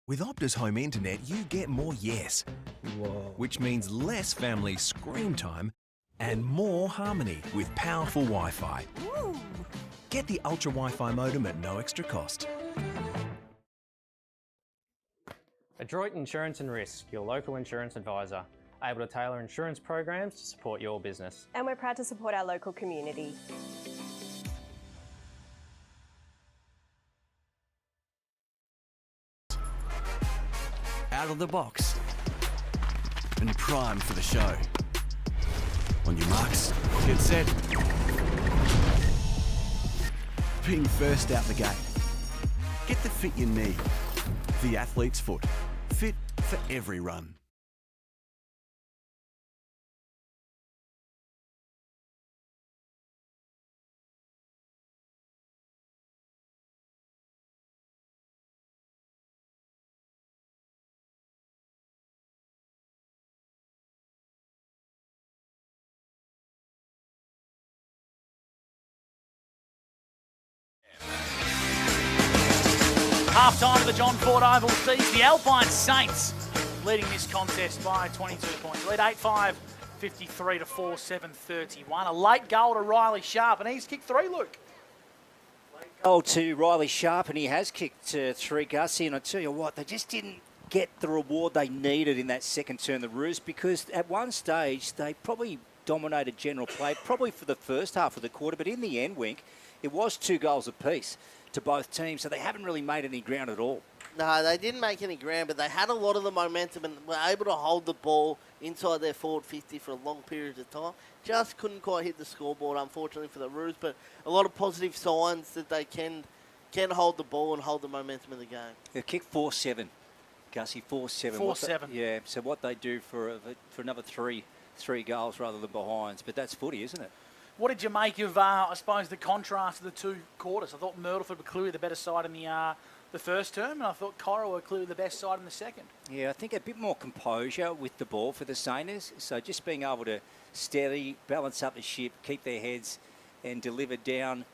With Optus Home Internet, you get more yes. Whoa. Which means less family screen time and more harmony with powerful Wi-Fi. Woo. Get the Ultra Wi-Fi modem at no extra cost. Adroit Insurance and Risk, your local insurance advisor, able to tailor insurance programs to support your business. And we're proud to support our local community. Out of the box and primed for the show. On your marks, get set. Being first out the gate. Get the fit you need. The athlete's foot. Fit for every run. Half-time of the John Ford Oval sees the Alpine Saints leading this contest by 22 points. Lead 8-5, 53-4, 7-31. A late goal to Riley Sharp, and he's kicked three, Luke. Goal to Riley Sharp, and he has kicked three, Gussie. And I tell you what, they just didn't get the reward they needed in that second turn, the Roos, because at one stage they probably dominated general play, probably for the first half of the quarter, but in the end, Wink, it was 2 goals apiece to both teams, so they haven't really made any ground at all. No, they didn't make any ground, but they had a lot of the momentum and were able to hold the ball inside their forward 50 for a long period of time. Just couldn't quite hit the scoreboard, unfortunately, for the Roos, but a lot of positive signs that they can hold the ball and hold the momentum of the game. They've kicked 4-7, Gussie, 4-7. 4-7. Yeah, so what they do for another three goals rather than behinds, but that's footy, isn't it? What did you make of, I suppose, the contrast of the two quarters? I thought Myrtleford were clearly the better side in the first term, and I thought Corowa were clearly the best side in the second. Yeah, I think a bit more composure with the ball for the Saints. So just being able to steady, balance up the ship, keep their heads and deliver down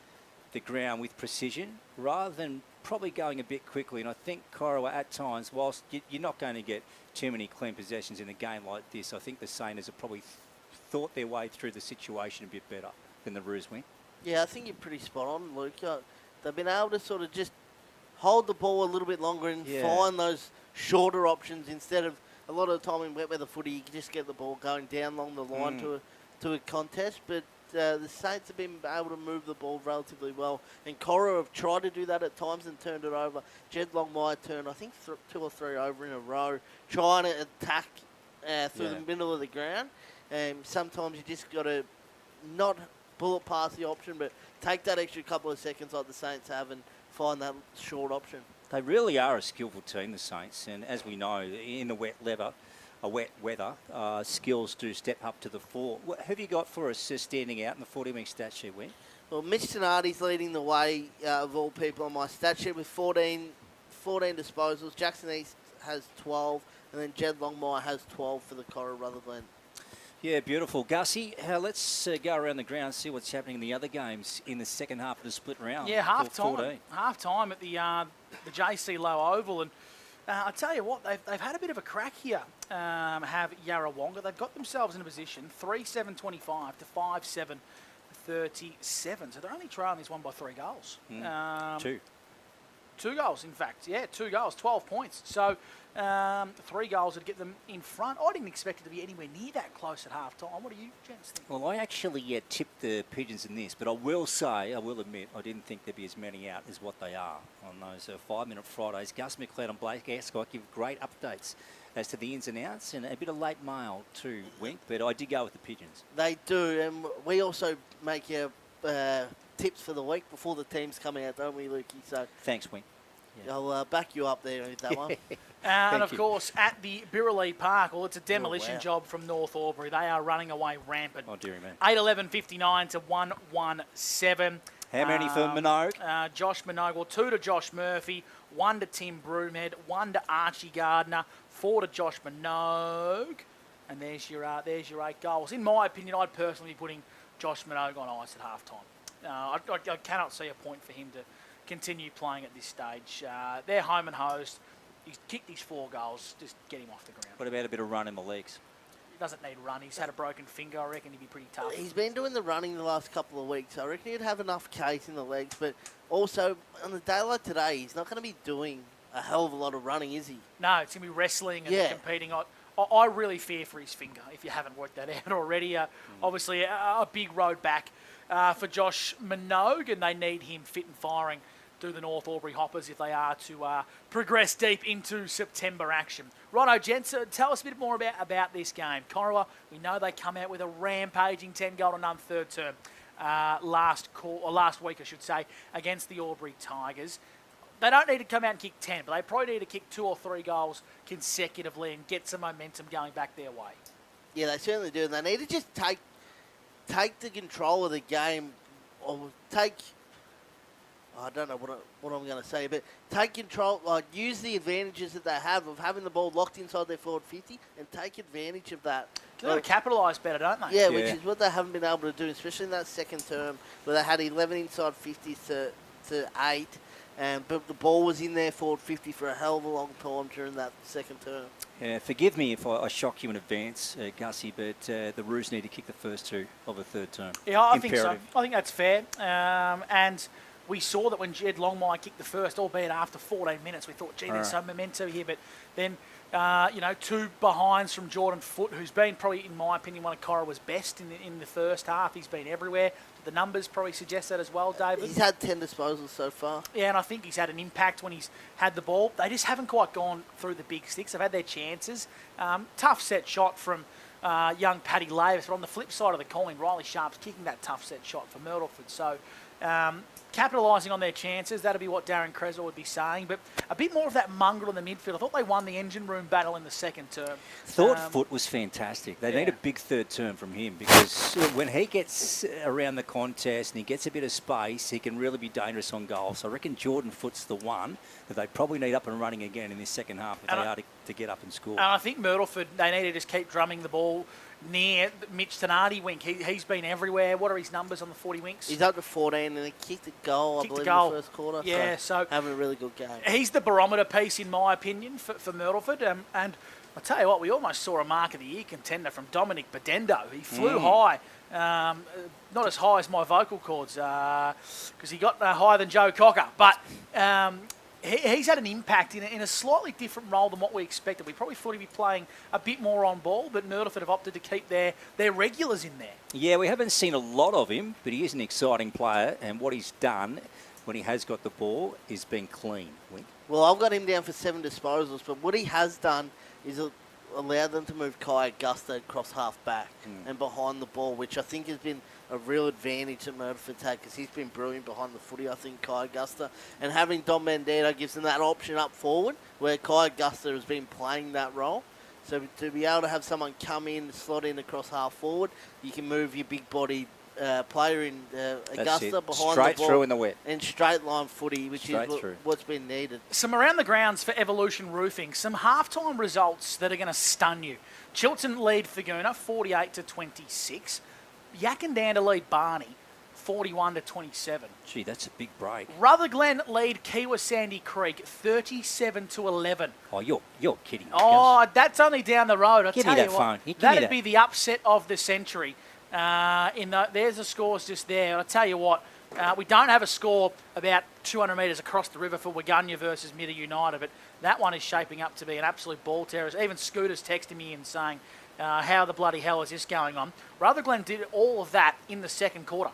the ground with precision rather than probably going a bit quickly. And I think Corowa at times, whilst you're not going to get too many clean possessions in a game like this, I think the Saints have probably thought their way through the situation a bit better than the Roos went. Yeah, I think you're pretty spot on, Luke. They've been able to sort of just hold the ball a little bit longer and find those shorter options instead of a lot of the time in wet weather footy, you can just get the ball going down along the line to a contest. But the Saints have been able to move the ball relatively well. And Corowa have tried to do that at times and turned it over. Jed Longmire turned, I think, 2 or 3 over in a row, trying to attack through the middle of the ground. And sometimes you just got to not bullet past the option, but take that extra couple of seconds like the Saints have and find that short option. They really are a skillful team, the Saints, and as we know, in the wet weather, skills do step up to the fore. What have you got for us standing out in the 40-week stat sheet, Wayne? Well, Mitch Tenardi's leading the way of all people on my stat sheet with 14 disposals. Jackson East has 12, and then Jed Longmire has 12 for the Corowa Rutherglen. Yeah, beautiful. Gussie, let's go around the ground and see what's happening in the other games in the second half of the split round. Yeah, half time at the JC Low Oval. And I tell you what, they've had a bit of a crack here, have Yarrawonga. They've got themselves in a position, 3-7-25 to 5-7-37. So they're only trailing this one by 3 goals. 2 goals, in fact. Yeah, 2 goals, 12 points. So 3 goals would get them in front. I didn't expect it to be anywhere near that close at half-time. What do you gents think? Well, I actually tipped the Pigeons in this, but I will admit, I didn't think there'd be as many out as what they are on those 5-minute Fridays. Gus McLeod and Blake Ascott give great updates as to the ins and outs, and a bit of late mail too, Wink, but I did go with the Pigeons. They do, and we also make your tips for the week before the teams come out, don't we, Lukey? So thanks, Wink. Yeah. I'll back you up there with that one. And of course, at the Birrelea Park, well, it's a demolition job from North Albury. They are running away rampant. Oh, dearie man. 8-11-59 to 1-1-7. How many for Minogue? Josh Minogue. Well, 2 to Josh Murphy, 1 to Tim Broomhead, 1 to Archie Gardner, 4 to Josh Minogue. And there's your 8 goals. In my opinion, I'd personally be putting Josh Minogue on ice at half-time. I cannot see a point for him to continue playing at this stage. They're home and host. He's kicked his 4 goals. Just get him off the ground. What about a bit of run in the legs? He doesn't need run. He's had a broken finger. I reckon he'd be pretty tough. He's been doing the running the last couple of weeks. I reckon he'd have enough case in the legs. But also, on the day like today, he's not going to be doing a hell of a lot of running, is he? No, it's going to be wrestling and competing. I really fear for his finger, if you haven't worked that out already. Obviously, a big road back for Josh Minogue, and they need him fit and firing through the North Albury Hoppers if they are to progress deep into September action. Righto, gents, tell us a bit more about this game. Corowa, we know they come out with a rampaging 10-goal-to-none third term last week, I should say, against the Albury Tigers. They don't need to come out and kick 10, but they probably need to kick 2 or 3 goals consecutively and get some momentum going back their way. Yeah, they certainly do. And they need to just take the control of the game, or I don't know what I'm going to say, but take control, use the advantages that they have of having the ball locked inside their forward 50 and take advantage of that. They've got to capitalise better, don't they? Yeah, which is what they haven't been able to do, especially in that second term where they had 11 inside 50s to 8. But the ball was in there forward 50 for a hell of a long time during that second term. Yeah, forgive me if I shock you in advance, Gussie, but the Roos need to kick the first 2 of a third term. Yeah, I think so. I think that's fair. And we saw that when Jed Longmire kicked the first, albeit after 14 minutes, we thought, gee, there's some memento here. But then, 2 behinds from Jordan Foote, who's been probably, in my opinion, one of Corowa's best in the first half. He's been everywhere. The numbers probably suggest that as well, David. He's had 10 disposals so far. Yeah, and I think he's had an impact when he's had the ball. They just haven't quite gone through the big sticks. They've had their chances. Tough set shot from young Paddy Lavis, but on the flip side of the coin, Riley Sharp's kicking that tough set shot for Myrtleford. So capitalising on their chances, that'll be what Darren Creswell would be saying. But a bit more of that mongrel in the midfield. I thought they won the engine room battle in the second term. Thought Foote was fantastic. They need a big third term from him because when he gets around the contest and he gets a bit of space, he can really be dangerous on goal. So I reckon Jordan Foote's the one that they probably need up and running again in this second half if they are to get up and score. And I think Myrtleford, they need to just keep drumming the ball near Mitch Tenardi wink. He's been everywhere. What are his numbers on the 40 winks? He's up to 14 and he kicked a goal, I believe, in the first quarter. Yeah, so having a really good game. He's the barometer piece, in my opinion, for Myrtleford. And I'll tell you what, we almost saw a Mark of the Year contender from Dominic Bedendo. He flew high. Not as high as my vocal cords because he got higher than Joe Cocker. But he's had an impact in a slightly different role than what we expected. We probably thought he'd be playing a bit more on ball, but Myrtleford have opted to keep their regulars in there. Yeah, we haven't seen a lot of him, but he is an exciting player, and what he's done when he has got the ball is been clean. Well, I've got him down for 7 disposals, but what he has done is allowed them to move Kai Augusta across half back and behind the ball, which I think has been a real advantage that Myrtleford's had because he's been brilliant behind the footy, I think, Kai Augusta. And having Dom Bandito gives them that option up forward where Kai Augusta has been playing that role. So to be able to have someone come in, slot in across half forward, you can move your big body player in Augusta behind straight the ball through in the wet and straight line footy, which is what's been needed. Some around the grounds for Evolution Roofing, some halftime results that are going to stun you. Chilton lead Thaguna 48-26. Yakandanda lead Barney 41-27. Gee, that's a big break. Rutherglen lead Kiwa Sandy Creek 37-11. Oh, you're kidding me. Oh, that's only down the road. Give me that phone. That'd be the upset of the century. There's the scores just there. I'll tell you what, we don't have a score about 200 metres across the river for Waganya versus Midder United, but that one is shaping up to be an absolute ball terror. Even Scooter's texting me and saying, how the bloody hell is this going on? Rutherglen did all of that in the second quarter,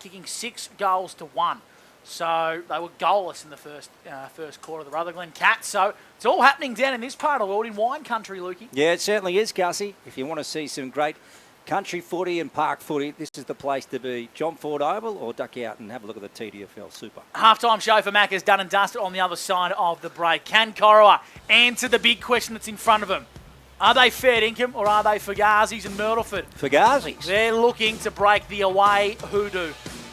kicking 6 goals to 1. So they were goalless in the first quarter of the Rutherglen Cats. So it's all happening down in this part of the world in wine country, Lukey. Yeah, it certainly is, Gussie. If you want to see some great country footy and park footy, this is the place to be. John Ford Oval, or duck out and have a look at the TDFL Super. Halftime show for Mac is done and dusted on the other side of the break. Can Corowa answer the big question that's in front of them? Are they fair income or are they Fugazis and Myrtleford? Fugazis. They're looking to break the away hoodoo.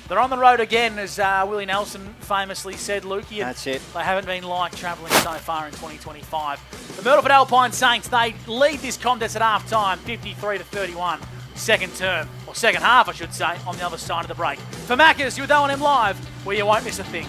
They're on the road again, as Willie Nelson famously said, Lukey. That's it. They haven't been like travelling so far in 2025. The Myrtleford Alpine Saints, they lead this contest at half-time, 53-31. Second half, I should say, on the other side of the break. For Maccas, you're with O&M Live, where you won't miss a thing.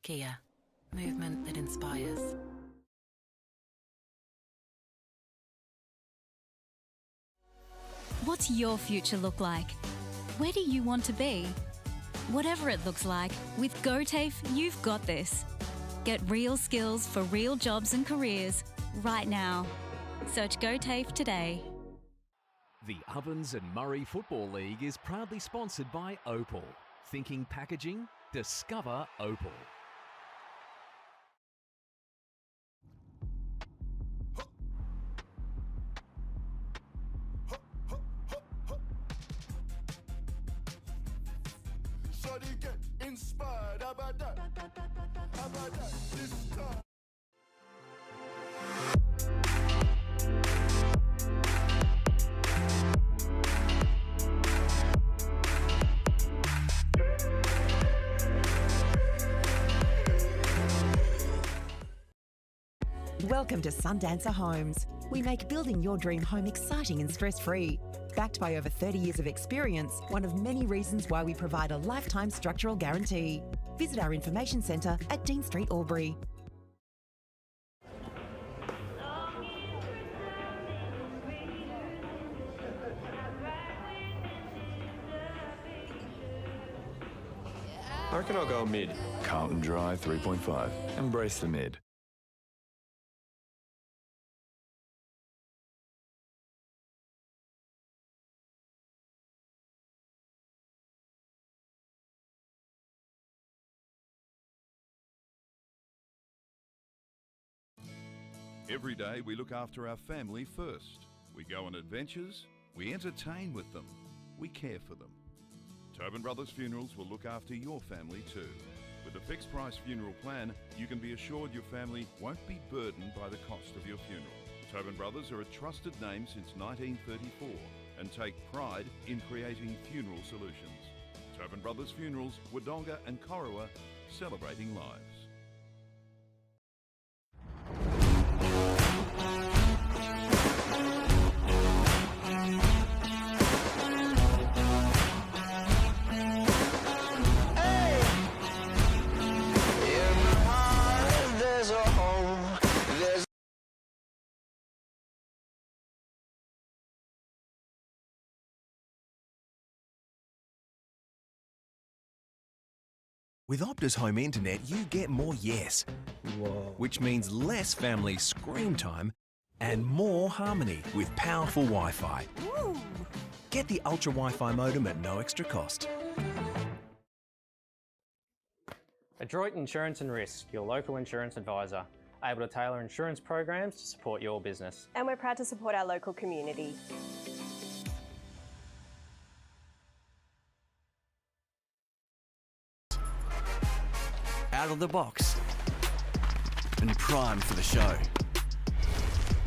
Kia, movement that inspires. What's your future look like? Where do you want to be? Whatever it looks like, with GoTAFE, you've got this. Get real skills for real jobs and careers right now. Search GoTAFE today. The Ovens and Murray Football League is proudly sponsored by Opal. Thinking packaging? Discover Opal. Shawty get inspired. How about that? How about that? This time. Welcome to Sundancer Homes. We make building your dream home exciting and stress-free. Backed by over 30 years of experience, one of many reasons why we provide a lifetime structural guarantee. Visit our information centre at Dean Street, Albury. I reckon I'll go mid. Carlton Dry 3.5. Embrace the mid. Every day we look after our family first. We go on adventures, we entertain with them, we care for them. Tobin Brothers Funerals will look after your family too. With a fixed price funeral plan, you can be assured your family won't be burdened by the cost of your funeral. Tobin Brothers are a trusted name since 1934 and take pride in creating funeral solutions. Tobin Brothers Funerals, Wodonga and Corowa, celebrating lives. With Optus Home Internet, you get more yes. Which means less family screen time and more harmony with powerful Wi-Fi. Get the Ultra Wi-Fi modem at no extra cost. Adroit Insurance and Risk, your local insurance advisor, able to tailor insurance programs to support your business. And we're proud to support our local community. Out of the box and primed for the show.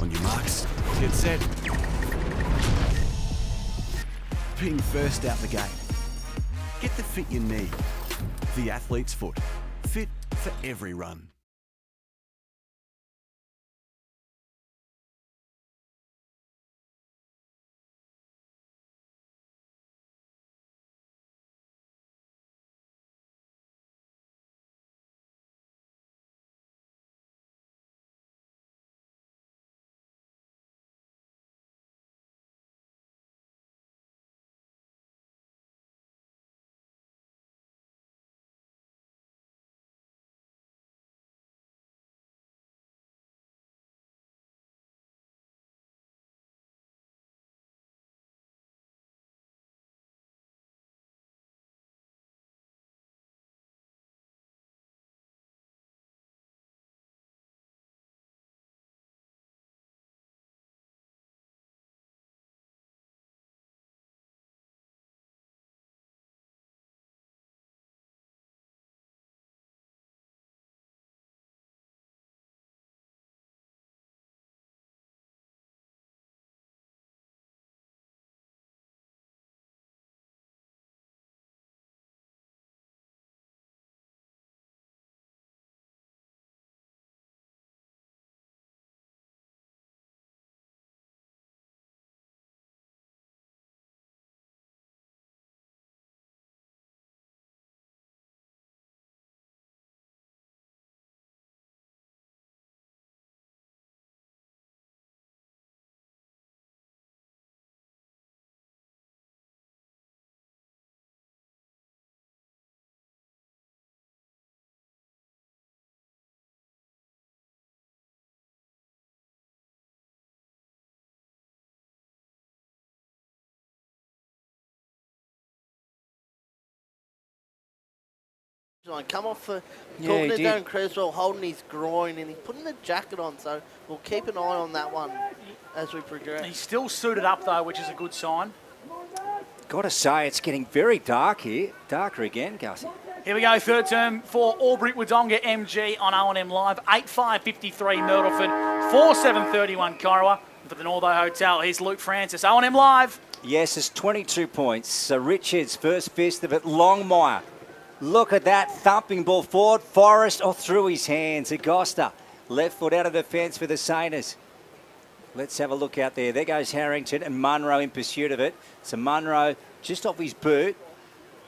On your marks, get set. Being first out the gate. Get the fit you need. The athlete's foot. Fit for every run. Come off for talking to Darren Creswell, holding his groin, and he's putting the jacket on, so we'll keep an eye on that one as we progress. He's still suited up, though, which is a good sign. Got to say, it's getting very dark here. Darker again, Gussie. Here we go, third term for Albury Wodonga MG on O&M Live. 8.5.53 Myrtleford, 4.7.31 Corowa. For the Northo Hotel, here's Luke Francis, O&M Live. Yes, it's 22 points. So Richards, first fist of it. Longmire. Look at that thumping ball forward. Forrest through his hands. Agosta, left foot out of the fence for the Sainers. Let's have a look out there. There goes Harrington and Munro in pursuit of it. So Munro just off his boot.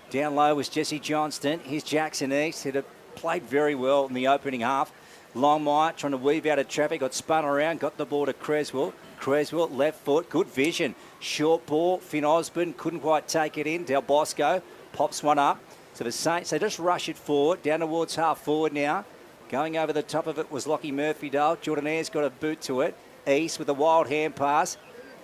Down low was Jesse Johnston. Here's Jackson East, who played very well in the opening half. Longmire trying to weave out of traffic, got spun around, got the ball to Creswell. Creswell, left foot, good vision. Short ball, Finn Osborne couldn't quite take it in. Del Bosco pops one up. So the Saints, they just rush it forward, down towards half forward now. Going over the top of it was Lockie Murphy-Dale. Jordan Ayres got a boot to it. East with a wild hand pass.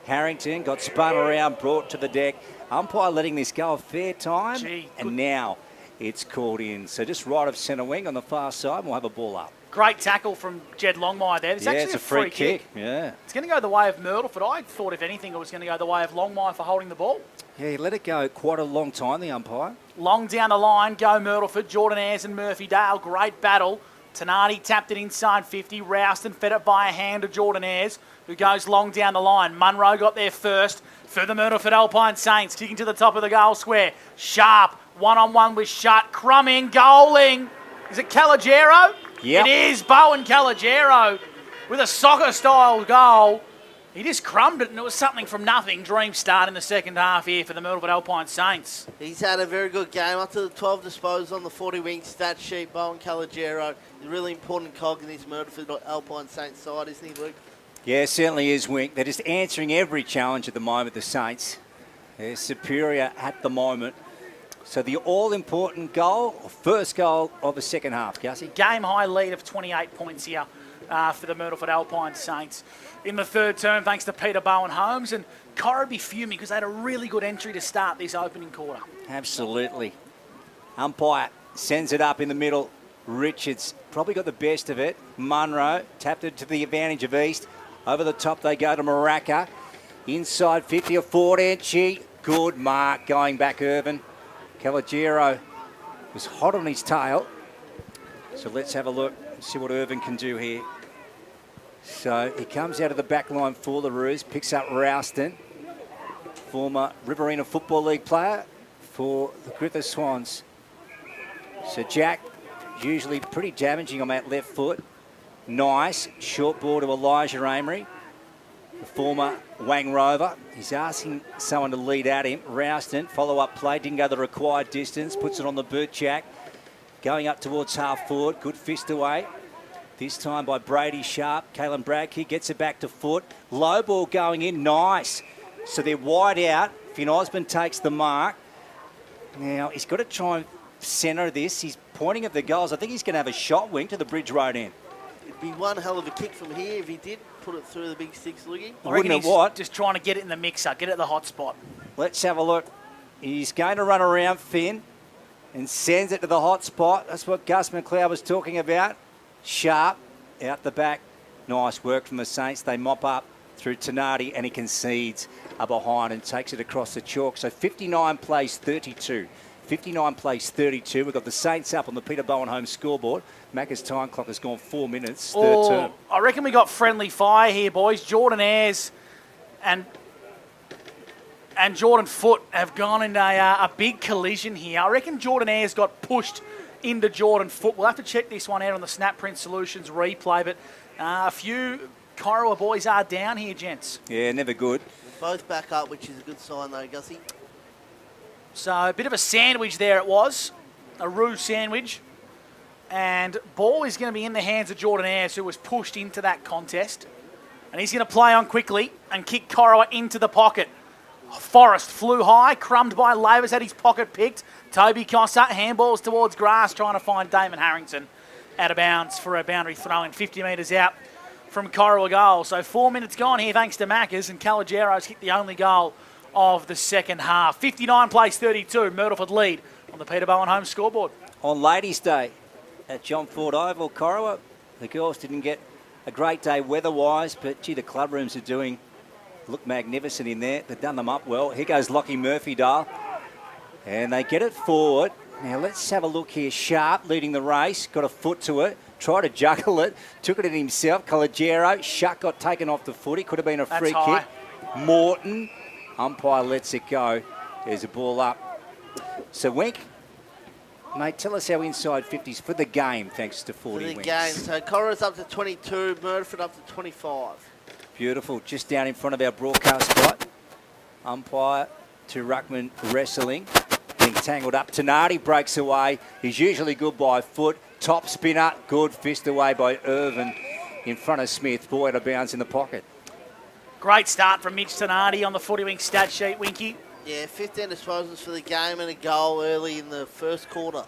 Harrington got spun around, brought to the deck. Umpire letting this go a fair time. And now it's called in. So just right of centre wing on the far side, we'll have a ball up. Great tackle from Jed Longmire there. There's actually it's a free kick. Yeah. It's going to go the way of Myrtleford. I thought, if anything, it was going to go the way of Longmire for holding the ball. Yeah, he let it go quite a long time, the umpire. Long down the line, go Myrtleford. Jordan Ayres and Murphy Dale. Great battle. Tenardi tapped it inside 50. Rouston fed it by a hand to Jordan Ayres, who goes long down the line. Munro got there first for the Myrtleford Alpine Saints. Kicking to the top of the goal square. Sharp, one-on-one with Shutt. Crumming, goaling. Is it Calogero? Yep. It is Bowen Calogero with a soccer-style goal. He just crumbed it, and it was something from nothing. Dream start in the second half here for the Myrtleford Alpine Saints. He's had a very good game. Up to the 12 disposals on the 40-wing stat sheet. Bowen Calogero, a really important cog in this Myrtleford Alpine Saints side, isn't he, Luke? Yeah, certainly is, Wink. They're just answering every challenge at the moment, the Saints. They're superior at the moment. So the all-important goal, first goal of the second half, Gussie. Game-high lead of 28 points here for the Myrtleford Alpine Saints. In the third term, thanks to Peter Bowen-Holmes, and Corowa be fuming because they had a really good entry to start this opening quarter. Absolutely. Umpire sends it up in the middle. Richards probably got the best of it. Munro tapped it to the advantage of East. Over the top they go to Maraca. Inside 50, a forward entry. Good mark going back, Irvin. Calogero was hot on his tail. So let's have a look and see what Irvin can do here. So he comes out of the back line for the Roos, picks up Rouston, former Riverina Football League player for the Griffith Swans. So Jack, usually pretty damaging on that left foot. Nice, short ball to Elijah Amory, the former Wang Rover. He's asking someone to lead at him. Rouston, follow-up play, didn't go the required distance, puts it on the boot, Jack. Going up towards half forward, good fist away. This time by Brady Sharp. Kalen Bradkey gets it back to foot. Low ball going in, nice. So they're wide out. Finn Osborne takes the mark. Now, he's got to try and centre this. He's pointing at the goals. I think he's going to have a shot wing to the Bridge Road end. It'd be one hell of a kick from here if he did put it through the big six, Loogie. I reckon he's just trying to get it in the mixer, get it at the hot spot. Let's have a look. He's going to run around Finn and sends it to the hot spot. That's what Gus McLeod was talking about. Sharp out the back. Nice work from the Saints. They mop up through Tenardi and he concedes behind and takes it across the chalk. So 59 plays 32. 59 plays 32. We've got the Saints up on the Peter Bowen-Holmes scoreboard. Macca's time clock has gone 4 minutes, third term. I reckon we got friendly fire here, boys. Jordan Ayres and Jordan Foote have gone in a big collision here. I reckon Jordan Ayres got pushed into Jordan Foote. We'll have to check this one out on the Snap Print Solutions replay, but a few Corowa boys are down here, gents. Yeah, never good. Both back up, which is a good sign though, Gussie. So a bit of a sandwich there it was, a Roos sandwich. And ball is going to be in the hands of Jordan Ayres, who was pushed into that contest. And he's going to play on quickly and kick Corowa into the pocket. Forrest flew high, crumbed by Lavers, had his pocket picked. Toby Cossa, handballs towards grass, trying to find Damon Harrington out of bounds for a boundary throw in 50 metres out from Corowa goal. So 4 minutes gone here thanks to Macca's, and Calogero's kicked the only goal of the second half. 59 plays 32, Myrtleford lead on the Peter Bowen-Holmes scoreboard. On Ladies' Day at John Ford Oval, Corowa, the girls didn't get a great day weather-wise, but gee, the club rooms are look magnificent in there. They've done them up well. Here goes Lockie Murphy-Dale. And they get it forward. Now let's have a look here. Sharp leading the race. Got a foot to it. Tried to juggle it. Took it in himself. Calogero. Shutt got taken off the foot. It could have been a free kick. Morton. Umpire lets it go. There's a ball up. So Wink, mate, tell us how inside 50s for the game, thanks to 40 wins. For the game. So Corowa's up to 22. Myrtleford up to 25. Beautiful, just down in front of our broadcast spot. Umpire to Ruckman wrestling. Being tangled up. Tenardi breaks away. He's usually good by foot. Top spinner, good fist away by Irvin in front of Smith. Ball out of bounds in the pocket. Great start from Mitch Tenardi on the 40-wing stat sheet, Winky. Yeah, 15 disposals for the game and a goal early in the first quarter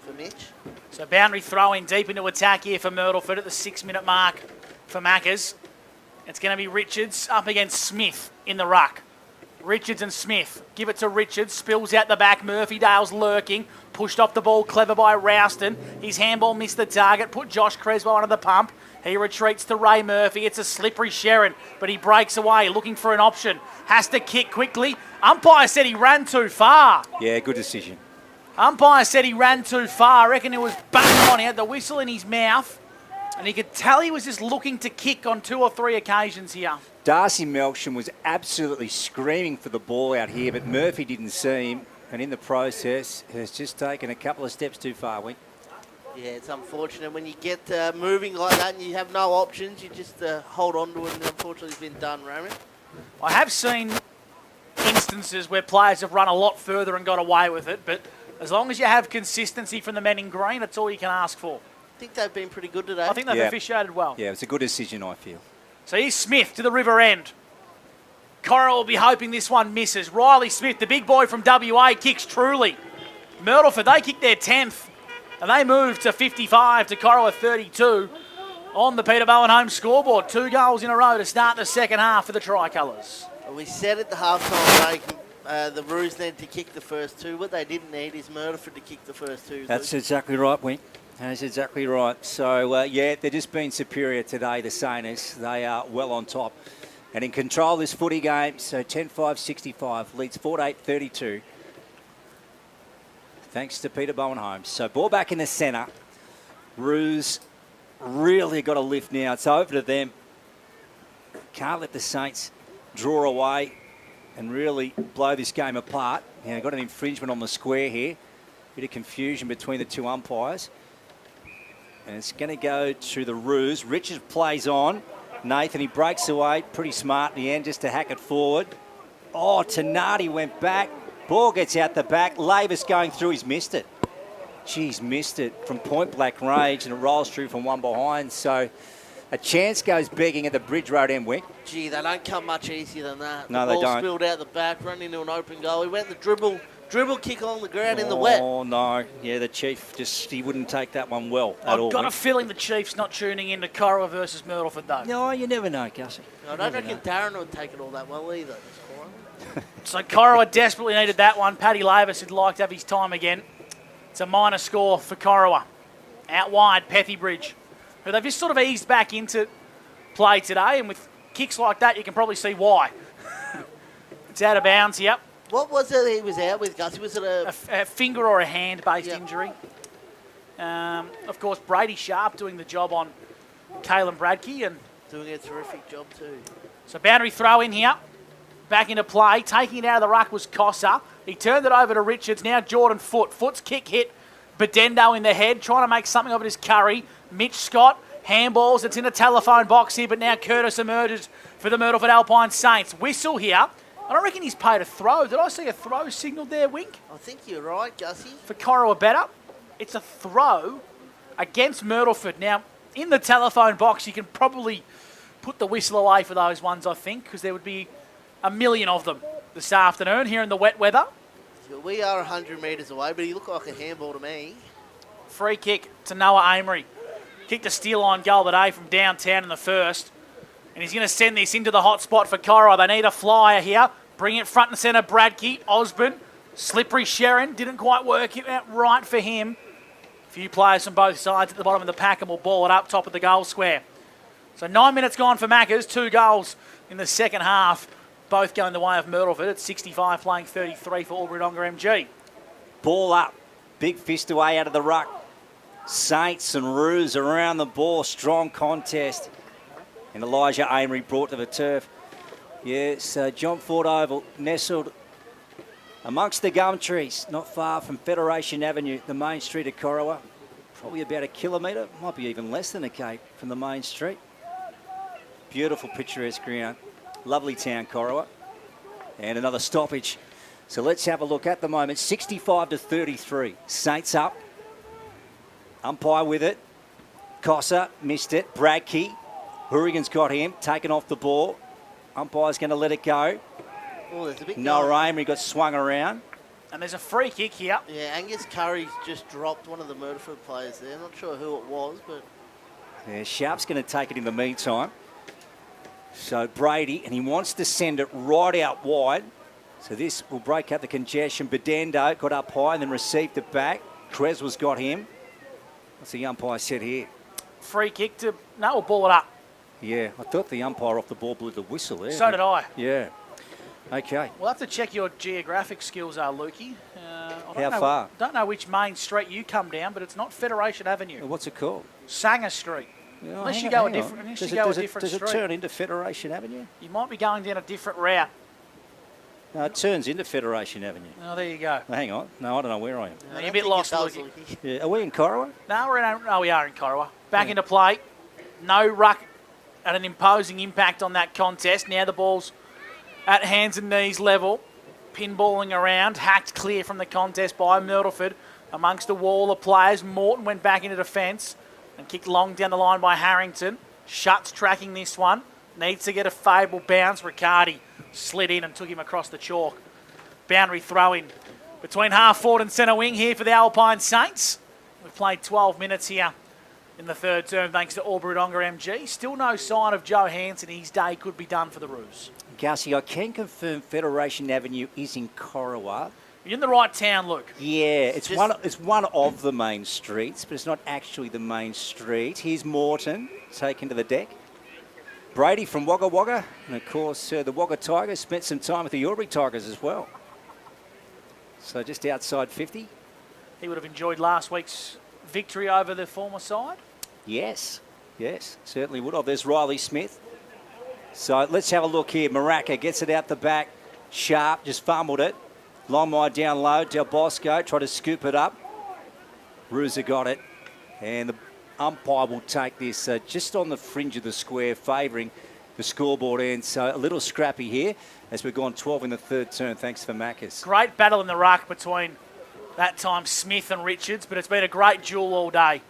for Mitch. So boundary throw in deep into attack here for Myrtleford at the 6-minute mark for Macca's. It's going to be Richards up against Smith in the ruck. Richards and Smith. Give it to Richards. Spills out the back. Murphy-Dale's lurking. Pushed off the ball. Clever by Rouston. His handball missed the target. Put Josh Creswell under the pump. He retreats to Ray Murphy. It's a slippery Sherrin, but he breaks away, looking for an option. Has to kick quickly. Umpire said he ran too far. Yeah, good decision. Umpire said he ran too far. I reckon it was bang on. He had the whistle in his mouth, and he could tell he was just looking to kick on 2 or 3 occasions here. Darcy Melksham was absolutely screaming for the ball out here, but Murphy didn't see him, and in the process has just taken a couple of steps too far, Wink. Yeah, it's unfortunate when you get moving like that and you have no options, you just hold on to it, and unfortunately it's been done, Roman. I have seen instances where players have run a lot further and got away with it, but as long as you have consistency from the men in green, that's all you can ask for. I think they've been pretty good today. I think they've officiated well. Yeah, it's a good decision, I feel. So here's Smith to the river end. Corowa will be hoping this one misses. Riley Smith, the big boy from WA, kicks truly. Myrtleford, they kick their 10th, and they move to 55 to Corowa 32 on the Peter Bowen home scoreboard. 2 goals in a row to start the second half for the Tricolours. We said at the half-time break the Roos needed to kick the first 2. What they didn't need is Myrtleford to kick the first 2. That's exactly right, Wink. That's exactly right. So, yeah, they're just being superior today, the Saints. They are well on top and in control of this footy game. So 10-5-65, leads 48-32. Thanks to Peter Bowen Holmes. So ball back in the centre. Roos really got a lift now. It's over to them. Can't let the Saints draw away and really blow this game apart. Now, got an infringement on the square here. Bit of confusion between the 2 umpires. And it's going to go to the Roos. Richard plays on. Nathan, he breaks away. Pretty smart in the end just to hack it forward. Oh, Tenardi went back. Ball gets out the back. Lavis going through. He's missed it. Geez, missed it from point blank range, and it rolls through from one behind. So a chance goes begging at the Bridge Road end, Wick. Gee, they don't come much easier than that. No, the they don't. ball spilled out the back, run into an open goal. He went the dribble kick on the ground in the wet. Oh, no. Yeah, the Chief he wouldn't take that one well at all. I've got a feeling the Chief's not tuning in to Corowa versus Myrtleford, though. No, you never know, Gussie. I don't reckon Darren would take it all that well either. So Corowa desperately needed that one. Paddy Lavis would like to have his time again. It's a minor score for Corowa. Out wide, Pethy-Bridge, who they've just sort of eased back into play today, and with kicks like that, you can probably see why. It's out of bounds here. What was it he was out with, Gus? Was it a finger or a hand-based injury? Of course, Brady Sharp doing the job on Caelan Bradkey. And doing a terrific job too. So boundary throw in here. Back into play. Taking it out of the ruck was Cossa. He turned it over to Richards. Now Jordan Foote. Foote's kick hit Bedendo in the head, trying to make something of it is Curry. Mitch Scott, handballs. It's in a telephone box here, but now Curtis emerges for the Myrtleford Alpine Saints. Whistle here. I don't reckon he's paid a throw. Did I see a throw signalled there, Wink? I think you're right, Gussie. For Corowa better. It's a throw against Myrtleford. Now, in the telephone box, you can probably put the whistle away for those ones, I think, because there would be a million of them this afternoon here in the wet weather. We are 100 metres away, but he looked like a handball to me. Free kick to Noah Amory. Kicked a steal line goal today from downtown in the first. And he's going to send this into the hot spot for Corowa. They need a flyer here. Bring it front and centre, Bradkey, Osborne, slippery Sherrin. Didn't quite work it out right for him. A few players from both sides at the bottom of the pack and will ball it up top of the goal square. So 9 minutes gone for Maccas. 2 goals in the second half. Both going the way of Myrtleford at 65, playing 33 for Albury-Wodonga MG. Ball up. Big fist away out of the ruck. Saints and Roos around the ball. Strong contest. And Elijah Amory brought to the turf. Yes, John Ford Oval nestled amongst the gum trees, not far from Federation Avenue, the main street of Corowa. Probably about a kilometre, might be even less than a K from the main street. Beautiful picturesque ground. Lovely town, Corowa. And another stoppage. So let's have a look at the moment. 65-33. Saints up. Umpire with it. Cossa missed it. Bradkey. Hourigan's got him. Taken off the ball. Umpire's going to let it go. Oh, there's a big Noah Amory got swung around. And there's a free kick here. Yeah, Angus Curry's just dropped one of the Myrtleford players there. Not sure who it was, but... Yeah, Sharp's going to take it in the meantime. So Brady, and he wants to send it right out wide. So this will break up the congestion. Bedendo got up high and then received it back. Creswell's got him. What's the umpire said here? Free kick to... No, we'll ball it up. Yeah, I thought the umpire off the ball blew the whistle there. So did I. Yeah. Okay. We'll have to check your geographic skills, Lukey. How far? Don't know which main street you come down, but it's not Federation Avenue. What's it called? Sanger Street. Yeah, Unless you go a different street. Does it turn into Federation Avenue? You might be going down a different route. No, it turns into Federation Avenue. Oh, there you go. Oh, hang on. No, I don't know where I am. You're a bit lost, Lukey. Yeah. Are we in Corowa? No, we are in Corowa. Back into play. No ruck at an imposing impact on that contest. Now the ball's at hands and knees level. Pinballing around. Hacked clear from the contest by Myrtleford. Amongst a wall of players. Morton went back into defence and kicked long down the line by Harrington. Shutt's tracking this one. Needs to get a favourable bounce. Riccardi slid in and took him across the chalk. Boundary throw in between half forward and centre wing here for the Alpine Saints. We've played 12 minutes here in the third term thanks to Albury-Wodonga MG. Still no sign of Joe Hansen. His day could be done for the Roos. Gussie, I can confirm Federation Avenue is in Corowa. You're in the right town, Luke. Yeah, it's one of the main streets, but it's not actually the main street. Here's Morton taken to the deck. Brady from Wagga Wagga, and of course the Wagga Tigers spent some time with the Albury Tigers as well. So just outside 50. He would have enjoyed last week's victory over the former side. Yes, certainly would have. There's Riley Smith. So let's have a look here. Maraca gets it out the back. Sharp just fumbled it. Longmire down low. Del Bosco tried to scoop it up. Rooser got it. And the umpire will take this just on the fringe of the square, favouring the scoreboard end. So a little scrappy here as we've gone 12 in the third turn. Thanks for Macca's. Great battle in the ruck between that time Smith and Richards, but it's been a great duel all day.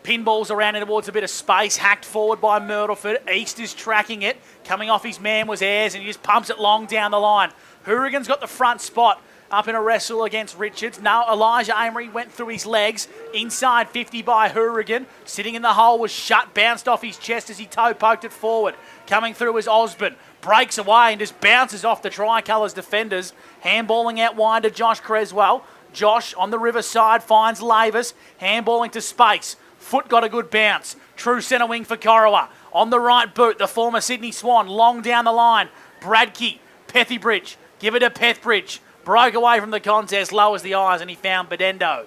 Pinballs around in towards a bit of space, hacked forward by Myrtleford. East is tracking it. Coming off his man was Ayres, and he just pumps it long down the line. Hourigan's got the front spot up in a wrestle against Richards. Now Elijah Amory went through his legs. Inside 50 by Hourigan. Sitting in the hole was Shut. Bounced off his chest as he toe poked it forward. Coming through was Osborne. Breaks away and just bounces off the Tricolours defenders. Handballing out wide to Josh Creswell. Josh on the riverside finds Lavis. Handballing to space. Foot got a good bounce. True centre wing for Corowa. On the right boot, the former Sydney Swan. Long down the line. Bradkey. Pethybridge. Give it to Pethbridge. Broke away from the contest. Lowers the eyes and he found Bedendo.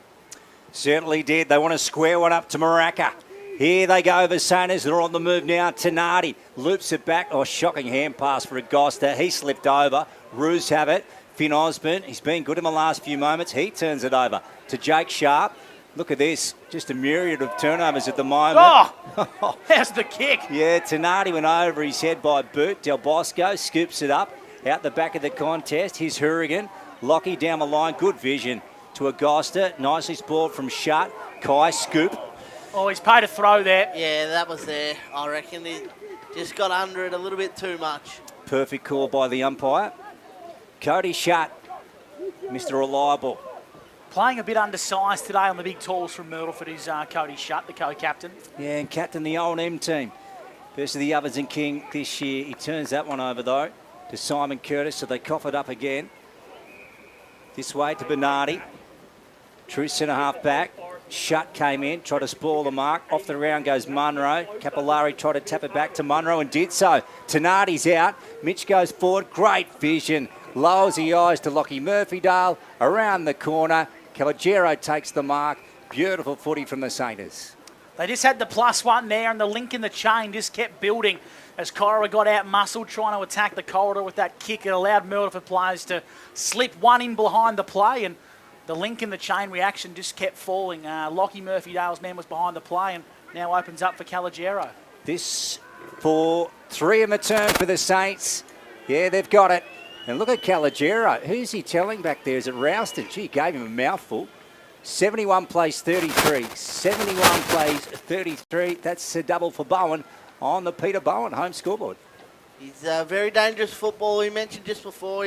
Certainly did. They want to square one up to Maraca. Here they go, the Sainers. They're on the move now. Tenardi loops it back. Oh, shocking hand pass for Agosta. He slipped over. Roos have it. Finn Osborne, he's been good in the last few moments. He turns it over to Jake Sharp. Look at this. Just a myriad of turnovers at the moment. Oh, how's the kick? Yeah, Tenardi went over his head by boot. Del Bosco scoops it up out the back of the contest. Here's Hourigan. Lockie down the line. Good vision to Agosta. Nicely spoiled from Shut. Kai scoop. Oh, he's paid a throw there. Yeah, that was there. I reckon he just got under it a little bit too much. Perfect call by the umpire. Cody Shut, Mr. Reliable. Playing a bit undersized today on the big talls from Myrtleford is Cody Shutt, the co-captain. Yeah, and captain the O&M team versus the Ovens and King this year. He turns that one over, though, to Simon Curtis, so they cough it up again. This way to Bernardi. True centre-half back. Shutt came in, tried to spoil the mark. Off the round goes Munro. Capillari tried to tap it back to Munro and did so. Tenardi's out. Mitch goes forward. Great vision. Lowers the eyes to Lockie Murphydale. Around the corner. Calogero takes the mark. Beautiful footy from the Sainers. They just had the +1 there and the link in the chain just kept building as Corowa got out muscled trying to attack the corridor with that kick. It allowed Myrtleford players to slip one in behind the play and the link in the chain reaction just kept falling. Lockie Murphydale's man was behind the play and now opens up for Calogero. This for 3 in the turn for the Saints. Yeah, they've got it. And look at Calogero. Who's he telling back there? Is it Rouston? Gee, gave him a mouthful. 71 plays 33. 71 plays 33. That's a double for Bowen on the Peter Bowen home scoreboard. He's a very dangerous footballer. He mentioned just before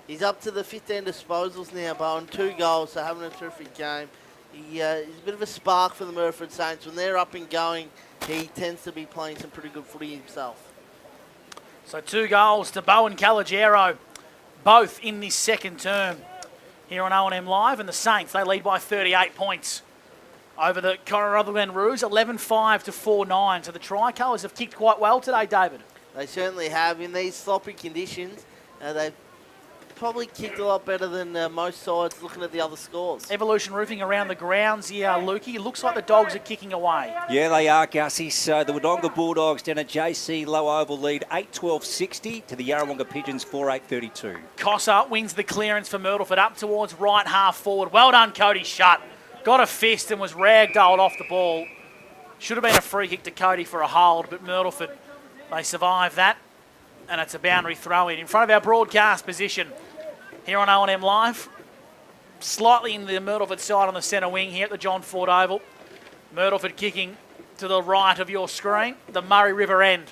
he's up to the 15 disposals now, Bowen. 2 goals, so having a terrific game. He's a bit of a spark for the Myrtleford Saints. When they're up and going, he tends to be playing some pretty good footy himself. So 2 goals to Bowen Calogero. both in this second term here on O&M Live. And the Saints, they lead by 38 points over the Rutherglen Roos, 11-5 to 4-9. So the Tricolours have kicked quite well today, David. They certainly have. In these sloppy conditions, they've probably kicked a lot better than most sides looking at the other scores. Evolution Roofing around the grounds here, Lukey. Looks like the Dogs are kicking away. Yeah, they are, Gussie. So the Wodonga Bulldogs down at JC Low Oval lead 8-12-60 to the Yarrawonga Pigeons 4-8-32. Cossa wins the clearance for Myrtleford up towards right half forward. Well done, Cody Shutt. Got a fist and was ragdolled off the ball. Should have been a free kick to Cody for a hold, but Myrtleford, they survive that. And it's a boundary throw in front of our broadcast position here on O&M Live. Slightly in the Myrtleford side on the centre wing here at the John Ford Oval. Myrtleford kicking to the right of your screen, the Murray River end.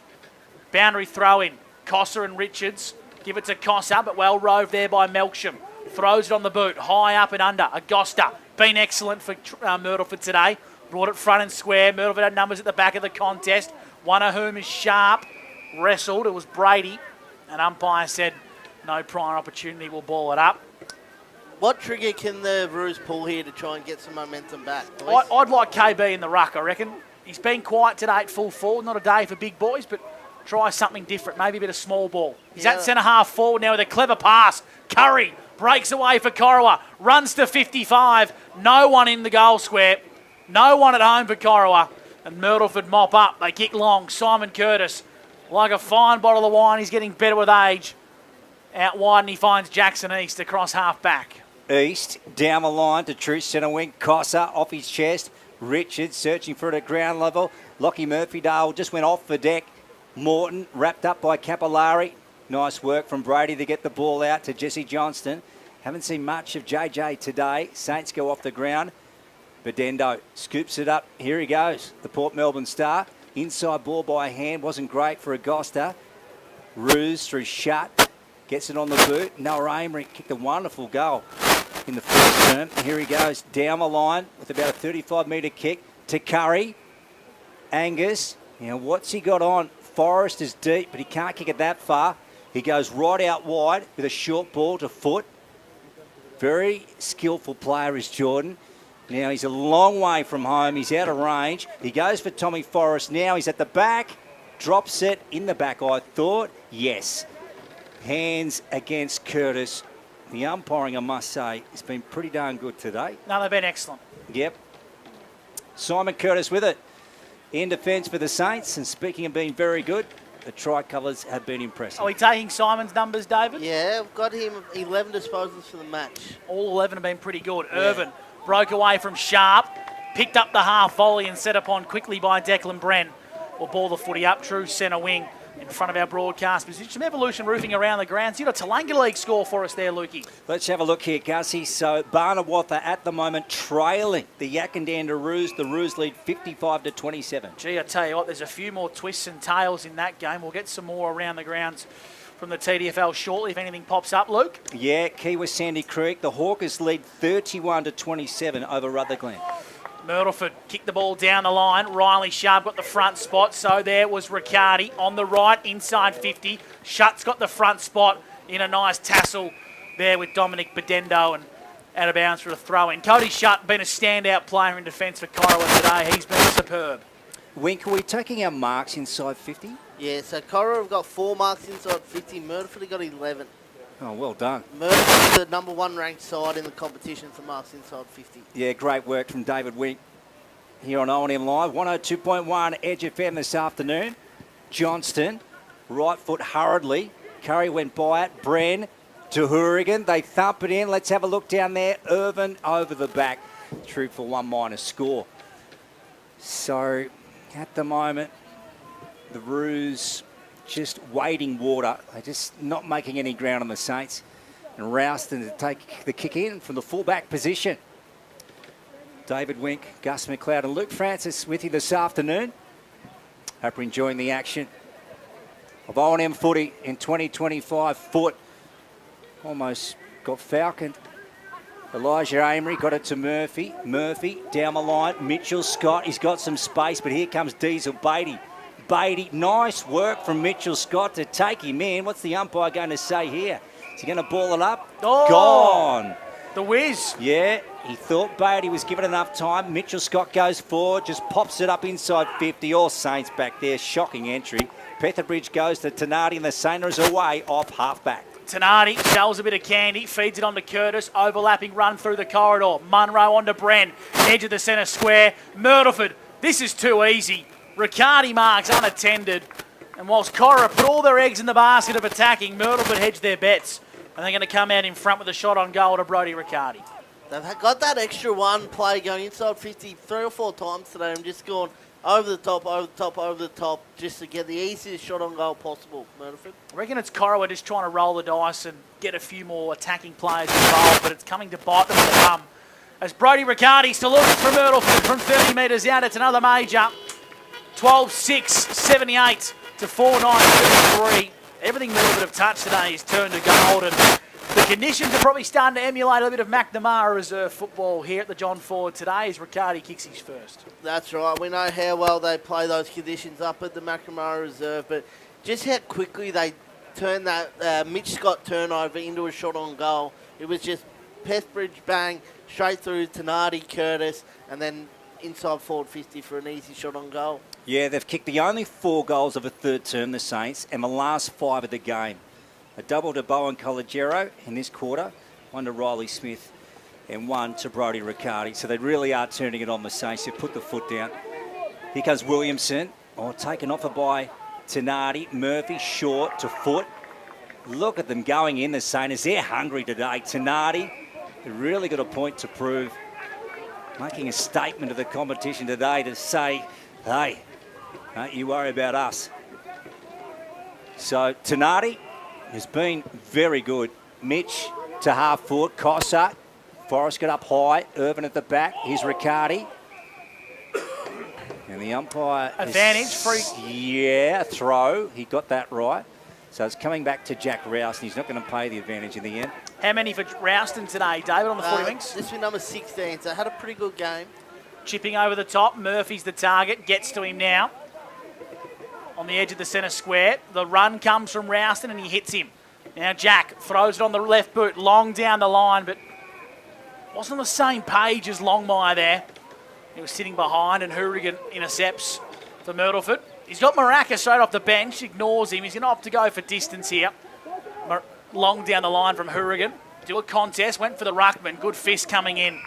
Boundary throw in. Cossa and Richards give it to Cossa, but well roved there by Melksham. Throws it on the boot, high up and under. Agosta, been excellent for Myrtleford today. Brought it front and square. Myrtleford had numbers at the back of the contest, one of whom is Sharp. Wrestled, it was Brady, and umpire said no prior opportunity, will ball it up. What trigger can the Roos pull here to try and get some momentum back, boys? I'd like KB in the ruck, I reckon. He's been quiet today at full forward, not a day for big boys, but try something different, maybe a bit of small ball. He's at centre half forward now with a clever pass. Curry breaks away for Corowa, runs to 55, no one in the goal square, no one at home for Corowa, and Myrtleford mop up. They kick long. Simon Curtis, like a fine bottle of wine, he's getting better with age. Out wide, and he finds Jackson East across half back. East down the line to true centre wing. Cossa off his chest. Richards searching for it at ground level. Lockie Murphydale just went off the deck. Morton wrapped up by Capillari. Nice work from Brady to get the ball out to Jesse Johnston. Haven't seen much of JJ today. Saints go off the ground. Bedendo scoops it up. Here he goes. The Port Melbourne star. Inside ball by hand. Wasn't great for Agosta. Roos through Shutt. Gets it on the boot. Noah Amory kicked a wonderful goal in the first term. Here he goes down the line with about a 35-metre kick to Curry. Angus. Now, what's he got on? Forrest is deep, but he can't kick it that far. He goes right out wide with a short ball to foot. Very skillful player is Jordan. Now, he's a long way from home. He's out of range. He goes for Tommy Forrest. Now he's at the back. Drops it in the back, I thought. Yes. Hands against Curtis. The umpiring, I must say, has been pretty darn good today. No, they've been excellent. Yep. Simon Curtis with it. In defence for the Saints. And speaking of being very good, the Tricolours have been impressive. Are we taking Simon's numbers, David? Yeah, I've got him 11 disposals for the match. All 11 have been pretty good. Yeah. Irvin broke away from Sharp. Picked up the half volley and set upon quickly by Declan Bren. Will ball the footy up, true centre wing. In front of our broadcast position. Some Evolution Roofing around the grounds. You got a Talanga League score for us there, Lukey. Let's have a look here, Gussie. So Barnawatha at the moment trailing the Yakandanda Roos. The Roos lead 55-27. Gee, I tell you what, there's a few more twists and tails in that game. We'll get some more around the grounds from the TDFL shortly if anything pops up, Luke. Yeah, Kiwa Sandy Creek. The Hawkers lead 31-27 over Rutherglen. Myrtleford kicked the ball down the line. Riley Sharp got the front spot. So there was Riccardi on the right, inside 50. Shutt's got the front spot in a nice tassel there with Dominic Bedendo and out of bounds for a throw-in. Cody Shutt been a standout player in defence for Corowa today. He's been superb. Wink, are we taking our marks inside 50? Yeah, so Corowa have got 4 marks inside 50. Myrtleford have got 11. Oh, well done. Myrtleford is the number 1 ranked side in the competition for marks inside 50. Yeah, great work from David Wink here on O&M Live. 102.1 Edge FM this afternoon. Johnston, right foot hurriedly. Curry went by it. Bren to Hourigan. They thump it in. Let's have a look down there. Irvin over the back. True for 1- score. So, at the moment, the Roos just wading water. They're just not making any ground on the Saints. And Rouston to take the kick in from the fullback position. David Wink, Gus McLeod and Luke Francis with you this afternoon. Hope you're enjoying the action of O&M footy in 2025. Foot almost got falconed. Elijah Amory got it to Murphy. Murphy down the line. Mitchell Scott, he's got some space, but here comes Diesel Beatty. Beatty, nice work from Mitchell Scott to take him in. What's the umpire going to say here? Is he going to ball it up? Oh, gone. The whiz. Yeah, he thought Beatty was given enough time. Mitchell Scott goes forward, just pops it up inside 50. All Saints back there. Shocking entry. Petherbridge goes to Tenardi and the Sainers away off half-back. Tenardi sells a bit of candy, feeds it on to Curtis, overlapping run through the corridor. Munro on to Bren, edge of the centre square. Myrtleford, this is too easy. Riccardi marks unattended. And whilst Corowa put all their eggs in the basket of attacking, Myrtleford hedged their bets. And they're going to come out in front with a shot on goal to Brodie Riccardi. They've got that extra one play going inside 50 3 or 4 times today. I'm just going over the top, over the top, over the top, just to get the easiest shot on goal possible, Myrtleford. I reckon it's Corowa just trying to roll the dice and get a few more attacking players involved, but it's coming to bite them in the bum. As Brodie Riccardi salutes from Myrtleford from 30 metres out, it's another major. 12-6, 78 to 4-9, 33. Everything Myrtleford have touched today is turned to gold, and the conditions are probably starting to emulate a bit of McNamara reserve football here at the John Ford today as Riccardi kicks his first. That's right. We know how well they play those conditions up at the McNamara Reserve, but just how quickly they turn that Mitch Scott turnover into a shot on goal. It was just Petherbridge bang, straight through Tenardi, Curtis, and then inside forward 50 for an easy shot on goal. Yeah, they've kicked the only 4 goals of a third term, the Saints, and the last 5 of the game. A double to Bowen Collegiero in this quarter, 1 to Riley Smith, and 1 to Brodie Riccardi. So they really are turning it on the Saints. They've put the foot down. Here comes Williamson. Oh, taken off by Tenardi. Murphy short to foot. Look at them going in, the Saints. They're hungry today. Tenardi, they've really got a point to prove. Making a statement to the competition today to say, hey, don't you worry about us. So Tenardi has been very good. Mitch to half foot. Cossart. Forrest got up high. Irvin at the back. Here's Riccardi. And the umpire... Advantage, free. Yeah, throw. He got that right. So it's coming back to Jack Rouse, and he's not going to pay the advantage in the end. How many for Rouston today, David, on the 40 wings? This was number 16, so had a pretty good game. Chipping over the top. Murphy's the target. Gets to him now. On the edge of the centre square. The run comes from Rouston and he hits him. Now Jack throws it on the left boot, long down the line, but wasn't on the same page as Longmire there. He was sitting behind and Hourigan intercepts for Myrtleford. He's got Maracas straight off the bench, ignores him. He's going to opt to go for distance here. Long down the line from Hourigan. Do a contest, went for the ruckman. Good fist coming in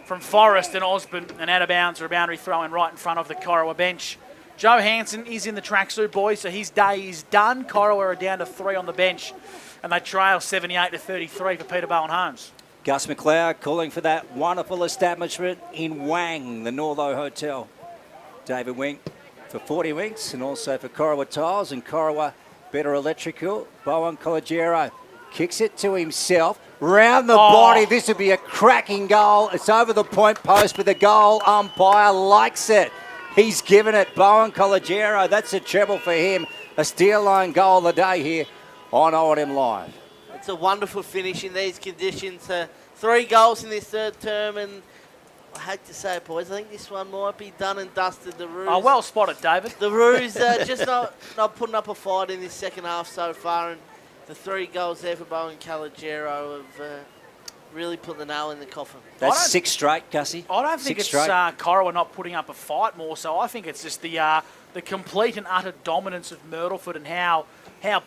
from Forrest and Osborne, and out of bounds or a boundary throw in right in front of the Corowa bench. Joe Hansen is in the tracksuit, boys, so his day is done. Corowa are down to 3 on the bench, and they trail 78 to 33 for Peter Bowen Holmes. Gus McLeod calling for that wonderful establishment in Wang, the Northo Hotel. David Wing for 40 winks, and also for Corowa Tiles and Corowa Better Electrical. Bowen Collegiero kicks it to himself. Round the body, this would be a cracking goal. It's over the point post, but the goal umpire likes it. He's given it. Bowen Collegiero, that's a treble for him. A steal line goal of the day here on O&M Live. It's a wonderful finish in these conditions. 3 goals in this third term, and I hate to say it, boys, I think this one might be done and dusted. The Roos. Oh, well spotted, David. The Roos just not putting up a fight in this second half so far, and the 3 goals there for Bowen Collegiero have really put the nail in the coffin. That's 6 straight, Gussie. I don't think it's Corowa not putting up a fight more so. I think it's just the complete and utter dominance of Myrtleford and how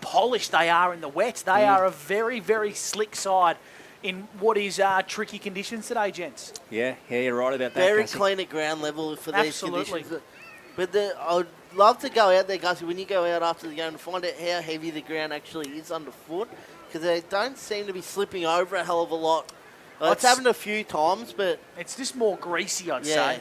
polished they are in the wet. They are a very, very slick side in what is tricky conditions today, gents. Yeah, you're right about that, Very Gussie. clean at ground level for these Absolutely. conditions. But I'd love to go out there, Gussie, when you go out after the game and find out how heavy the ground actually is underfoot, because they don't seem to be slipping over a hell of a lot. It's happened a few times, but... It's just more greasy, I'd say.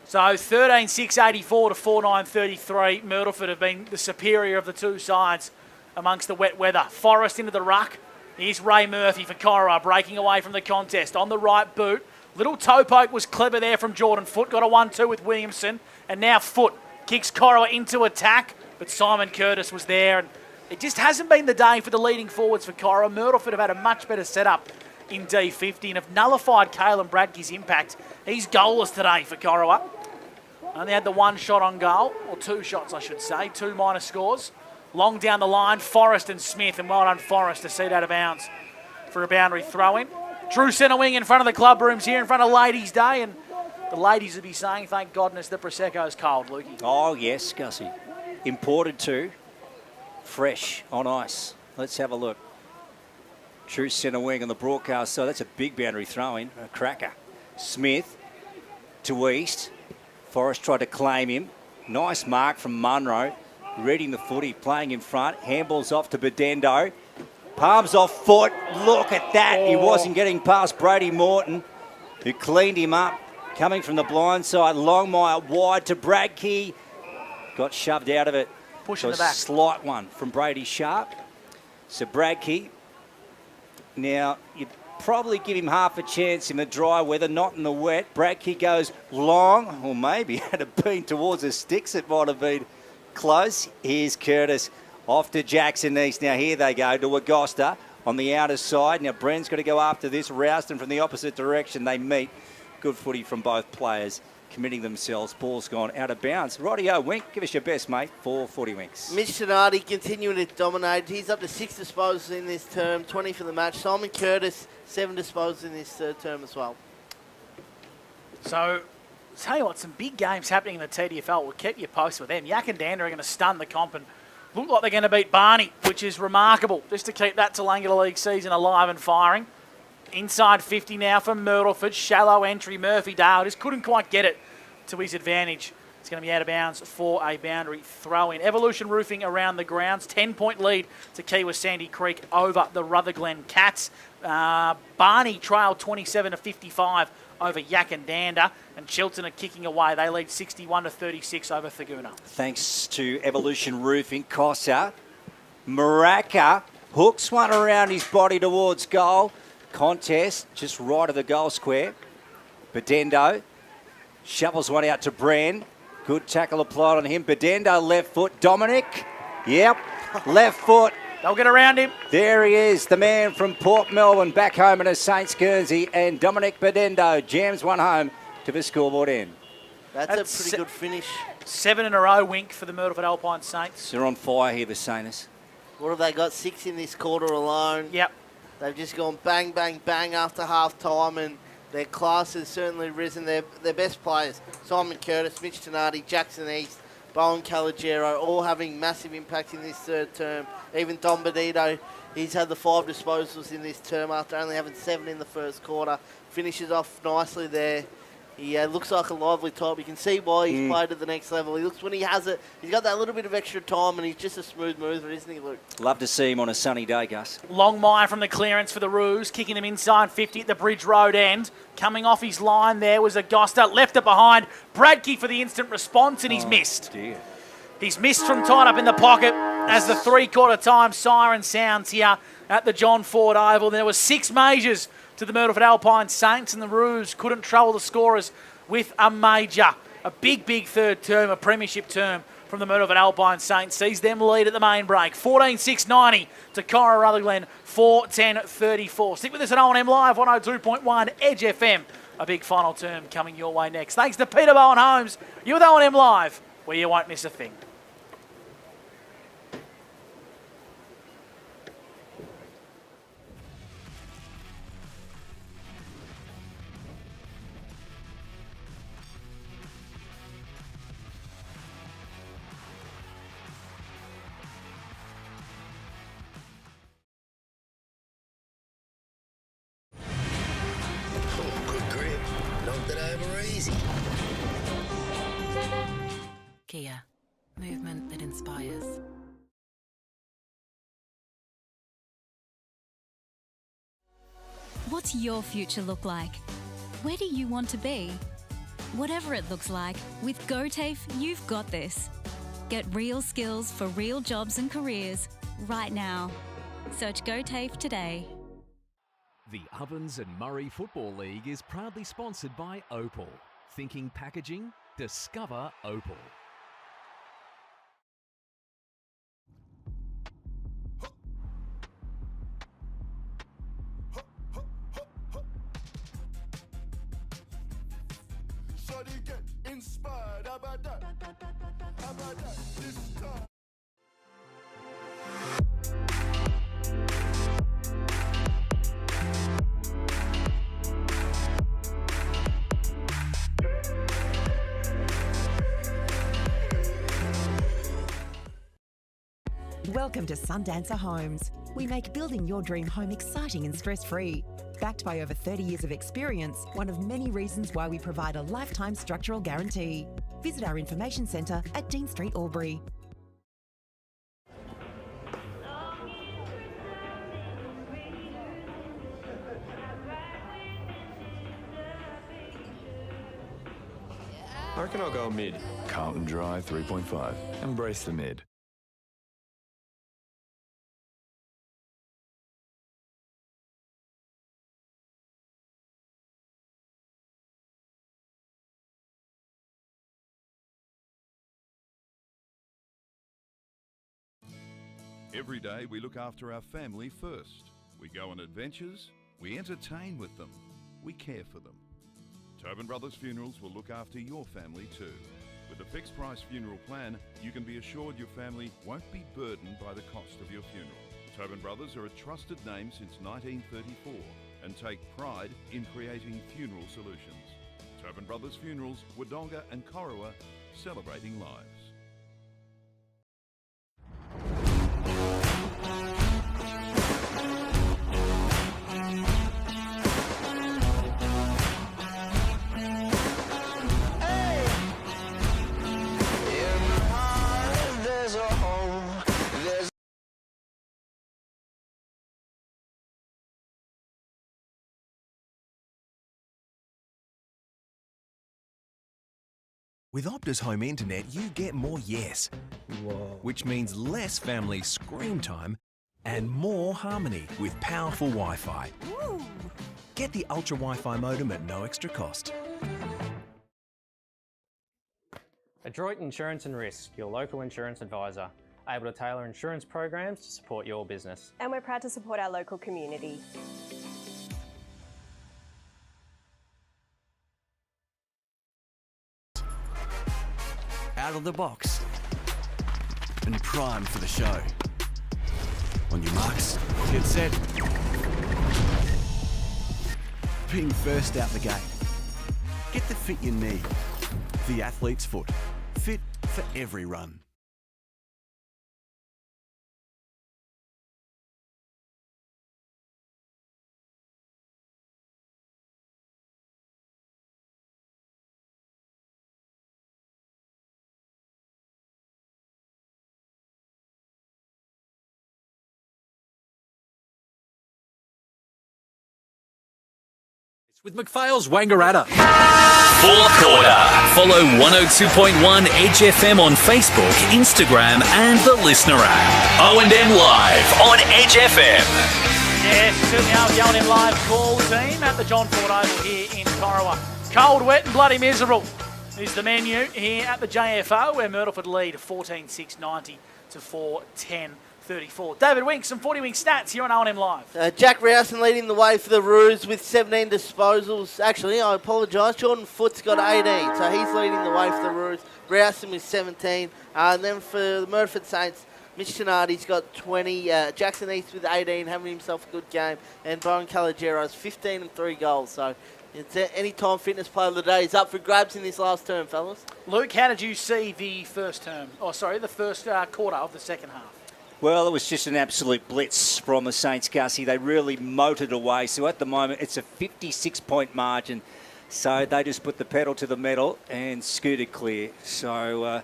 So 13-6-84 to 4-9-33. Myrtleford have been the superior of the two sides amongst the wet weather. Forrest into the ruck. Here's Ray Murphy for Corowa, breaking away from the contest. On the right boot. Little toe poke was clever there from Jordan Foote. Got a 1-2 with Williamson. And now Foote kicks Corowa into attack. But Simon Curtis was there. And it just hasn't been the day for the leading forwards for Corowa. Myrtleford have had a much better setup in D50 and have nullified Caelan Bradke's impact. He's goalless today for Corowa. Only had the 1 shot on goal, or 2 shots I should say, 2 minor scores. Long down the line, Forrest and Smith, and well done Forrest to see it out of bounds for a boundary throw-in. Drew centre wing in front of the club rooms here, in front of Ladies' Day, and the ladies will be saying, thank goodness the Prosecco's cold, Lukey. Oh, yes, Gussie. Imported too. Fresh on ice. Let's have a look. True centre wing on the broadcast, so that's a big boundary throw-in, a cracker. Smith to East. Forrest tried to claim him. Nice mark from Munro. Reading the footy, playing in front. Handballs off to Bedendo. Palms off foot. Look at that. He wasn't getting past Brady Morton, who cleaned him up. Coming from the blind side. Longmire wide to Bradkey. Got shoved out of it. Pushing so the back. Slight one from Brady Sharp. So Bradkey. Now, you'd probably give him half a chance in the dry weather, not in the wet. Bradkey goes long, or maybe had it been towards the sticks, it might have been close. Here's Curtis off to Jackson East. Now here they go to Agosta on the outer side. Now Brent's got to go after this. Rouston from the opposite direction. They meet. Good footy from both players, committing themselves. Ball's gone out of bounds. Rightio, Wink, give us your best, mate. 4 footy winks. Mitch Donati continuing to dominate. He's up to 6 disposals in this term, 20 for the match. Simon Curtis, 7 disposals in this third term as well. So, tell you what, some big games happening in the TDFL. We'll keep you posted with them. Yak and Dander are going to stun the comp and look like they're going to beat Barney, which is remarkable, just to keep that Tallangatta League season alive and firing. Inside 50 now for Myrtleford. Shallow entry. Murphy Dale just couldn't quite get it to his advantage. It's going to be out of bounds for a boundary throw-in. Evolution Roofing around the grounds. 10-point lead to Kiwa Sandy Creek over the Rutherglen Cats. Barney trailed 27-55 over Yak and Dander, and Chilton are kicking away. They lead 61-36 over Thaguna. Thanks to Evolution Roofing. Cossa. Maraka hooks one around his body towards goal. Contest just right of the goal square. Bedendo shovels one out to Brand. Good tackle applied on him. Bedendo left foot. Dominic. Yep. Left foot. They'll get around him. There he is, the man from Port Melbourne, back home in a Saints Guernsey, and Dominic Bedendo jams one home to the scoreboard end. That's a pretty good finish. 7 in a row, Wink, for the Myrtleford Alpine Saints. They're on fire here, the Saints. What have they got? 6 in this quarter alone. Yep. They've just gone bang, bang, bang after half time, and their class has certainly risen. Their best players, Simon Curtis, Mitch Donati, Jackson East, Bowen Calogero, all having massive impact in this third term. Even Don Benito, he's had the 5 disposals in this term after only having 7 in the first quarter. Finishes off nicely there. He looks like a lively type. You can see why he's played at the next level. He looks, when he has it, he's got that little bit of extra time, and he's just a smooth mover, isn't he, Luke? Love to see him on a sunny day, Gus. Longmire from the clearance for the Roos, kicking him inside 50 at the Bridge Road end. Coming off his line there was Agosta, left it behind. Bradkey for the instant response, and he's missed. Dear. He's missed from tied up in the pocket as the three-quarter time siren sounds here at the John Ford Oval. There were 6 majors to the Myrtleford Alpine Saints, and the Roos couldn't trouble the scorers with a major. A big, big third term, a premiership term from the Myrtleford Alpine Saints. Sees them lead at the main break. 14-6-90 to Corowa Rutherglen, 4-10-34. Stick with us at O&M Live, 102.1 Edge FM. A big final term coming your way next. Thanks to Peter Bowen Homes. You're with O&M Live, where you won't miss a thing. Kia, movement that inspires. What's your future look like? Where do you want to be? Whatever it looks like, with GoTAFE, you've got this. Get real skills for real jobs and careers right now. Search GoTAFE today. The Ovens and Murray Football League is proudly sponsored by Opal. Thinking packaging? Discover Opal. Shawty get inspired. How about that? How about that? This time. Welcome to Sundancer Homes. We make building your dream home exciting and stress-free. Backed by over 30 years of experience, one of many reasons why we provide a lifetime structural guarantee. Visit our information centre at Dean Street, Albury. I reckon I'll go mid. Carlton Drive 3.5. Embrace the mid. Every day we look after our family first. We go on adventures, we entertain with them, we care for them. Tobin Brothers Funerals will look after your family too. With a fixed price funeral plan, you can be assured your family won't be burdened by the cost of your funeral. Tobin Brothers are a trusted name since 1934 and take pride in creating funeral solutions. Tobin Brothers Funerals, Wodonga and Corowa, celebrating lives. With Optus Home Internet, you get more yes. Which means less family screen time and more harmony with powerful Wi-Fi. Get the Ultra Wi-Fi modem at no extra cost. Adroit Insurance and Risk, your local insurance advisor, able to tailor insurance programs to support your business. And we're proud to support our local community. Out of the box and primed for the show. On your marks, get set. Being first out the gate. Get the fit you need. The athlete's foot. Fit for every run. With McPhail's Wangaratta. Fourth quarter. Follow 102.1 Edge FM on Facebook, Instagram and the Listener app. O&M Live on Edge FM. Yes, certainly are the O&M Live call team at the John Ford Oval here in Corowa. Cold, wet and bloody miserable is the menu here at the JFO where Myrtleford lead 14-6, 90 to 4-10. 34. David Wink, some 40 Wink stats here on O&M Live. Jack Rowson leading the way for the Roos with 17 disposals. Actually, I apologise. Jordan Foot's got 18, so he's leading the way for the Roos. Rowson with 17. And then for the Myrtleford Saints, Mitch Tenardi's got 20. Jackson East with 18, having himself a good game. And Byron Calagero's 15 and 3 goals. So it's Anytime Fitness Player of the Day is up for grabs in this last term, fellas. Luke, how did you see the first quarter of the second half? Well, it was just an absolute blitz from the Saints, Gussie. They really motored away. So at the moment, it's a 56-point margin. So they just put the pedal to the metal and scooted clear. So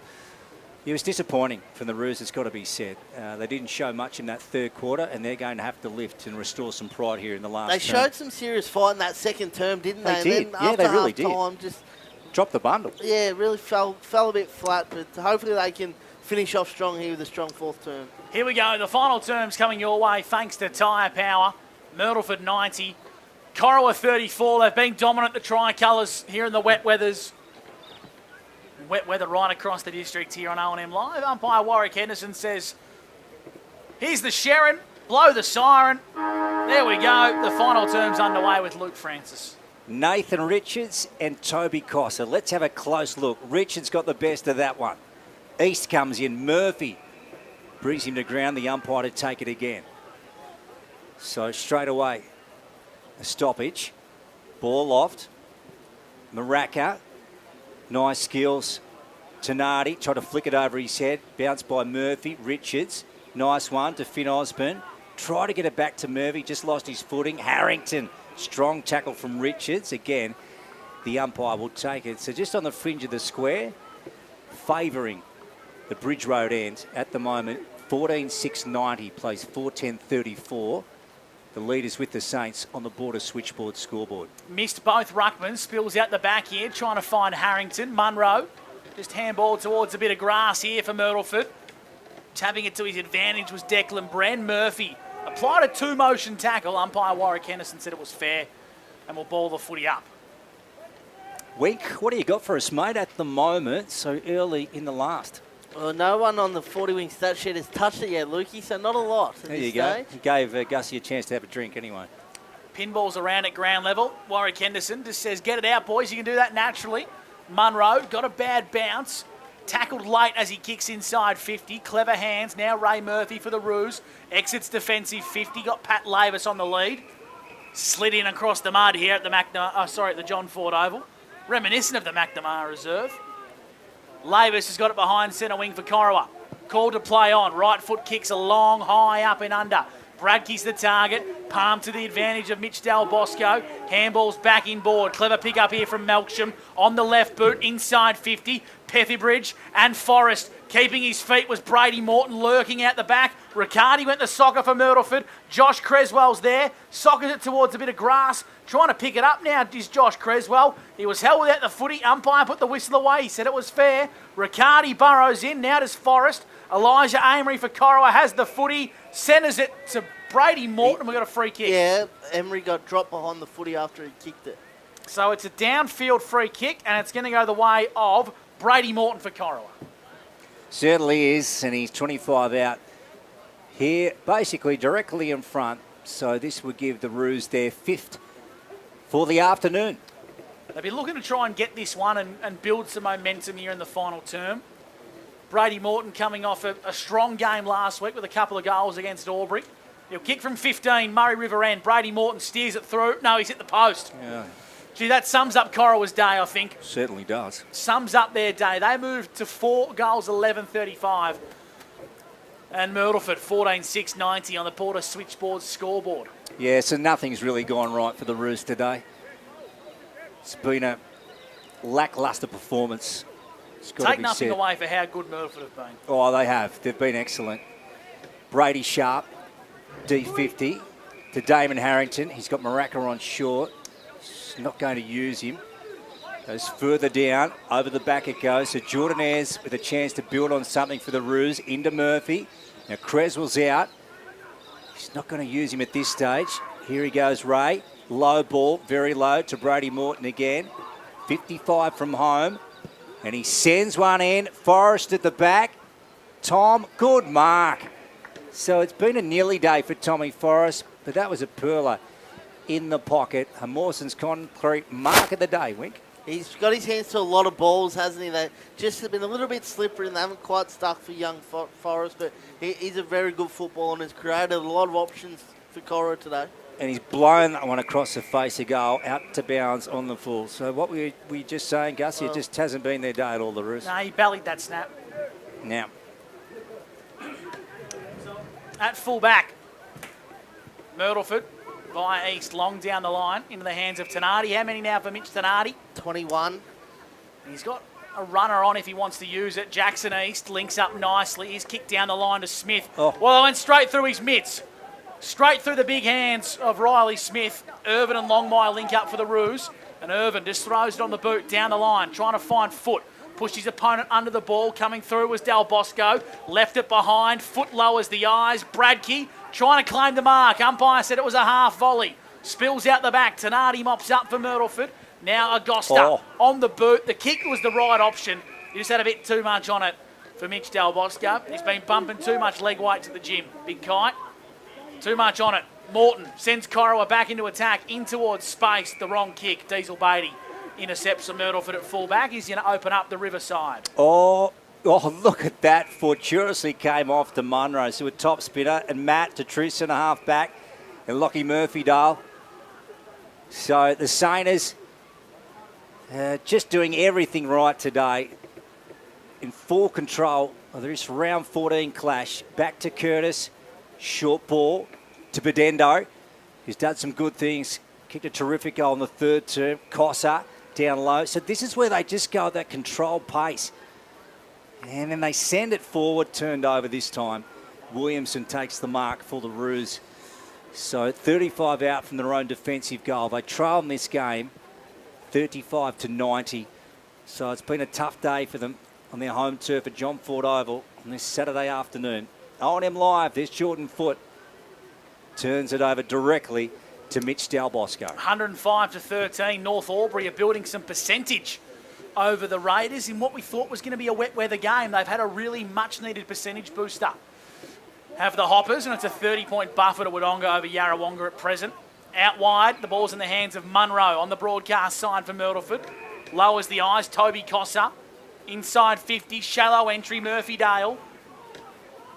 it was disappointing from the Roos, it's got to be said. They didn't show much in that third quarter, and they're going to have to lift and restore some pride here in the last They term. showed some serious fight in that second term, didn't they? They did. And then Yeah, they really after did. half-time, just dropped the bundle. Yeah, really fell a bit flat, but hopefully they can finish off strong here with a strong fourth term. Here we go. The final term's coming your way thanks to Tyre Power. Myrtleford 90. Corowa 34. They've been dominant, the tricolours, here in the wet weathers. Wet weather right across the district here on O&M Live. Umpire Warwick Henderson says, here's the Sharon. Blow the siren. There we go. The final term's underway with Luke Francis. Nathan Richards and Toby Cossa. Let's have a close look. Richards got the best of that one. East comes in. Murphy brings him to ground. The umpire to take it again. So straight away, a stoppage. Ball loft. Maraca. Nice skills. Tenardi tried to flick it over his head. Bounced by Murphy. Richards Nice one to Finn Osborne. Try to get it back to Murphy, just lost his footing. Harrington, strong tackle from Richards. Again, the umpire will take it. So just on the fringe of the square, favouring the Bridge Road end at the moment. 14.690 plays 4.10.34. The leaders with the Saints on the Border switchboard scoreboard. Missed both ruckmen. Spills out the back here, trying to find Harrington. Munro just handball towards a bit of grass here for Myrtleford. Tapping it to his advantage was Declan Bren. Murphy applied a two-motion tackle. Umpire Warwick Henderson said it was fair and will ball the footy up. Week, what do you got for us, mate, at the moment, so early in the last? Well, no one on the 40-wing stat sheet has touched it yet, Lukey, so not a lot at There this you go. stage. He gave Gussie a chance to have a drink anyway. Pinballs around at ground level. Warwick Henderson just says, get it out, boys. You can do that naturally. Munro got a bad bounce. Tackled late as he kicks inside 50. Clever hands. Now Ray Murphy for the Roos. Exits defensive 50. Got Pat Lavis on the lead. Slid in across the mud here at the at the John Ford Oval. Reminiscent of the McNamara Reserve. Lavis has got it behind centre wing for Corowa. Called to play on. Right foot kicks a long, high up and under. Bradkey's the target. Palm to the advantage of Mitch Del Bosco. Handball's back inboard. Clever pick up here from Melksham. On the left boot, inside 50. Petherbridge and Forrest. Keeping his feet was Brady Morton lurking out the back. Riccardi went the soccer for Myrtleford. Josh Creswell's there. Sockers it towards a bit of grass. Trying to pick it up now is Josh Creswell. He was held without the footy. Umpire put the whistle away. He said it was fair. Riccardi burrows in. Now does Forrest. Elijah Amory for Corowa has the footy. Centres it to Brady Morton. We've got a free kick. Yeah, Emery got dropped behind the footy after he kicked it. So it's a downfield free kick, and it's going to go the way of Brady Morton for Corowa. Certainly is, and he's 25 out here, basically directly in front. So this would give the Roos their fifth for the afternoon. They'll be looking to try and get this one and build some momentum here in the final term. Brady Morton coming off a strong game last week with a couple of goals against Albury. He'll kick from 15, Murray River end. Brady Morton steers it through. No, he's hit the post. Yeah. Gee, that sums up Corowa's day, I think. Certainly does. Sums up their day. They moved to 4 goals, 11.35. And Myrtleford, 14.690 on the Porter switchboard scoreboard. Yeah, so nothing's really gone right for the Roos today. It's been a lacklustre performance. Take nothing away for how good Myrtleford have been. Oh, they have. They've been excellent. Brady Sharp, D50 to Damon Harrington. He's got Maraca on short. He's not going to use him. Goes further down. Over the back it goes. So Jordan Ayres with a chance to build on something for the Roos. Into Murphy. Now Creswell's out. He's not going to use him at this stage. Here he goes, Ray. Low ball, very low to Brady Morton again. 55 from home. And he sends one in. Forrest at the back. Tom, good mark. So it's been a nearly day for Tommy Forrest, but that was a perler in the pocket. A Mawson's concrete mark of the day, Wink. He's got his hands to a lot of balls, hasn't he? They just have been a little bit slippery and they haven't quite stuck for young Forrest, but he's a very good footballer and has created a lot of options for Corowa today. And he's blown that one across the face of goal, out to bounds on the full. So what were we just saying, Gus? It just hasn't been their day at all, the Roos. No, he bellied that snap. Now. At full back, Myrtleford via East, long down the line, into the hands of Tenardi. How many now for Mitch Tenardi? 21. He's got a runner on if he wants to use it. Jackson East links up nicely. He's kicked down the line to Smith. Oh. Well, I went straight through his mitts. Straight through the big hands of Riley Smith. Irvin and Longmire link up for the Roos. And Irvin just throws it on the boot down the line, trying to find foot. Pushed his opponent under the ball. Coming through was Del Bosco. Left it behind. Foot lowers the eyes. Bradkey trying to claim the mark. Umpire said it was a half volley. Spills out the back. Tenardi mops up for Myrtleford. Now Agosta on the boot. The kick was the right option. He just had a bit too much on it for Mitch Del Bosco. He's been bumping too much leg weight to the gym. Big kite. Too much on it. Morton sends Corowa back into attack. In towards space. The wrong kick. Diesel Beatty intercepts a Myrtleford at full-back. He's going to open up the Riverside. Oh, look at that. Fortuitously came off to Munro. So a top spinner. And Matt to true centre half back. And Lockie Murphy-Dale. So the Sainers just doing everything right today. In full control Well, this round 14 clash. Back to Curtis. Short ball to Bedendo, who's done some good things. Kicked a terrific goal in the third term. Cossa down low. So this is where they just go at that controlled pace. And then they send it forward, turned over this time. Williamson takes the mark for the Roos. So 35 out from their own defensive goal. They trail in this game 35-90. So it's been a tough day for them on their home turf at John Ford Oval on this Saturday afternoon. O&M Live, there's Jordan Foote. Turns it over directly to Mitch Del Bosco. 105-13. North Albury are building some percentage over the Raiders in what we thought was going to be a wet weather game. They've had a really much-needed percentage booster. Have the Hoppers, and it's a 30-point buffer to Wodonga over Yarrawonga at present. Out wide, the ball's in the hands of Munro on the broadcast side for Myrtleford. Lowers the eyes, Toby Cossa. Inside 50, shallow entry, Murphy Dale.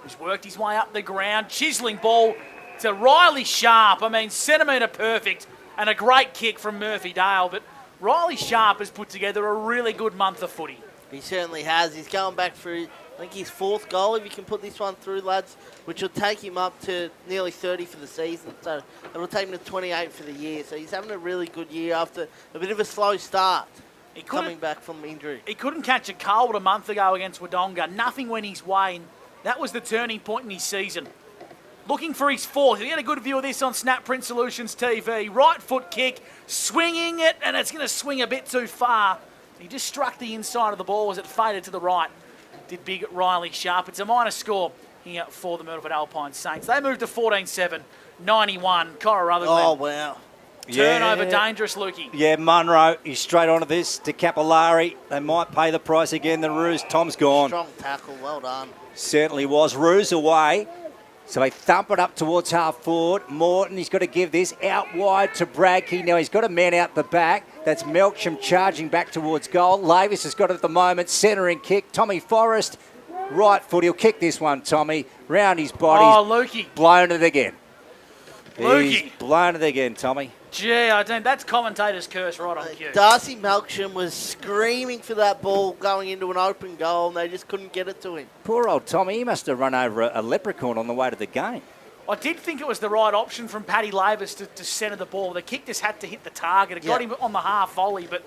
Who's worked his way up the ground. Chiseling ball to Riley Sharp. I mean, centimetre perfect, and a great kick from Murphy Dale. But Riley Sharp has put together a really good month of footy. He certainly has. He's going back for, I think, his 4th goal, if you can put this one through, lads, which will take him up to nearly 30 for the season. So it'll take him to 28 for the year. So he's having a really good year after a bit of a slow start coming back from injury. He couldn't catch a cold a month ago against Wodonga. Nothing went his way, and that was the turning point in his season. Looking for his 4th. We had a good view of this on Snap Print Solutions TV. Right foot kick, swinging it, and it's going to swing a bit too far. He just struck the inside of the ball as it faded to the right. Did big Riley Sharp. It's a minor score here for the Myrtleford Alpine Saints. They moved to 14-7, 91. Corowa Rutherglen. Oh, wow. Turnover dangerous, Lukey. Yeah, Munro is straight onto this to Capillari. They might pay the price again. The Roos, Tom's gone. Strong tackle, well done. Certainly was. Roos away. So they thump it up towards half forward. Morton, he's got to give this out wide to Bradkey. Now he's got a man out the back. That's Melksham charging back towards goal. Lavis has got it at the moment. Centering kick. Tommy Forrest, right foot. He'll kick this one, Tommy. Round his body. Oh, Lukey. Blown it again. Lukey. He's blown it again, Tommy. Gee, I don't. That's commentator's curse right on cue. Darcy Melksham was screaming for that ball going into an open goal, and they just couldn't get it to him. Poor old Tommy. He must have run over a leprechaun on the way to the game. I did think it was the right option from Paddy Lavis to centre the ball. The kick just had to hit the target. It got him on the half volley, but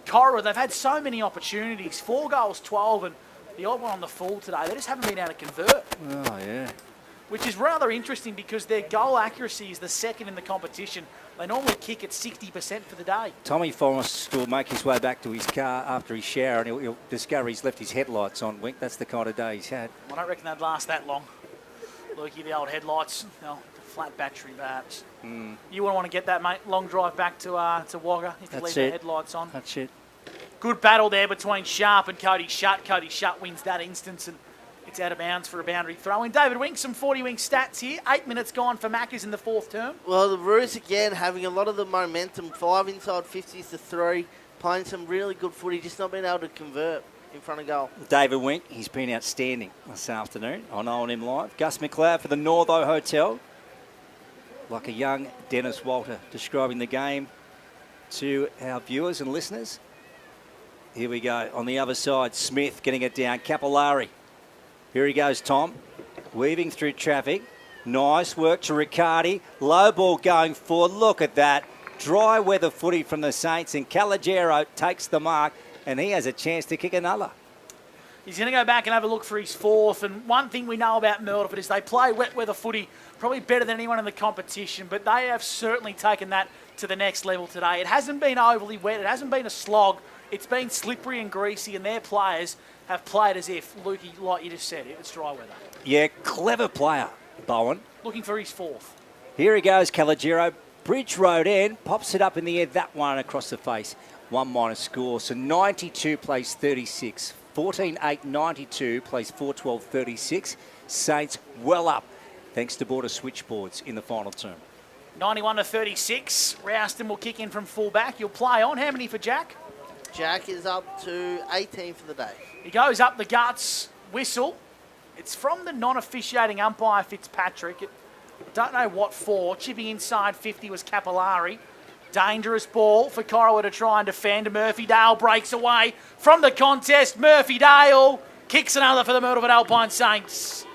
Corowa, they've had so many opportunities. 4 goals, 12, and the odd one on the full today. They just haven't been able to convert. Oh, yeah. Which is rather interesting because their goal accuracy is the second in the competition. They normally kick at 60% for the day. Tommy Forrest will make his way back to his car after his shower, and he'll discover he's left his headlights on, Wink. That's the kind of day he's had. I don't reckon they'd last that long. Lukey, the old headlights, flat battery perhaps. You wouldn't want to get that, mate. Long drive back to Wagga if you leave the headlights on. That's it. Good battle there between Sharp and Cody Shutt. Cody Shutt wins that instance, and it's out of bounds for a boundary throw in. David Wink, some 40-wing stats here. 8 minutes gone for Maccas in the 4th term. Well, the Roos again having a lot of the momentum. 5 inside 50s to 3. Playing some really good footy, just not being able to convert in front of goal. David Wink, he's been outstanding this afternoon on O&M Live. Gus McLeod for the Northo Hotel. Like a young Dennis Walter describing the game to our viewers and listeners. Here we go. On the other side, Smith getting it down. Capillari. Here he goes, Tom. Weaving through traffic. Nice work to Riccardi. Low ball going forward. Look at that. Dry weather footy from the Saints, and Calogero takes the mark, and he has a chance to kick another. He's going to go back and have a look for his 4th. And one thing we know about Myrtleford is they play wet weather footy probably better than anyone in the competition, but they have certainly taken that to the next level today. It hasn't been overly wet. It hasn't been a slog. It's been slippery and greasy, and their players have played as if, Lukey, like you just said, it's dry weather. Yeah, clever player, Bowen. Looking for his 4th. Here he goes, Calogero. Bridge Road end, pops it up in the air, that one across the face. 1 minus score, so 92 plays 36. 14-8-92 plays 4-12-36. Saints well up, thanks to Border Switchboards in the final term. 91-36. Rouston will kick in from full-back. He'll play on. How many for Jack? Jack is up to 18 for the day. He goes up the guts, whistle. It's from the non-officiating umpire, Fitzpatrick. Don't know what for. Chipping inside 50 was Capillari. Dangerous ball for Corowa to try and defend. Murphy Dale breaks away from the contest. Murphy Dale Kicks another for the Myrtleford Alpine Saints.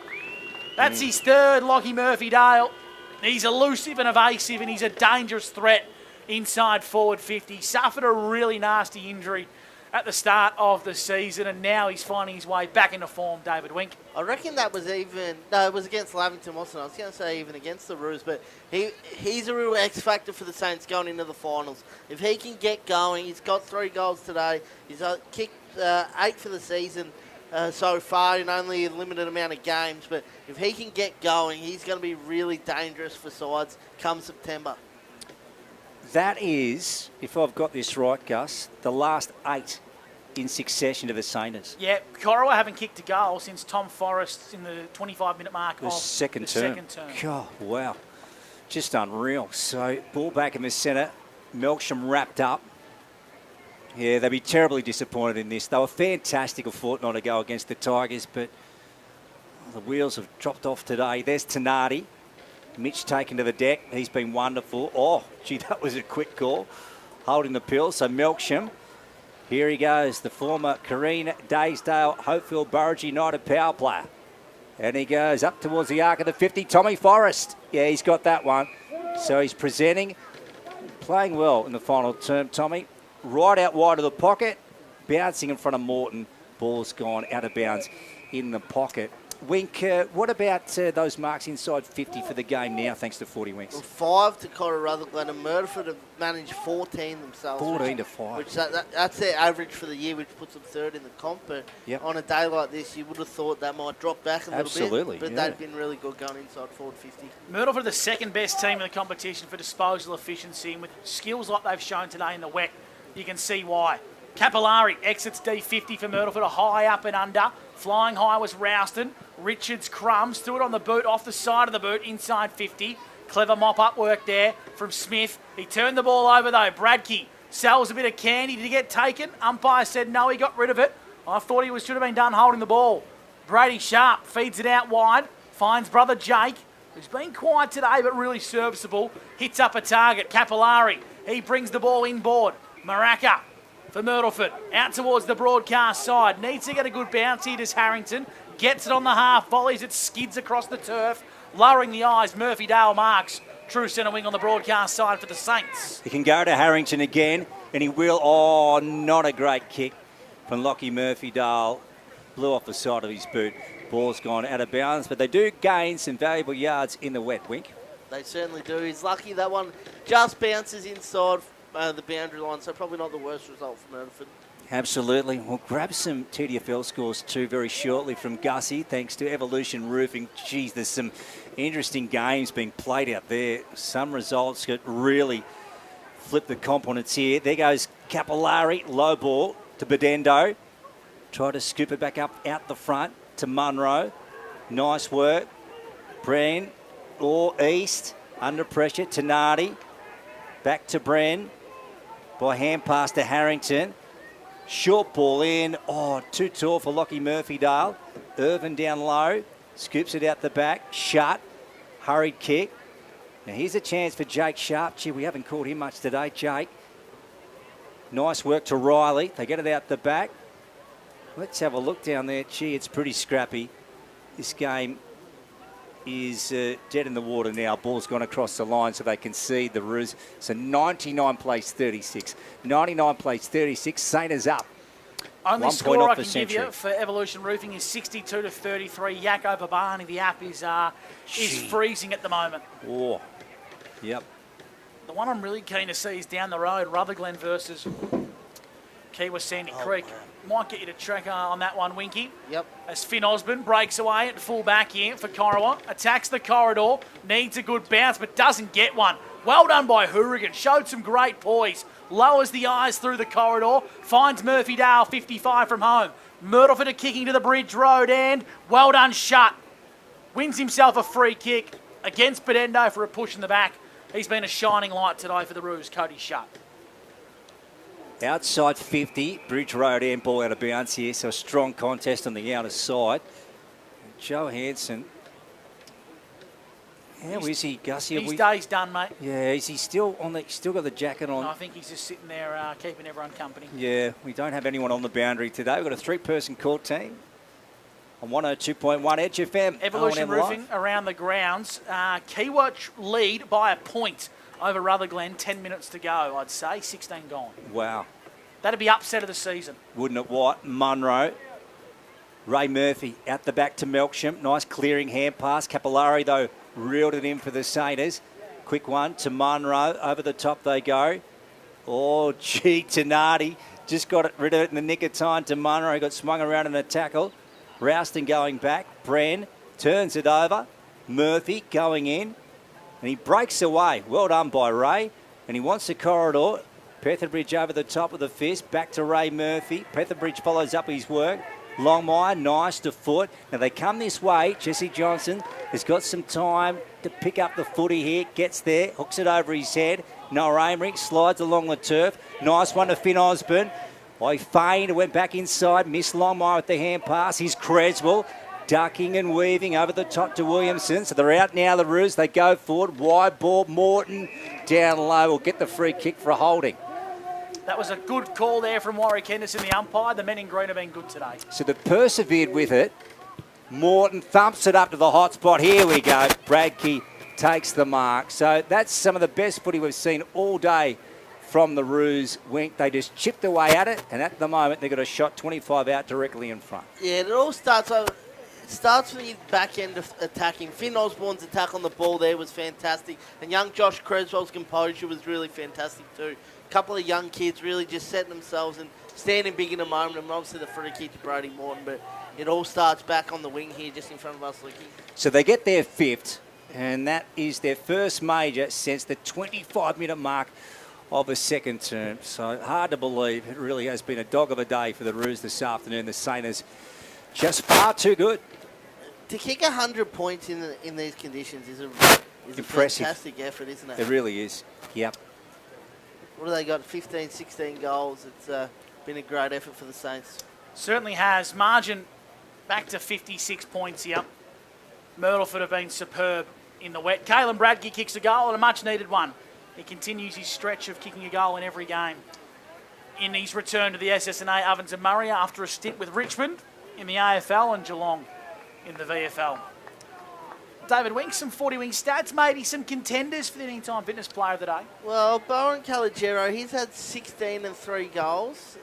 That's his third, Lockie Murphy-Dale. He's elusive and evasive, and he's a dangerous threat inside forward 50. Suffered a really nasty injury at the start of the season, and now he's finding his way back into form, David Wink. I reckon that was even... No, it was against Lavington, wasn't it? I was going to say even against the Roos, but he's a real X-factor for the Saints going into the finals. If he can get going, he's got 3 goals today. He's kicked 8 for the season so far in only a limited amount of games, but if he can get going, he's going to be really dangerous for sides come September. That is, if I've got this right, Gus, the last 8 in succession to the Saints. Yeah, Corowa haven't kicked a goal since Tom Forrest in the 25-minute mark The of second the term. second term. God, wow. Just unreal. So, ball back in the centre. Melksham wrapped up. Yeah, they'd be terribly disappointed in this. They were fantastic a fortnight ago against the Tigers, but the wheels have dropped off today. There's Tenardi. Mitch taken to the deck. He's been wonderful. Oh, gee, that was a quick call. Holding the pill. So Melksham, here he goes. The former Kareen Daysdale Hopefield Burridge United power player. And he goes up towards the arc of the 50. Tommy Forrest. Yeah, he's got that one. So he's presenting. Playing well in the final term, Tommy. Right out wide of the pocket. Bouncing in front of Morton. Ball's gone out of bounds in the pocket. Wink, what about those marks inside 50 for the game now, thanks to 40 Winks? Well, 5 to Rutherglen, and Myrtleford have managed 14 themselves. 14 to 5. Which that's their average for the year, which puts them third in the comp. But on a day like this, you would have thought that might drop back a little bit. But they've been really good going inside forward 50. Myrtleford are the second best team in the competition for disposal efficiency, and with skills like they've shown today in the wet, you can see why. Capillari exits D50 for Myrtleford, a high up and under. Flying high was Rouston. Richards crumbs, threw it on the boot, off the side of the boot, inside 50. Clever mop-up work there from Smith. He turned the ball over, though. Bradkey sells a bit of candy. Did he get taken? Umpire said no, he got rid of it. I thought he should have been done holding the ball. Brady Sharp feeds it out wide. Finds brother Jake, who's been quiet today but really serviceable. Hits up a target. Capillari. He brings the ball inboard. Maraca for Myrtleford. Out towards the broadcast side. Needs to get a good bounce here, does Harrington. Gets it on the half, volleys it, skids across the turf. Lowering the eyes, Murphy-Dale marks. True centre wing on the broadcast side for the Saints. He can go to Harrington again, and he will. Oh, not a great kick from Lockie Murphy-Dale. Blew off the side of his boot. Ball's gone out of bounds, but they do gain some valuable yards in the wet, Wink. They certainly do. He's lucky that one just bounces inside the boundary line, so probably not the worst result for Myrtleford. Absolutely. We'll grab some TDFL scores too very shortly from Gussie, thanks to Evolution Roofing. Geez, there's some interesting games being played out there. Some results that really flip the components here. There goes Capillari, low ball to Bedendo. Try to scoop it back up out the front to Munro. Nice work. Bren or East under pressure. Tenardi back to Bren. By hand pass to Harrington. Short ball in. Oh, too tall for Lockie Murphy-Dale. Irvin down low. Scoops it out the back. Shut. Hurried kick. Now here's a chance for Jake Sharp. Gee, we haven't called him much today, Jake. Nice work to Riley. They get it out the back. Let's have a look down there. Gee, it's pretty scrappy. This game is dead in the water now. Ball's gone across the line so they concede the Roos. So 99 plays 36. 99 plays 36. Saint is up. Only score I can give you for Evolution Roofing is 62 to 33. Yakko Babani, the app is freezing at the moment. Oh, yep. The one I'm really keen to see is down the road, Rutherglen versus Kiwa Sandy Creek. Man. Might get you to track on that one, Winky. Yep. As Finn Osborne breaks away at full back here for Corowa. Attacks the corridor. Needs a good bounce, but doesn't get one. Well done by Rutherglen. Showed some great poise. Lowers the eyes through the corridor. Finds Murphy-Dale 55 from home. Myrtleford are kicking to the Bridge Road and well done Shut. Wins himself a free kick against Bedendo for a push in the back. He's been a shining light today for the Roos, Cody Shut. Outside 50, Bridge Road and ball out of bounds here, so a strong contest on the outer side. Joe Hanson. How is he, Gussie? His day's done, mate. Yeah, is he still on the? Still got the jacket on? No, I think he's just sitting there keeping everyone company. Yeah, we don't have anyone on the boundary today. We've got a 3-person court team. on 102.1 Edge FM. Evolution Roofing around the grounds. Kiwi lead by a point over Rutherglen. 10 minutes to go, I'd say. 16 gone. Wow. That'd be upset of the season. Wouldn't it, White? Munro. Ray Murphy out the back to Melksham. Nice clearing hand pass. Capillari, though, reeled it in for the Saints. Quick one to Munro. Over the top they go. Oh, gee, Tenardi just got rid of it in the nick of time to Munro. He got swung around in a tackle. Rouston going back. Bren turns it over. Murphy going in. And he breaks away. Well done by Ray. And he wants the corridor. Petherbridge over the top of the fist. Back to Ray Murphy. Petherbridge follows up his work. Longmire, nice to foot. Now they come this way. Jesse Johnson has got some time to pick up the footy here. Gets there, hooks it over his head. Noah Aymeric slides along the turf. Nice one to Finn Osborne. He feigned, went back inside. Missed Longmire with the hand pass. Here's Creswell ducking and weaving over the top to Williamson. So they're out now, the Roos. They go forward. Wide ball. Morton down low will get the free kick for a holding. That was a good call there from Warwick Henderson, the umpire. The men in green have been good today. So they've persevered with it. Morton thumps it up to the hot spot. Here we go. Bradkey takes the mark. So that's some of the best footy we've seen all day from the Roos. Wink. They just chipped away at it, and at the moment they've got a shot 25 out directly in front. Yeah, it all starts over. It starts from the back end of attacking. Finn Osborne's attack on the ball there was fantastic, and young Josh Creswell's composure was really fantastic too. A couple of young kids really just setting themselves and standing big in a moment, and obviously the free kick to Brody Morton, but it all starts back on the wing here just in front of us, Licky. So they get their fifth, and that is their first major since the 25-minute mark of a second term. So hard to believe. It really has been a dog of a day for the Roos this afternoon. The Saints just far too good. To kick 100 points in these conditions is a fantastic effort, isn't it? It really is. Yep. What have they got? 15, 16 goals. It's been a great effort for the Saints. Certainly has. Margin back to 56 points here. Myrtleford have been superb in the wet. Caelan Bradkey kicks a goal, and a much-needed one. He continues his stretch of kicking a goal in every game. In his return to the SS&A, Ovens and Murray after a stint with Richmond in the AFL and Geelong in the VFL. David Wink, some 40-wing stats, maybe some contenders for the Anytime Fitness Player of the Day. Well, Bowen Calogero, he's had 16 and 3 goals.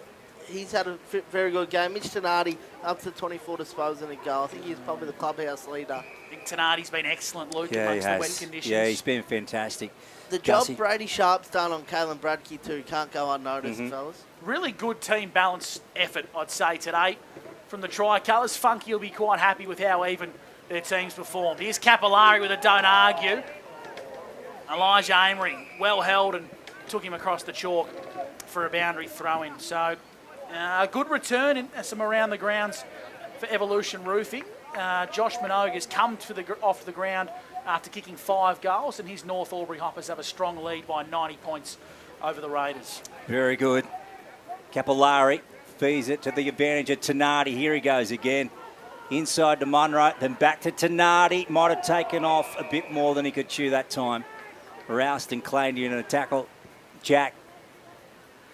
He's had a very good game. Mitch Tenardi up to 24 disposals and a goal. I think he's probably the clubhouse leader. I think Tenardi's been excellent, Luke, amongst the wet conditions. Yeah, he's been fantastic. The job Brady Sharp's done on Caelan Bradkey too can't go unnoticed, fellas. Really good team balance effort, I'd say, today from the Tricolours. Funky will be quite happy with how even their teams performed. Here's Capillari with a don't argue. Elijah Amory, well held and took him across the chalk for a boundary throw-in. So a good return in some around the grounds for Evolution Roofing. Josh Minogue has come off the ground after kicking 5 goals, and his North Albury Hoppers have a strong lead by 90 points over the Raiders. Very good. Capillari feeds it to the advantage of Tenardi. Here he goes again. Inside to Munro, then back to Tenardi. Might have taken off a bit more than he could chew that time. Rouston claimed in a tackle. Jack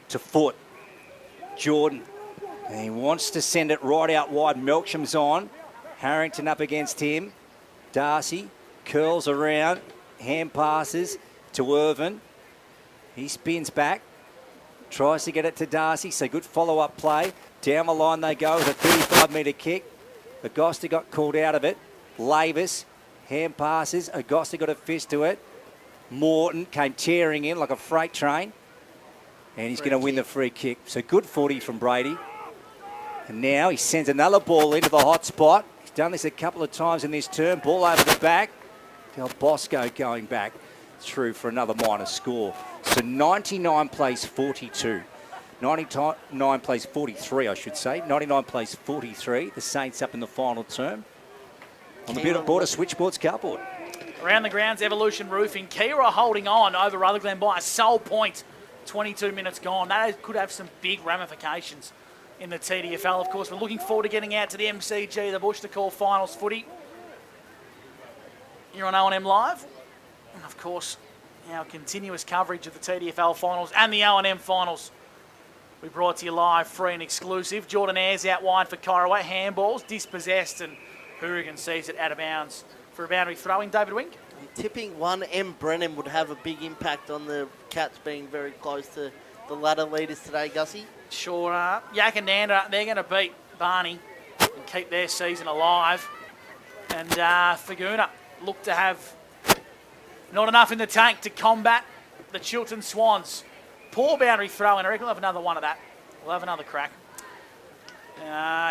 to foot. Jordan. And he wants to send it right out wide. Melksham's on. Harrington up against him. Darcy curls around. Hand passes to Irvin. He spins back. Tries to get it to Darcy. So good follow-up play. Down the line they go with a 35-metre kick. Agosta got called out of it. Lavis, hand passes. Agosta got a fist to it. Morton came tearing in like a freight train. And he's going to win the free kick. So good footy from Brady. And now he sends another ball into the hot spot. He's done this a couple of times in this term. Ball over the back. Del Bosco going back through for another minor score. So 99 plays 42. 99 plays 43, I should say. 99 plays 43. The Saints up in the final term. On the Border Switchboards cardboard. Around the grounds, Evolution Roofing. Kira holding on over Rutherglen by a sole point. 22 minutes gone. That could have some big ramifications in the TDFL. Of course, we're looking forward to getting out to the MCG, the Bush to Call finals footy. Here on O&M Live. And of course, our continuous coverage of the TDFL finals and the O&M finals We brought to you live, free and exclusive. Jordan Ayres out wide for Corowa. Handballs, dispossessed, and Rutherglen sees it out of bounds for a boundary throw-in. David Wink. I'm tipping one M. Brennan would have a big impact on the Cats being very close to the ladder leaders today, Gussie. Sure are. Yak and Nanda, they're going to beat Barney and keep their season alive. And Faguna look to have not enough in the tank to combat the Chiltern Swans. Poor boundary throw-in. I reckon we'll have another one of that. We'll have another crack.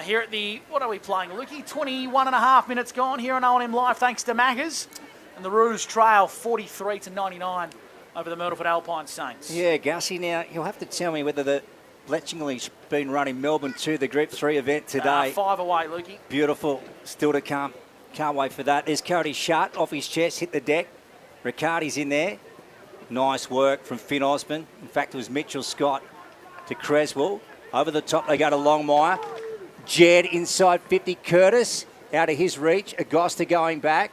Here at the, what are we playing, Lukey? 21 and a half minutes gone here on O&M Live, thanks to Maccas. And the Roos trail 43-99 over the Myrtleford Alpine Saints. Yeah, Gussie, now you'll have to tell me whether the Bletchingley's been running Melbourne to the Group 3 event today. 5 away, Lukey. Beautiful. Still to come. Can't wait for that. There's Cody Shutt off his chest, hit the deck. Riccardi's in there. Nice work from Finn Osborne. In fact, it was Mitchell Scott to Creswell. Over the top, they go to Longmire. Jed inside 50. Curtis out of his reach. Agosta going back.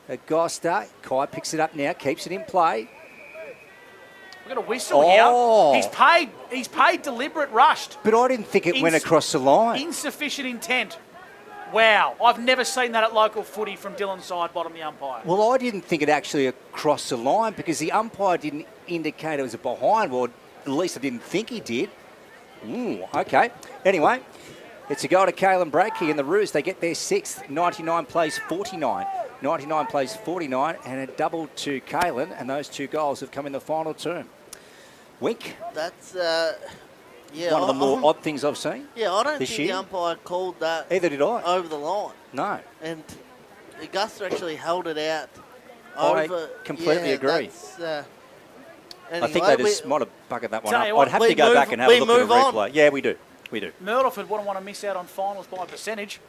Agosta. Kai picks it up now, keeps it in play. We've got a whistle here. He's paid deliberate rushed. But I didn't think it went across the line. Insufficient intent. Wow. I've never seen that at local footy from Dylan Sidebottom, the umpire. Well, I didn't think it actually crossed the line because the umpire didn't indicate it was a behind. Well, at least I didn't think he did. Okay. Anyway, it's a goal to Caelan Bradkey and the Roos. They get their sixth. 99 plays 49. 99 plays 49 and a double to Caelan, and those two goals have come in the final term. Wink. That's, one of the more odd things I've seen. Yeah, I don't think the umpire called that. Either did I. Over the line. No. And Augusta actually held it out. I completely agree. Anyway, I think they just might have buggered that one up. I'd have to go back and have a look at the replay. Yeah, we do. Myrtleford wouldn't want to miss out on finals by percentage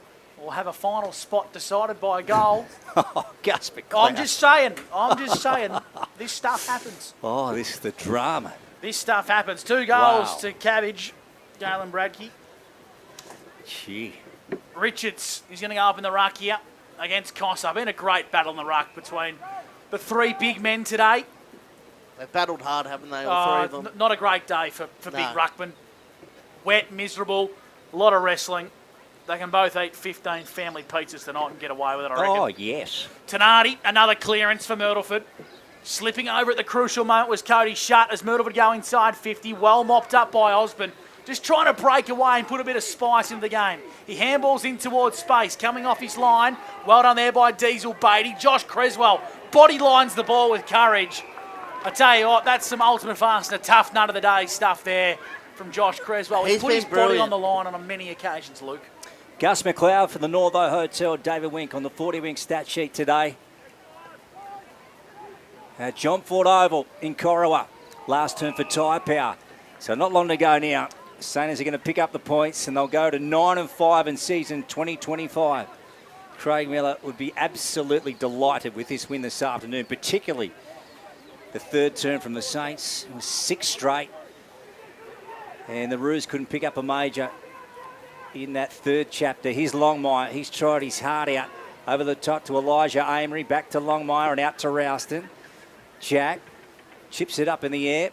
or have a final spot decided by a goal. Gus McLeod. I'm just saying. This stuff happens. Oh, this is the drama. This stuff happens. 2 goals to Cabbage, Caelan Bradkey. Gee. Richards, he's going to go up in the ruck here against Cossa. Been a great battle in the ruck between the 3 big men today. They've battled hard, haven't they, all 3 of them? Not a great day for big ruckmen. Wet, miserable, a lot of wrestling. They can both eat 15 family pizzas tonight and get away with it, I reckon. Oh, yes. Tenardi, another clearance for Myrtleford. Slipping over at the crucial moment was Cody Shutt as Myrtleford go inside 50. Well mopped up by Osborne. Just trying to break away and put a bit of spice into the game. He handballs in towards space, coming off his line. Well done there by Diesel Beatty. Josh Creswell body lines the ball with courage. I tell you what, that's some ultimate fast and a tough nut of the day stuff there from Josh Creswell. He's put his body on the line on many occasions, Luke. Gus McLeod for the Northo Hotel. David Wink on the 40 Wink stat sheet today. At John Ford Oval in Corowa. Last turn for Tyre Power. So not long to go now. Saints are going to pick up the points and they'll go to 9-5 in season 2025. Craig Miller would be absolutely delighted with this win this afternoon, particularly the 3rd turn from the Saints. It was 6 straight. And the Roos couldn't pick up a major in that 3rd chapter. Here's Longmire. He's tried his heart out over the top to Elijah Amory. Back to Longmire and out to Rouston. Jack chips it up in the air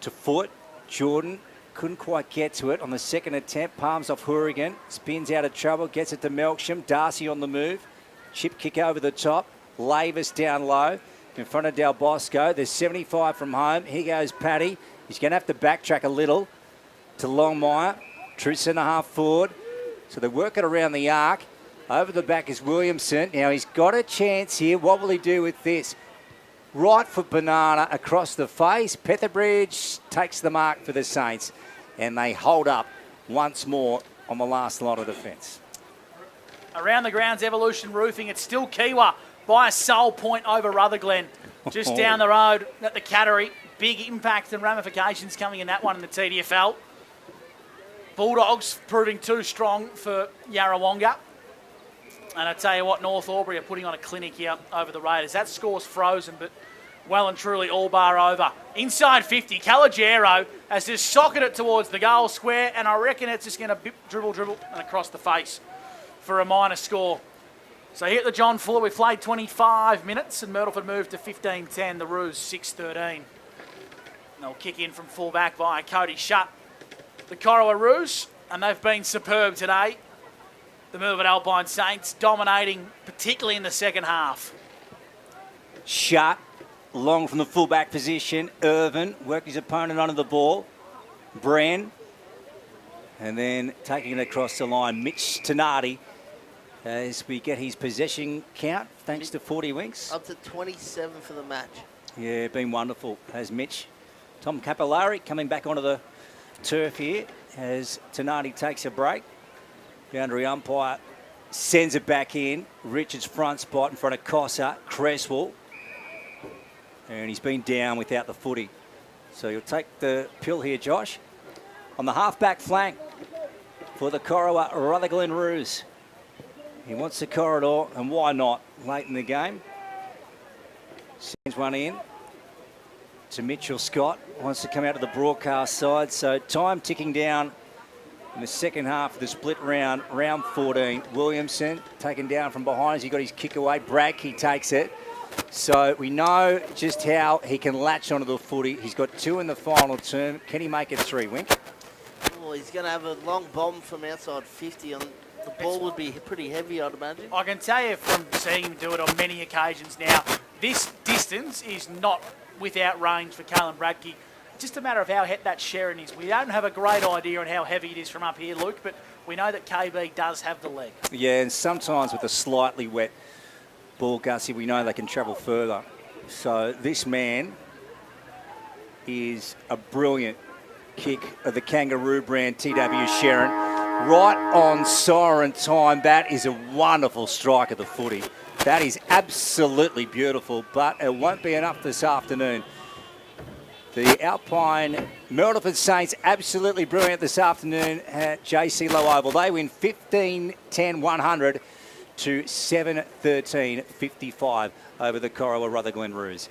to Foot. Jordan couldn't quite get to it on the 2nd attempt. Palms off Rutherglen. Spins out of trouble. Gets it to Melksham. Darcy on the move. Chip kick over the top. Lavis down low in front of Del Bosco. There's 75 from home. Here goes Paddy. He's going to have to backtrack a little to Longmire. True centre half forward. So they work it around the arc. Over the back is Williamson. Now he's got a chance here. What will he do with this? Right foot banana across the face. Petherbridge takes the mark for the Saints. And they hold up once more on the last line of defence. Around the grounds, Evolution Roofing. It's still Kiwa by a sole point over Rutherglen. Just down the road at the Cattery. Big impact and ramifications coming in that one in the TDFL. Bulldogs proving too strong for Yarrawonga. And I tell you what, North Albury are putting on a clinic here over the Raiders. That score's frozen, but well and truly all bar over. Inside 50, Calogero has just socketed it towards the goal square, and I reckon it's just going to dribble, and across the face for a minor score. So here at the John Fuller, we've played 25 minutes, and Myrtleford moved to 15-10, the Roos 6-13. They'll kick in from full back by Cody Shutt. the Corowa Roos, and they've been superb today. The Myrtleford Alpine Saints dominating, particularly in the second half. Shut, long from the fullback position. Irvin worked his opponent under the ball. Bran, and then taking it across the line, Mitch Tenardi, as we get his possession count, thanks to 40 Winks. Up to 27 for the match. Yeah, been wonderful, has Mitch. Tom Capillari coming back onto the turf here as Tenardi takes a break. Boundary umpire sends it back in. Richards front spot in front of Cossa, Cresswell. And he's been down without the footy. So you'll take the pill here, Josh. On the half-back flank for the Corowa Rutherglen Roos. He wants the corridor, and why not late in the game? Sends one in to Mitchell Scott. Wants to come out to the broadcast side. So time ticking down in the second half of the split round, round 14. Williamson taken down from behind as he got his kick away. Bragg, he takes it. So we know just how he can latch onto the footy. He's got 2 in the final term. Can he make it 3, Wink? Well, he's going to have a long bomb from outside 50. The ball would be pretty heavy, I'd imagine. I can tell you from seeing him do it on many occasions now, this distance is not without range for Kalen Bradke. Just a matter of how that Sharon is. We don't have a great idea on how heavy it is from up here, Luke, but we know that KB does have the leg. Yeah, and sometimes with a slightly wet ball, Gussie, we know they can travel further. So this man is a brilliant kick of the Kangaroo brand TW Sharon. Right on siren time. That is a wonderful strike of the footy. That is absolutely beautiful, but it won't be enough this afternoon. The Alpine Myrtleford Saints absolutely brilliant this afternoon at JC Low Oval. They win 15-10-100 to 7-13-55 over the Corowa Rutherglen Roos.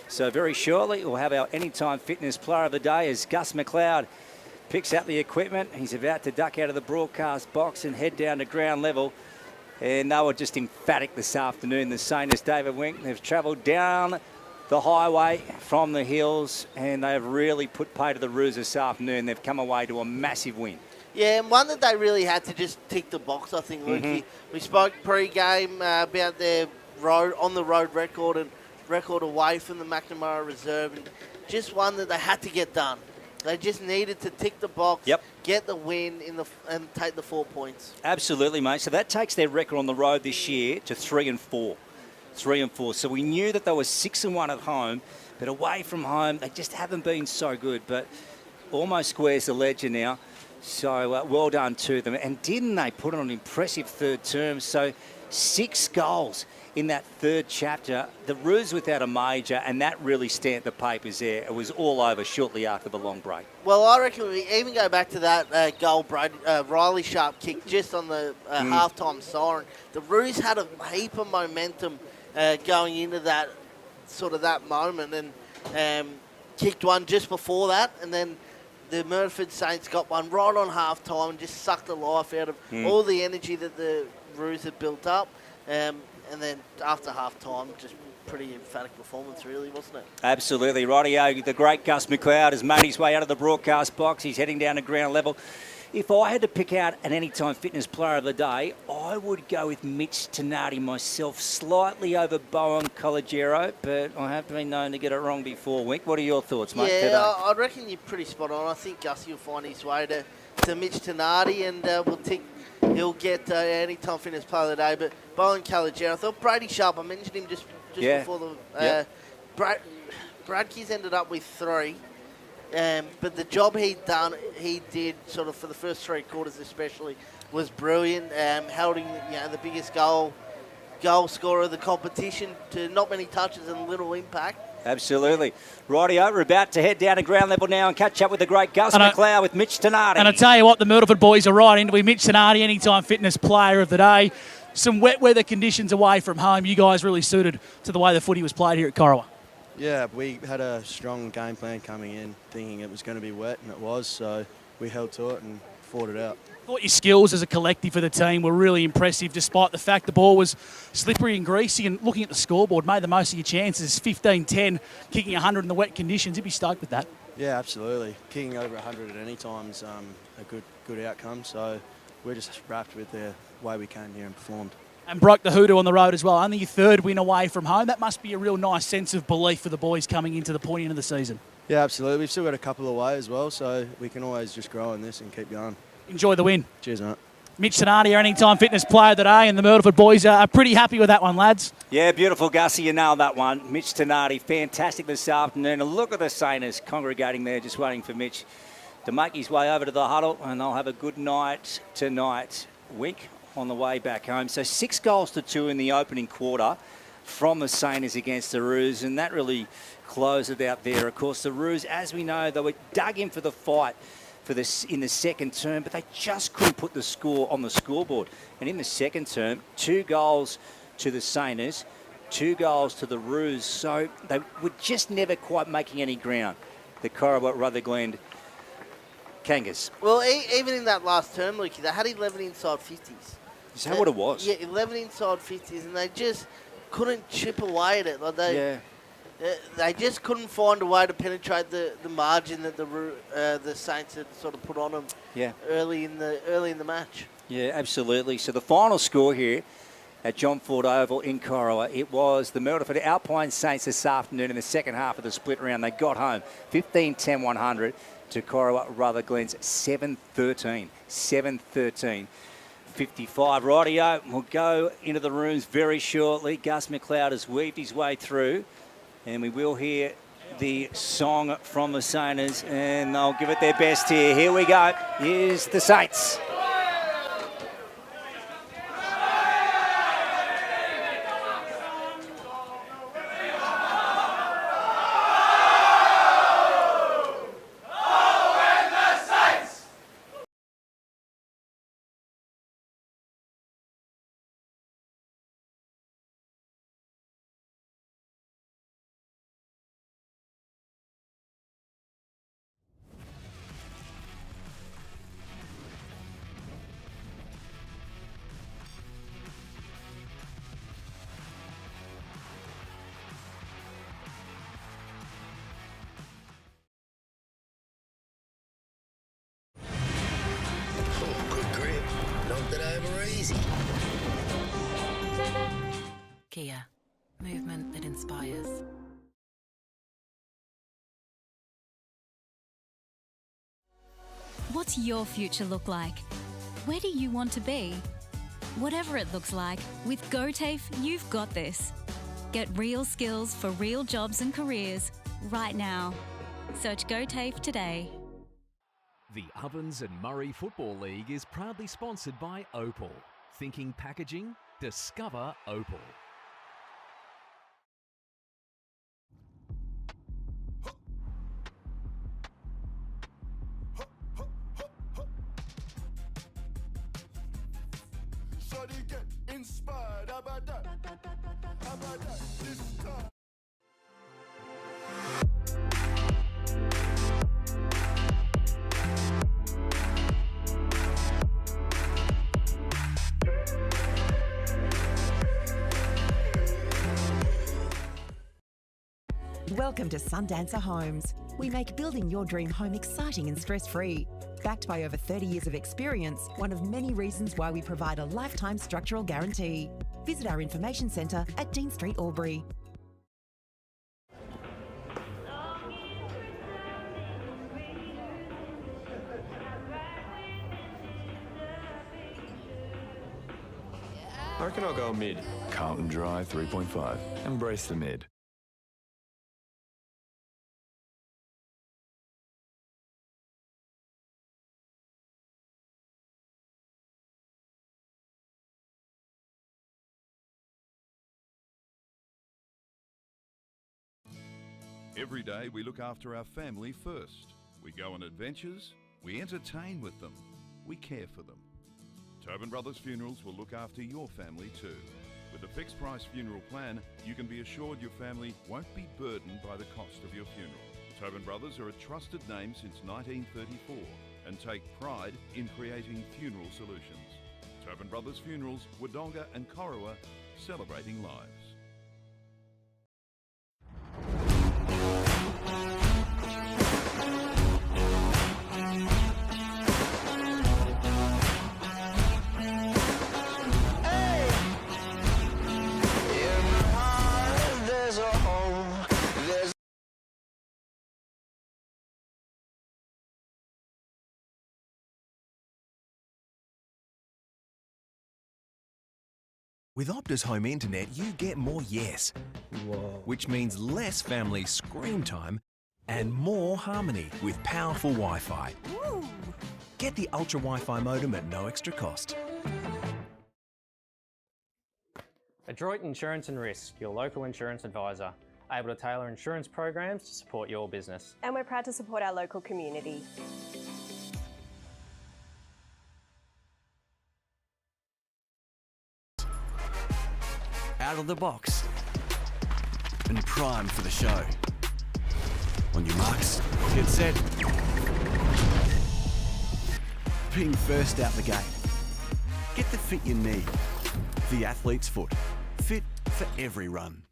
So very shortly we'll have our Anytime Fitness Player of the Day as Gus McLeod picks up the equipment. He's about to duck out of the broadcast box and head down to ground level. And they were just emphatic this afternoon, the same as David Wink. They've travelled down the highway from the hills and they've really put pay to the Roos this afternoon. They've come away to a massive win. Yeah, and one that they really had to just tick the box, I think, Lukey. We spoke pre-game about their on-the-road record and record away from the McNamara Reserve, and just one that they had to get done. They just needed to tick the box, get the win and take the 4 points. Absolutely, mate. So that takes their record on the road this year to 3-4. 3-4. So we knew that they were 6-1 at home, but away from home, they just haven't been so good. But almost squares the ledger now. So well done to them. And didn't they put on an impressive third term? So 6 goals in that third chapter. The Roos without a major, and that really stamped the papers there. It was all over shortly after the long break. Well, I reckon we even go back to that goal Riley Sharp kick just on the halftime siren. The Roos had a heap of momentum going into that moment, and kicked one just before that, and then the Myrtleford Saints got one right on half-time and just sucked the life out of all the energy that the Roos had built up. And then after half-time, just pretty emphatic performance, really, wasn't it? Absolutely. Rightio, the great Gus McLeod has made his way out of the broadcast box. He's heading down to ground level. If I had to pick out an Anytime Fitness Player of the Day, I would go with Mitch Tenardi myself, slightly over Bowen Collegiero, but I have been known to get it wrong before. Wink, what are your thoughts, mate, today? I reckon you're pretty spot on. I think Gussie will find his way to Mitch Tenardi, and he'll get Anytime Fitness Player of the Day. But Bowen Collegiero, I thought Brady Sharp, I mentioned him just before the... Bradke's ended up with 3. But the job he did sort of for the first 3 quarters especially was brilliant, holding the biggest goal scorer of the competition to not many touches and little impact. Absolutely. Rightio, we're about to head down to ground level now and catch up with the great Gus McLeod with Mitch Tenardi. And I tell you what, the Myrtleford boys are right into Mitch Tenardi, Anytime Fitness Player of the Day. Some wet weather conditions away from home. You guys really suited to the way the footy was played here at Corowa. Yeah, we had a strong game plan coming in, thinking it was going to be wet, and it was, so we held to it and fought it out. I thought your skills as a collective for the team were really impressive, despite the fact the ball was slippery and greasy, and looking at the scoreboard, made the most of your chances. 15-10, kicking 100 in the wet conditions. You'd be stoked with that. Yeah, absolutely. Kicking over 100 at any time is a good outcome. So we're just wrapped with the way we came here and performed. And broke the hoodoo on the road as well. Only your third win away from home. That must be a real nice sense of belief for the boys coming into the point end of the season. Yeah, absolutely. We've still got a couple away as well, so we can always just grow on this and keep going. Enjoy the win. Cheers, mate. Mitch Tenardi, our Anytime Fitness Player of the Day, and the Myrtleford boys are pretty happy with that one, lads. Yeah, beautiful, Gussie. You nailed that one. Mitch Tenardi, fantastic this afternoon. And look at the Saints congregating there, just waiting for Mitch to make his way over to the huddle, and they'll have a good night tonight. Wink on the way back home. So 6 goals to 2 in the opening quarter from the Saints against the Roos, and that really closed it out there. Of course, the Roos, as we know, they were dug in for the fight for this in the second term, but they just couldn't put the score on the scoreboard. And in the second term, 2 goals to the Saints, 2 goals to the Roos. So they were just never quite making any ground, the Corowa Rutherglen Kangas. Well, even in that last term, Lukey, they had 11 inside 50s. Is that what it was? Yeah, 11 inside 50s, and they just couldn't chip away at it. Like they just couldn't find a way to penetrate the margin that the Saints had sort of put on them. Yeah. Early in the match. Yeah, absolutely. So the final score here at John Ford Oval in Corowa, it was the Myrtleford Alpine Saints this afternoon in the second half of the split round. They got home 15-10-100 to Corowa Rutherglen's 7-13. 7-13. 55. Rightio, we'll go into the rooms very shortly. Gus McLeod has weaved his way through, and we will hear the song from the Saints, and they'll give it their best here. Here we go. Here's the Saints. Kia, movement that inspires. What's your future look like? Where do you want to be? Whatever it looks like, with GoTAFE, you've got this. Get real skills for real jobs and careers right now. Search GoTAFE today. The Ovens and Murray Football League is proudly sponsored by Opal. Thinking packaging? Discover Opal. So they get inspired. How about that? How about that? This time. Welcome to Sundancer Homes. We make building your dream home exciting and stress-free. Backed by over 30 years of experience, one of many reasons why we provide a lifetime structural guarantee. Visit our information centre at Dean Street, Albury. I reckon I'll go mid. Carlton Drive 3.5. Embrace the mid. Every day we look after our family first. We go on adventures, we entertain with them, we care for them. Tobin Brothers Funerals will look after your family too. With a fixed price funeral plan, you can be assured your family won't be burdened by the cost of your funeral. Tobin Brothers are a trusted name since 1934 and take pride in creating funeral solutions. Tobin Brothers Funerals, Wodonga and Corowa, celebrating lives. With Optus Home Internet, you get more yes. Which means less family screen time and more harmony with powerful Wi-Fi. Get the Ultra Wi-Fi modem at no extra cost. Adroit Insurance and Risk, your local insurance advisor, able to tailor insurance programs to support your business. And we're proud to support our local community. Out of the box and primed for the show. On your marks, get set. Being first out the gate. Get the fit you need. The athlete's foot. Fit for every run.